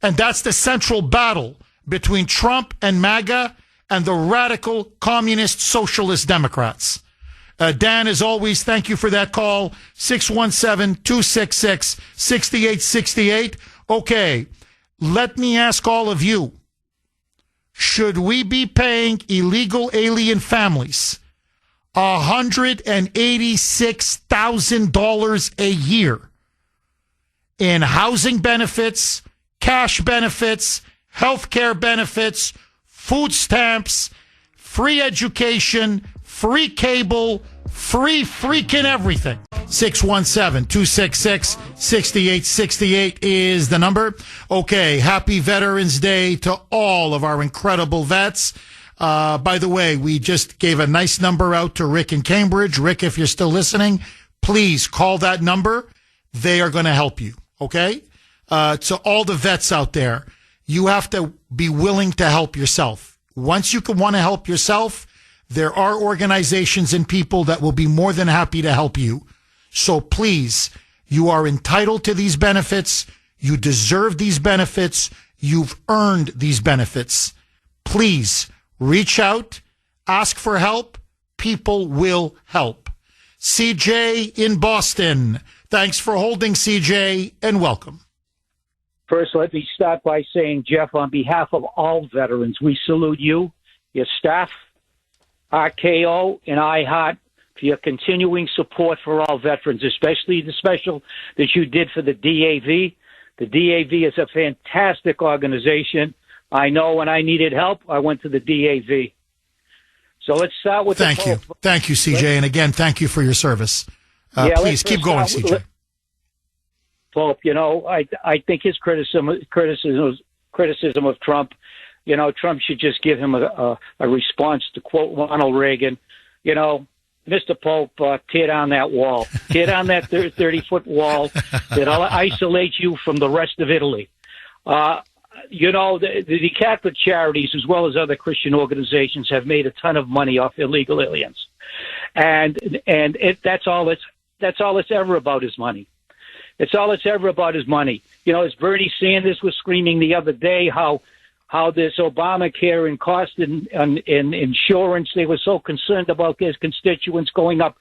Speaker 1: And that's the central battle between Trump and MAGA and the radical communist socialist Democrats. Dan, as always, thank you for that call. 617-266-6868. Okay, let me ask all of you. Should we be paying illegal alien families $186,000 a year in housing benefits, cash benefits, health care benefits, food stamps, free education, free cable, free freaking everything? 617-266-6868 is the number. Okay, happy Veterans Day to all of our incredible vets. By the way, we just gave a nice number out to Rick in Cambridge. Rick, if you're still listening, please call that number. They are going to help you, okay? To all the vets out there, you have to be willing to help yourself. Once you can want to help yourself, there are organizations and people that will be more than happy to help you. So please, you are entitled to these benefits. You deserve these benefits. You've earned these benefits. Please reach out, ask for help. People will help. CJ in Boston. Thanks for holding, CJ, and welcome.
Speaker 11: First, let me start by saying, Jeff, on behalf of all veterans, we salute you, your staff, RKO, and iHeart for your continuing support for all veterans, especially the special that you did for the DAV. The DAV is a fantastic organization. I know when I needed help, I went to the DAV. So let's start with
Speaker 1: Thank you. Thank you, CJ. And again, thank you for your service. Please keep going, CJ.
Speaker 11: Pope, I think his criticism of Trump, Trump should just give him a response to quote Ronald Reagan, Mr. Pope, tear down that wall. Tear down that 30-foot wall that'll isolate you from the rest of Italy. The Catholic charities, as well as other Christian organizations, have made a ton of money off illegal aliens, and that's all it's ever about is money. It's all it's ever about is money. As Bernie Sanders was screaming the other day, how this Obamacare and cost in insurance, they were so concerned about his constituents going up.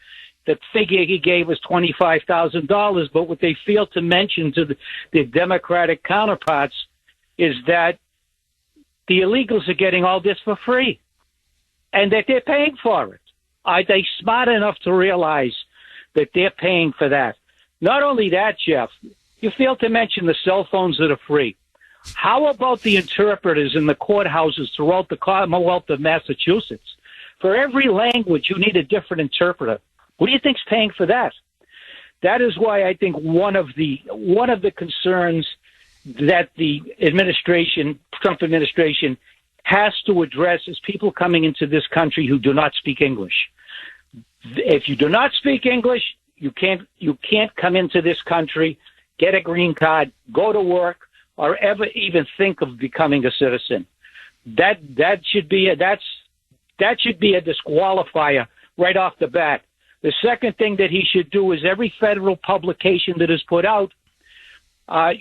Speaker 11: The figure he gave was $25,000, but what they fail to mention to the Democratic counterparts is that the illegals are getting all this for free and that they're paying for it. Are they smart enough to realize that they're paying for that? Not only that, Jeff, you fail to mention the cell phones that are free. How about the interpreters in the courthouses throughout the Commonwealth of Massachusetts? For every language, you need a different interpreter. Who do you think's paying for that? That is why I think one of the concerns that the Trump administration, has to address is people coming into this country who do not speak English. If you do not speak English, you can't come into this country, get a green card, go to work, or ever even think of becoming a citizen. That should be a disqualifier right off the bat. The second thing that he should do is every federal publication that is put out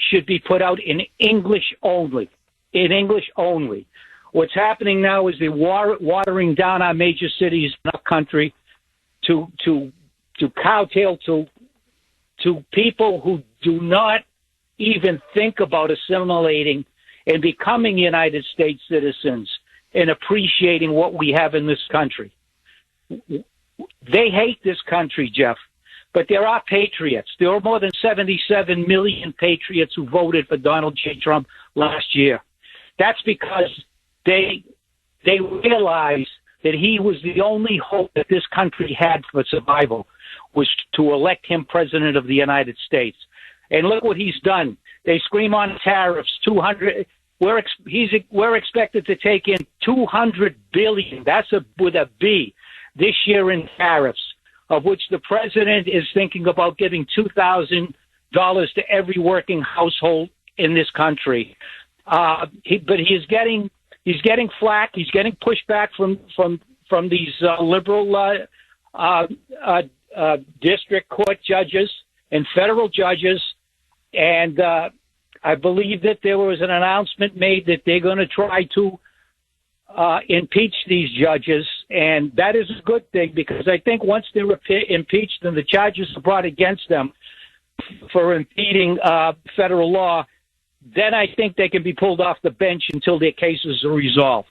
Speaker 11: should be put out in English only. In English only. What's happening now is they're watering down our major cities in our country to cowtail to people who do not even think about assimilating and becoming United States citizens and appreciating what we have in this country. They hate this country, Jeff, but there are patriots. There are more than 77 million patriots who voted for Donald J. Trump last year. That's because they realized that he was the only hope that this country had for survival, was to elect him president of the United States. And look what he's done. They scream on tariffs, 200. We're expected to take in $200 billion. That's with a B this year in tariffs, of which the president is thinking about giving $2,000 to every working household in this country. But he's getting flack. He's getting pushback from these liberal district court judges and federal judges. And I believe that there was an announcement made that they're going to try to impeach these judges. And that is a good thing, because I think once they're impeached and the charges are brought against them for impeding federal law, then I think they can be pulled off the bench until their cases are resolved.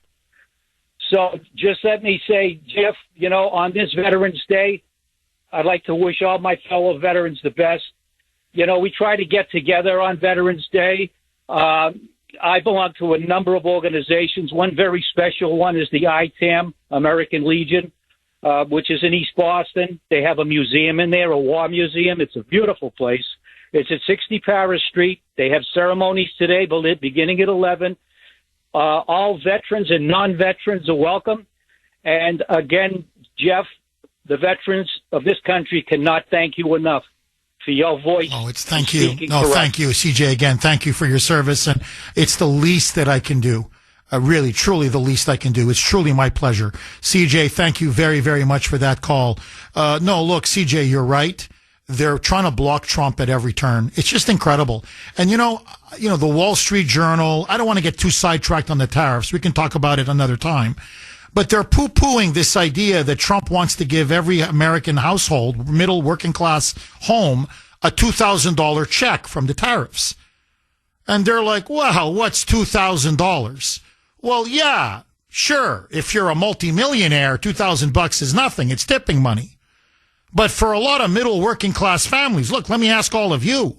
Speaker 11: So just let me say, Jeff, on this Veterans Day, I'd like to wish all my fellow veterans the best. We try to get together on Veterans Day. I belong to a number of organizations. One very special one is the ITAM, American Legion, which is in East Boston. They have a museum in there, a war museum. It's a beautiful place. It's at 60 Paris Street. They have ceremonies today, beginning at 11. All veterans and non-veterans are welcome. And again, Jeff, the veterans of this country cannot thank you enough for your voice.
Speaker 1: Oh, it's thank you. No, thank you, CJ. Again, thank you for your service. And it's the least that I can do. Really, truly the least I can do. It's truly my pleasure. CJ, thank you very, very much for that call. No, look, CJ, you're right. They're trying to block Trump at every turn. It's just incredible. And, the Wall Street Journal, I don't want to get too sidetracked on the tariffs. We can talk about it another time. But they're poo-pooing this idea that Trump wants to give every American household, middle working class home, a $2,000 check from the tariffs. And they're like, well, what's $2,000? Well, yeah, sure. If you're a multimillionaire, $2,000 is nothing. It's tipping money. But for a lot of middle working class families, look, let me ask all of you.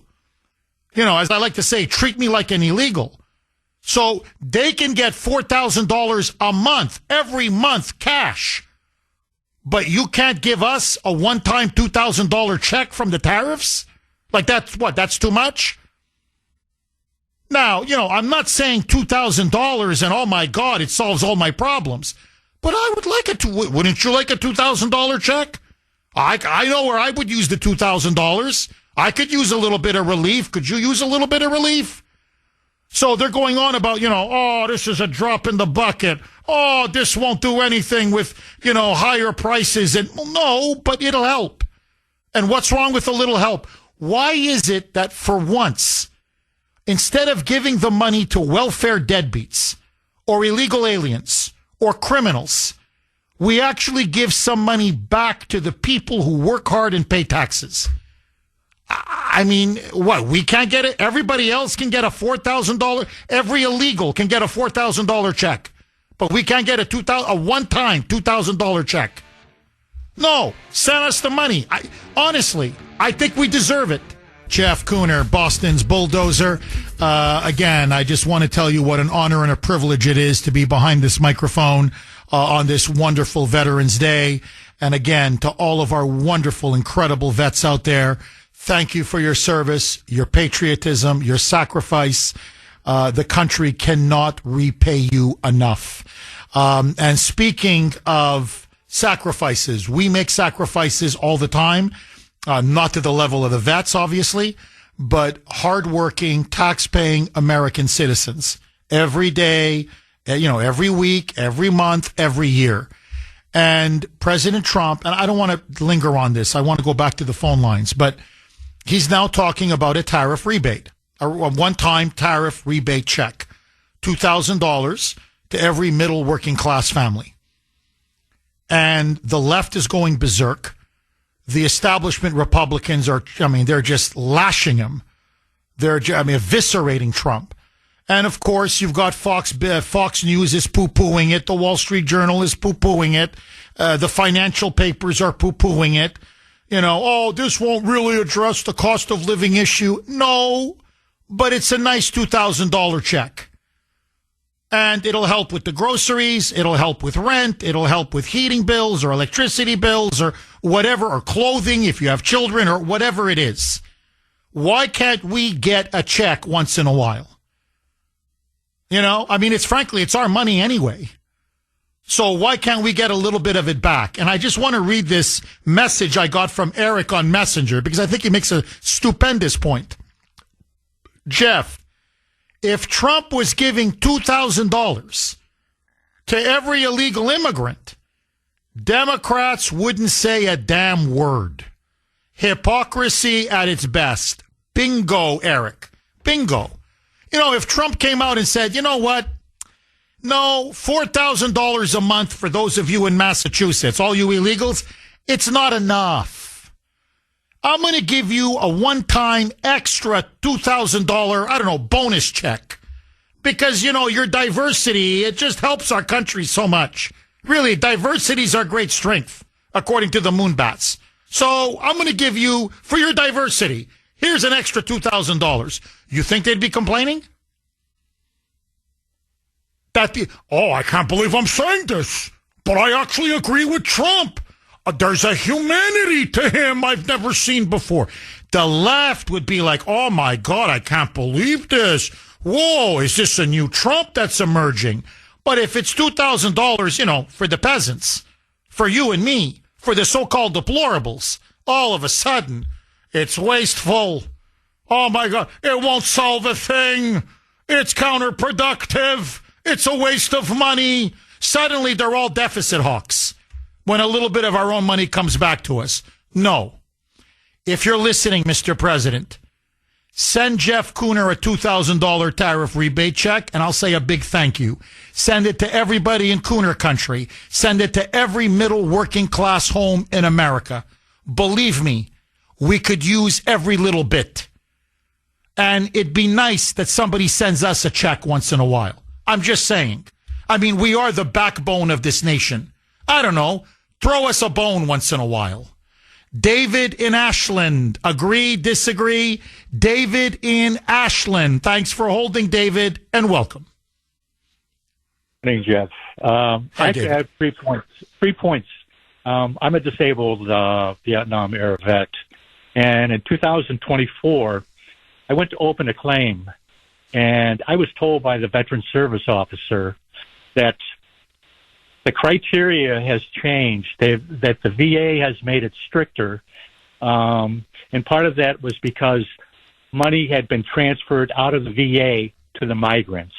Speaker 1: As I like to say, treat me like an illegal. So they can get $4,000 a month, every month, cash. But you can't give us a one-time $2,000 check from the tariffs? Like that's too much? Now, I'm not saying $2,000 and, oh, my God, it solves all my problems. But I would like it to. Wouldn't you like a $2,000 check? I know where I would use the $2,000. I could use a little bit of relief. Could you use a little bit of relief? So they're going on about, oh, this is a drop in the bucket. Oh, this won't do anything with, higher prices. And well, no, but it'll help. And what's wrong with a little help? Why is it that for once, instead of giving the money to welfare deadbeats or illegal aliens or criminals, we actually give some money back to the people who work hard and pay taxes? I mean, what? We can't get it? Everybody else can get a $4,000. Every illegal can get a $4,000 check. But we can't get a one-time $2,000 check. No, send us the money. Honestly, I think we deserve it. Jeff Kuhner, Boston's bulldozer. Again, I just want to tell you what an honor and a privilege it is to be behind this microphone on this wonderful Veterans Day. And again, to all of our wonderful, incredible vets out there, thank you for your service, your patriotism, your sacrifice. The country cannot repay you enough. And speaking of sacrifices, we make sacrifices all the time. Not to the level of the vets, obviously, but hardworking, tax-paying American citizens every day, every week, every month, every year. And President Trump, and I don't want to linger on this. I want to go back to the phone lines, but he's now talking about a tariff rebate, a one-time tariff rebate check, $2,000 to every middle working class family. And the left is going berserk. The establishment Republicans they're just lashing him. They're, eviscerating Trump. And of course, you've got Fox News is poo-pooing it. The Wall Street Journal is poo-pooing it. The financial papers are poo-pooing it. This won't really address the cost of living issue. No, but it's a nice $2,000 check. And it'll help with the groceries, it'll help with rent, it'll help with heating bills or electricity bills or whatever, or clothing if you have children or whatever it is. Why can't we get a check once in a while? It's our money anyway. So why can't we get a little bit of it back? And I just want to read this message I got from Eric on Messenger because I think he makes a stupendous point. Jeff, if Trump was giving $2,000 to every illegal immigrant, Democrats wouldn't say a damn word. Hypocrisy at its best. Bingo, Eric. Bingo. If Trump came out and said, you know what? No, $4,000 a month for those of you in Massachusetts, all you illegals, it's not enough. I'm going to give you a one-time extra $2,000, bonus check. Because, your diversity, it just helps our country so much. Really, diversity is our great strength, according to the Moonbats. So I'm going to give you, for your diversity, here's an extra $2,000. You think they'd be complaining? I can't believe I'm saying this, but I actually agree with Trump. There's a humanity to him I've never seen before. The left would be like, oh, my God, I can't believe this. whoa, is this a new Trump that's emerging? But if it's $2,000, for the peasants, for you and me, for the so-called deplorables, all of a sudden, it's wasteful. Oh, my God, it won't solve a thing. It's counterproductive. It's a waste of money. Suddenly, they're all deficit hawks when a little bit of our own money comes back to us. No. If you're listening, Mr. President, send Jeff Kuhner a $2,000 tariff rebate check, and I'll say a big thank you. Send it to everybody in Kuhner country. Send it to every middle working class home in America. Believe me, we could use every little bit. And it'd be nice that somebody sends us a check once in a while. I'm just saying. I mean, we are the backbone of this nation. I don't know. Throw us a bone once in a while. David in Ashland. Agree, disagree? David in Ashland. Thanks for holding, David, and welcome.
Speaker 12: Good morning, Jeff. Actually, I have 3 points. 3 points. I'm a disabled Vietnam-era vet, and in 2024, I went to open a claim, and I was told by the Veteran Service Officer that the criteria has changed, that the VA has made it stricter, and part of that was because money had been transferred out of the VA to the migrants,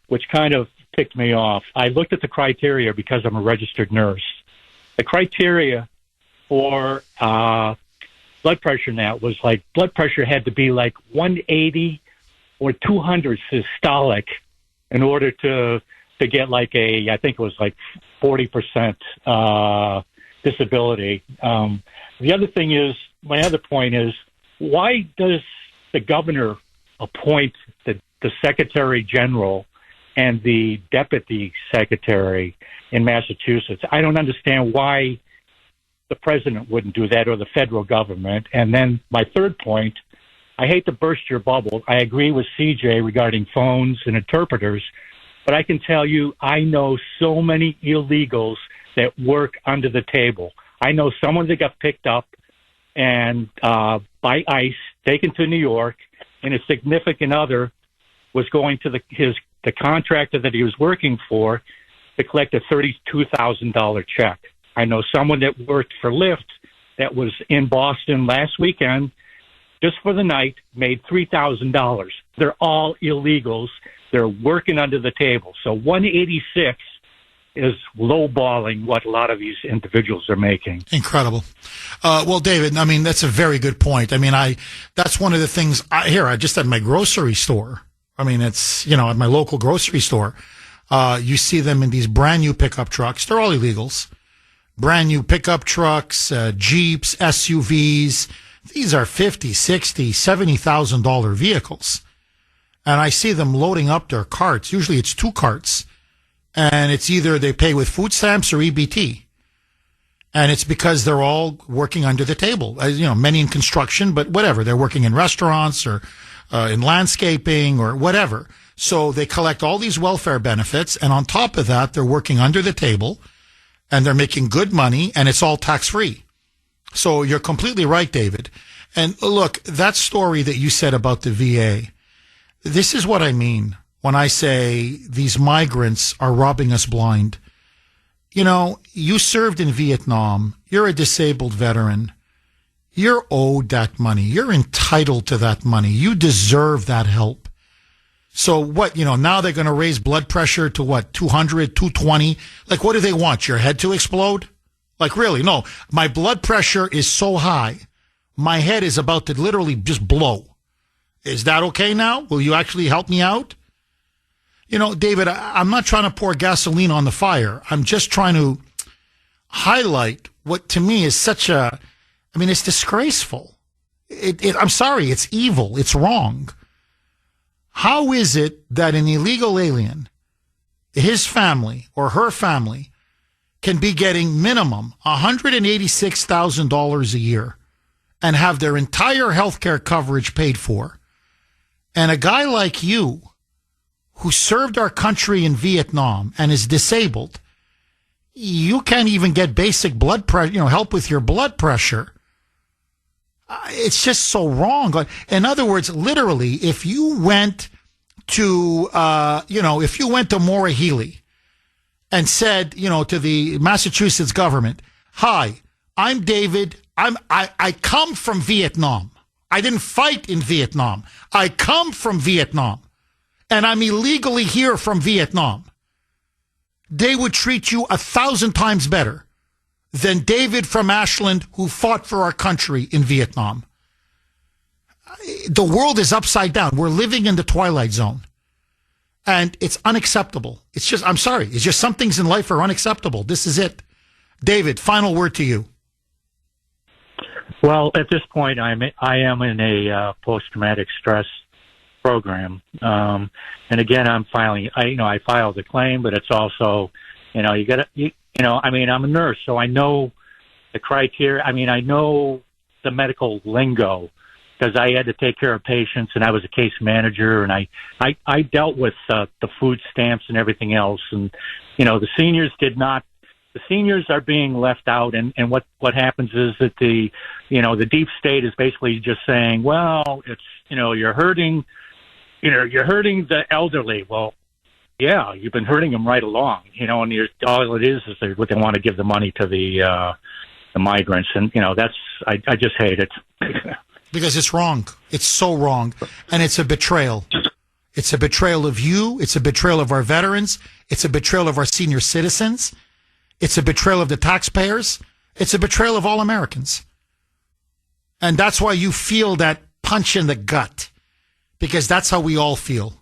Speaker 12: which kind of ticked me off. I looked at the criteria because I'm a registered nurse. The criteria for blood pressure now was like blood pressure had to be like 180 or 200 systolic in order to get like I think it was like 40% disability. The other thing is, my other point is, why does the governor appoint the Secretary General and the Deputy Secretary in Massachusetts? I don't understand why the president wouldn't do that, or the federal government. And then my third point, I hate to burst your bubble. I agree with CJ regarding phones and interpreters, but I can tell you, I know so many illegals that work under the table. I know someone that got picked up and by ICE, taken to New York, and a significant other was going to the contractor that he was working for to collect a $32,000 check. I know someone that worked for Lyft that was in Boston last weekend, just for the night, made $3,000. They're all illegals. They're working under the table. So 186 is lowballing what a lot of these individuals are making.
Speaker 1: Incredible. Well, David, I mean, that's a very good point. I mean, that's one of the things I just at my grocery store. I mean, it's, at my local grocery store, you see them in these brand new pickup trucks. They're all illegals. Brand new pickup trucks, Jeeps, SUVs. These are $50,000, $60,000, $70,000 vehicles. And I see them loading up their carts. Usually it's 2 carts. And it's either they pay with food stamps or EBT. And it's because they're all working under the table. Many in construction, but whatever. They're working in restaurants or in landscaping or whatever. So they collect all these welfare benefits. And on top of that, they're working under the table. And they're making good money. And it's all tax-free. So you're completely right, David. And look, that story that you said about the VA, this is what I mean when I say these migrants are robbing us blind. You served in Vietnam. You're a disabled veteran. You're owed that money. You're entitled to that money. You deserve that help. So what, now they're going to raise blood pressure to what, 200, 220? Like, what do they want? Your head to explode? Like, really? No, my blood pressure is so high. My head is about to literally just blow. Is that okay now? Will you actually help me out? David, I'm not trying to pour gasoline on the fire. I'm just trying to highlight what to me is it's disgraceful. I'm sorry, it's evil. It's wrong. How is it that an illegal alien, his family or her family, can be getting minimum $186,000 a year and have their entire health care coverage paid for? And a guy like you, who served our country in Vietnam and is disabled, you can't even get basic blood pressure, help with your blood pressure. It's just so wrong. In other words, literally, if you went to, if you went to Maura Healey and said, to the Massachusetts government, "Hi, I'm David. I come from Vietnam. I didn't fight in Vietnam. I come from Vietnam, and I'm illegally here from Vietnam." They would treat you 1,000 times better than David from Ashland, who fought for our country in Vietnam. The world is upside down. We're living in the twilight zone. And it's unacceptable. It's just, I'm sorry. It's just some things in life are unacceptable. This is it. David, final word to you.
Speaker 12: Well, at this point, I am in a post-traumatic stress program. And again, I'm filing, I filed a claim, but it's also, I'm a nurse, so I know the criteria. I know the medical lingo because I had to take care of patients and I was a case manager and I dealt with the food stamps and everything else. And, the seniors are being left out. And what happens is that the deep state is basically just saying, well, it's, you're hurting the elderly. Well, yeah, you've been hurting them right along, and all it is what they want to give the money to the migrants. And, I just hate it.
Speaker 1: Because it's wrong. It's so wrong. And it's a betrayal. It's a betrayal of you. It's a betrayal of our veterans. It's a betrayal of our senior citizens. It's a betrayal of the taxpayers. It's a betrayal of all Americans. And that's why you feel that punch in the gut. Because that's how we all feel.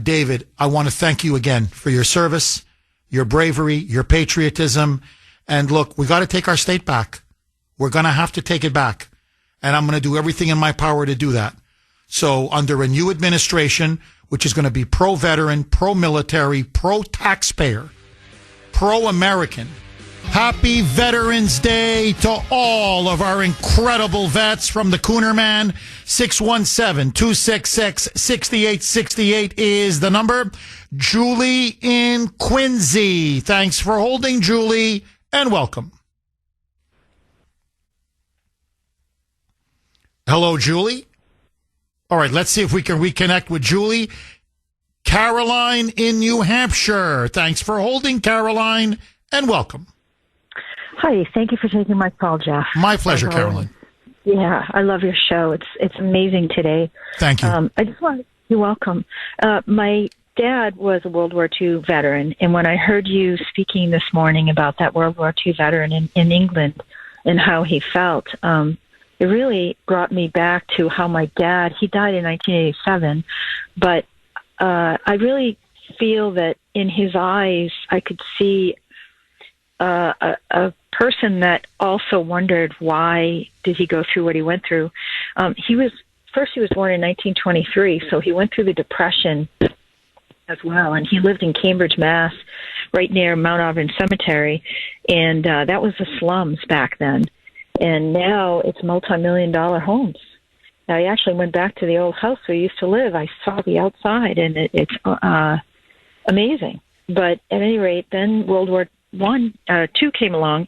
Speaker 1: David, I want to thank you again for your service, your bravery, your patriotism. And look, we got to take our state back. We're going to have to take it back. And I'm going to do everything in my power to do that. So under a new administration, which is going to be pro-veteran, pro-military, pro-taxpayer, pro-American, happy Veterans Day to all of our incredible vets from the Kuhner Man. 617-266-6868 is the number. Julie in Quincy. Thanks for holding, Julie, and welcome. Hello, Julie. All right, let's see if we can reconnect with Julie. Caroline in New Hampshire. Thanks for holding, Caroline, and welcome.
Speaker 13: Hi, thank you for taking my call, Jeff.
Speaker 1: My pleasure, Caroline.
Speaker 13: Yeah, I love your show. It's amazing today.
Speaker 1: Thank you.
Speaker 13: You're welcome. My dad was a World War II veteran, and when I heard you speaking this morning about that World War II veteran in England and how he felt, it really brought me back to how my dad, he died in 1987, but I really feel that in his eyes I could see a person that also wondered why did he go through what he went through. He was born in 1923, so he went through the Depression as well, and he lived in Cambridge, Mass, right near Mount Auburn Cemetery, and that was the slums back then. And now it's multi-million-dollar homes. I actually went back to the old house where I used to live. I saw the outside, and it's amazing. But at any rate, then World War II came along,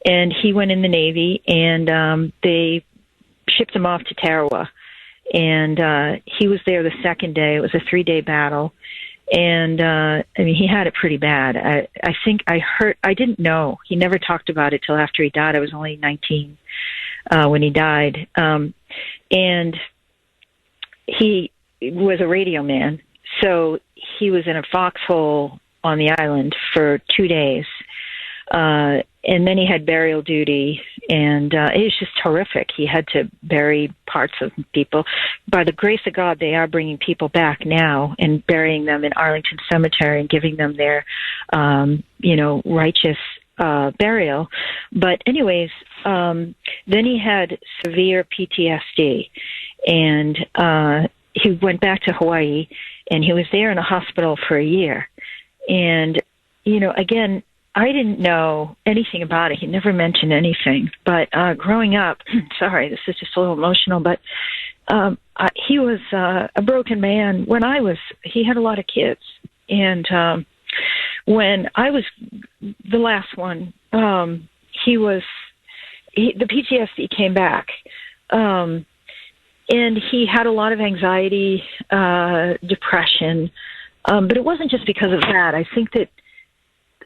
Speaker 13: and he went in the Navy, and they shipped him off to Tarawa. And he was there the second day. It was a 3-day battle. And, he had it pretty bad. I think I didn't know. He never talked about it till after he died. I was only 19 when he died. And he was a radio man. So he was in a foxhole on the island for 2 days. And then he had burial duty, and it was just horrific. He had to bury parts of people. By the grace of God, they are bringing people back now and burying them in Arlington Cemetery and giving them their, righteous burial. But anyways, then he had severe PTSD, and he went back to Hawaii, and he was there in a hospital for a year. And, again, I didn't know anything about it. He never mentioned anything. But growing up, sorry, this is just a little emotional, but he was a broken man. He had a lot of kids. And when I was the last one, the PTSD came back. And he had a lot of anxiety, depression, but it wasn't just because of that. I think that,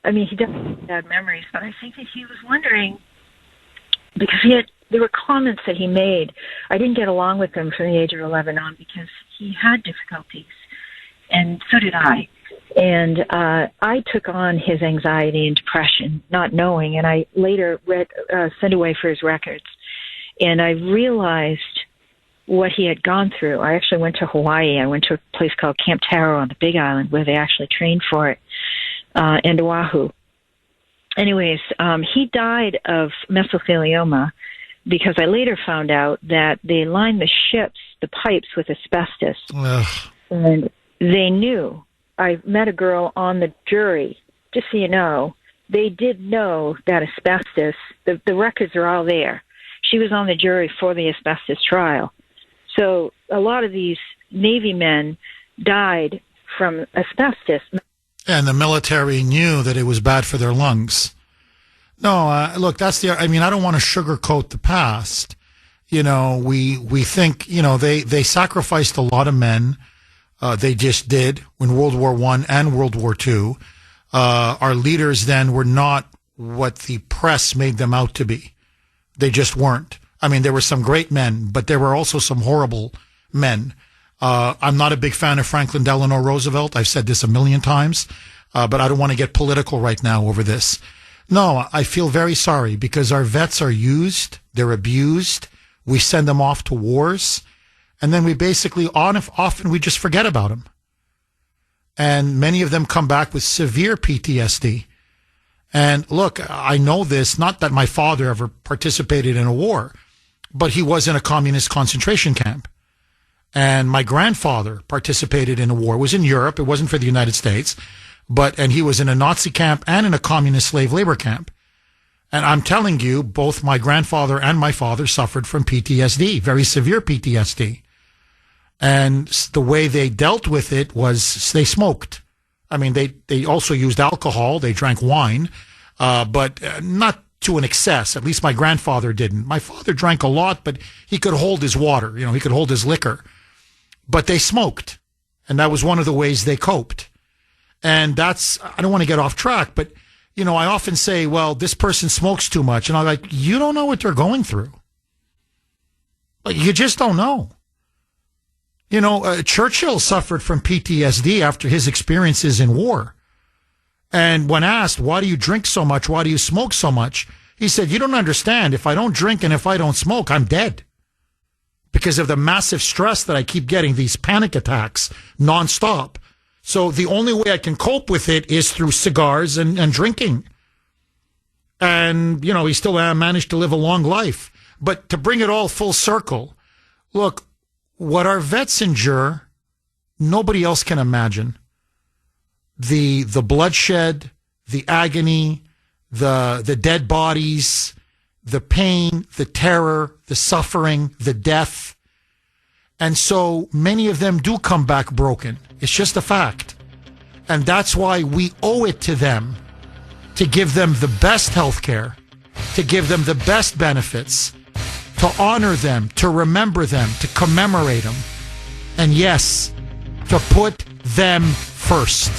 Speaker 13: he definitely had bad memories, but I think that he was wondering, because there were comments that he made. I didn't get along with him from the age of 11 on because he had difficulties, and so did I. And I took on his anxiety and depression, not knowing, and I later sent away for his records. And I realized what he had gone through. I actually went to Hawaii. I went to a place called Camp Taro on the Big Island where they actually trained for it, and Oahu. Anyways, he died of mesothelioma because I later found out that they lined the pipes with asbestos.
Speaker 1: Ugh.
Speaker 13: And they knew. I met a girl on the jury, just so you know. They did know that asbestos, the records are all there. She was on the jury for the asbestos trial. So a lot of these Navy men died from asbestos.
Speaker 1: And the military knew that it was bad for their lungs. No, look, I don't want to sugarcoat the past. We think, they sacrificed a lot of men. They just did in World War I and World War II. Our leaders then were not what the press made them out to be. They just weren't. There were some great men, but there were also some horrible men. I'm not a big fan of Franklin Delano Roosevelt. I've said this a million times, but I don't want to get political right now over this. No, I feel very sorry because our vets are used, they're abused, we send them off to wars, and then we basically, often we just forget about them. And many of them come back with severe PTSD. And look, I know this, not that my father ever participated in a war, but he was in a communist concentration camp. And my grandfather participated in a war. It was in Europe. It wasn't for the United States. And he was in a Nazi camp and in a communist slave labor camp. And I'm telling you, both my grandfather and my father suffered from PTSD, very severe PTSD. And the way they dealt with it was they smoked. They also used alcohol. They drank wine, but not to an excess. At least my grandfather didn't. My father drank a lot, but he could hold his water. He could hold his liquor. But they smoked. And that was one of the ways they coped. And I don't want to get off track, but, I often say, well, this person smokes too much. And I'm like, you don't know what they're going through. You just don't know. Churchill suffered from PTSD after his experiences in war. And when asked, why do you drink so much? Why do you smoke so much? He said, you don't understand. If I don't drink and if I don't smoke, I'm dead. Because of the massive stress that I keep getting, these panic attacks nonstop. So the only way I can cope with it is through cigars and drinking. And, he still managed to live a long life. But to bring it all full circle, look, what our vets endure, nobody else can imagine. The bloodshed, the agony, the dead bodies, the pain, the terror, the suffering, the death. And so many of them do come back broken. It's just a fact. And that's why we owe it to them to give them the best health care, to give them the best benefits, to honor them, to remember them, to commemorate them. And yes, to put them first.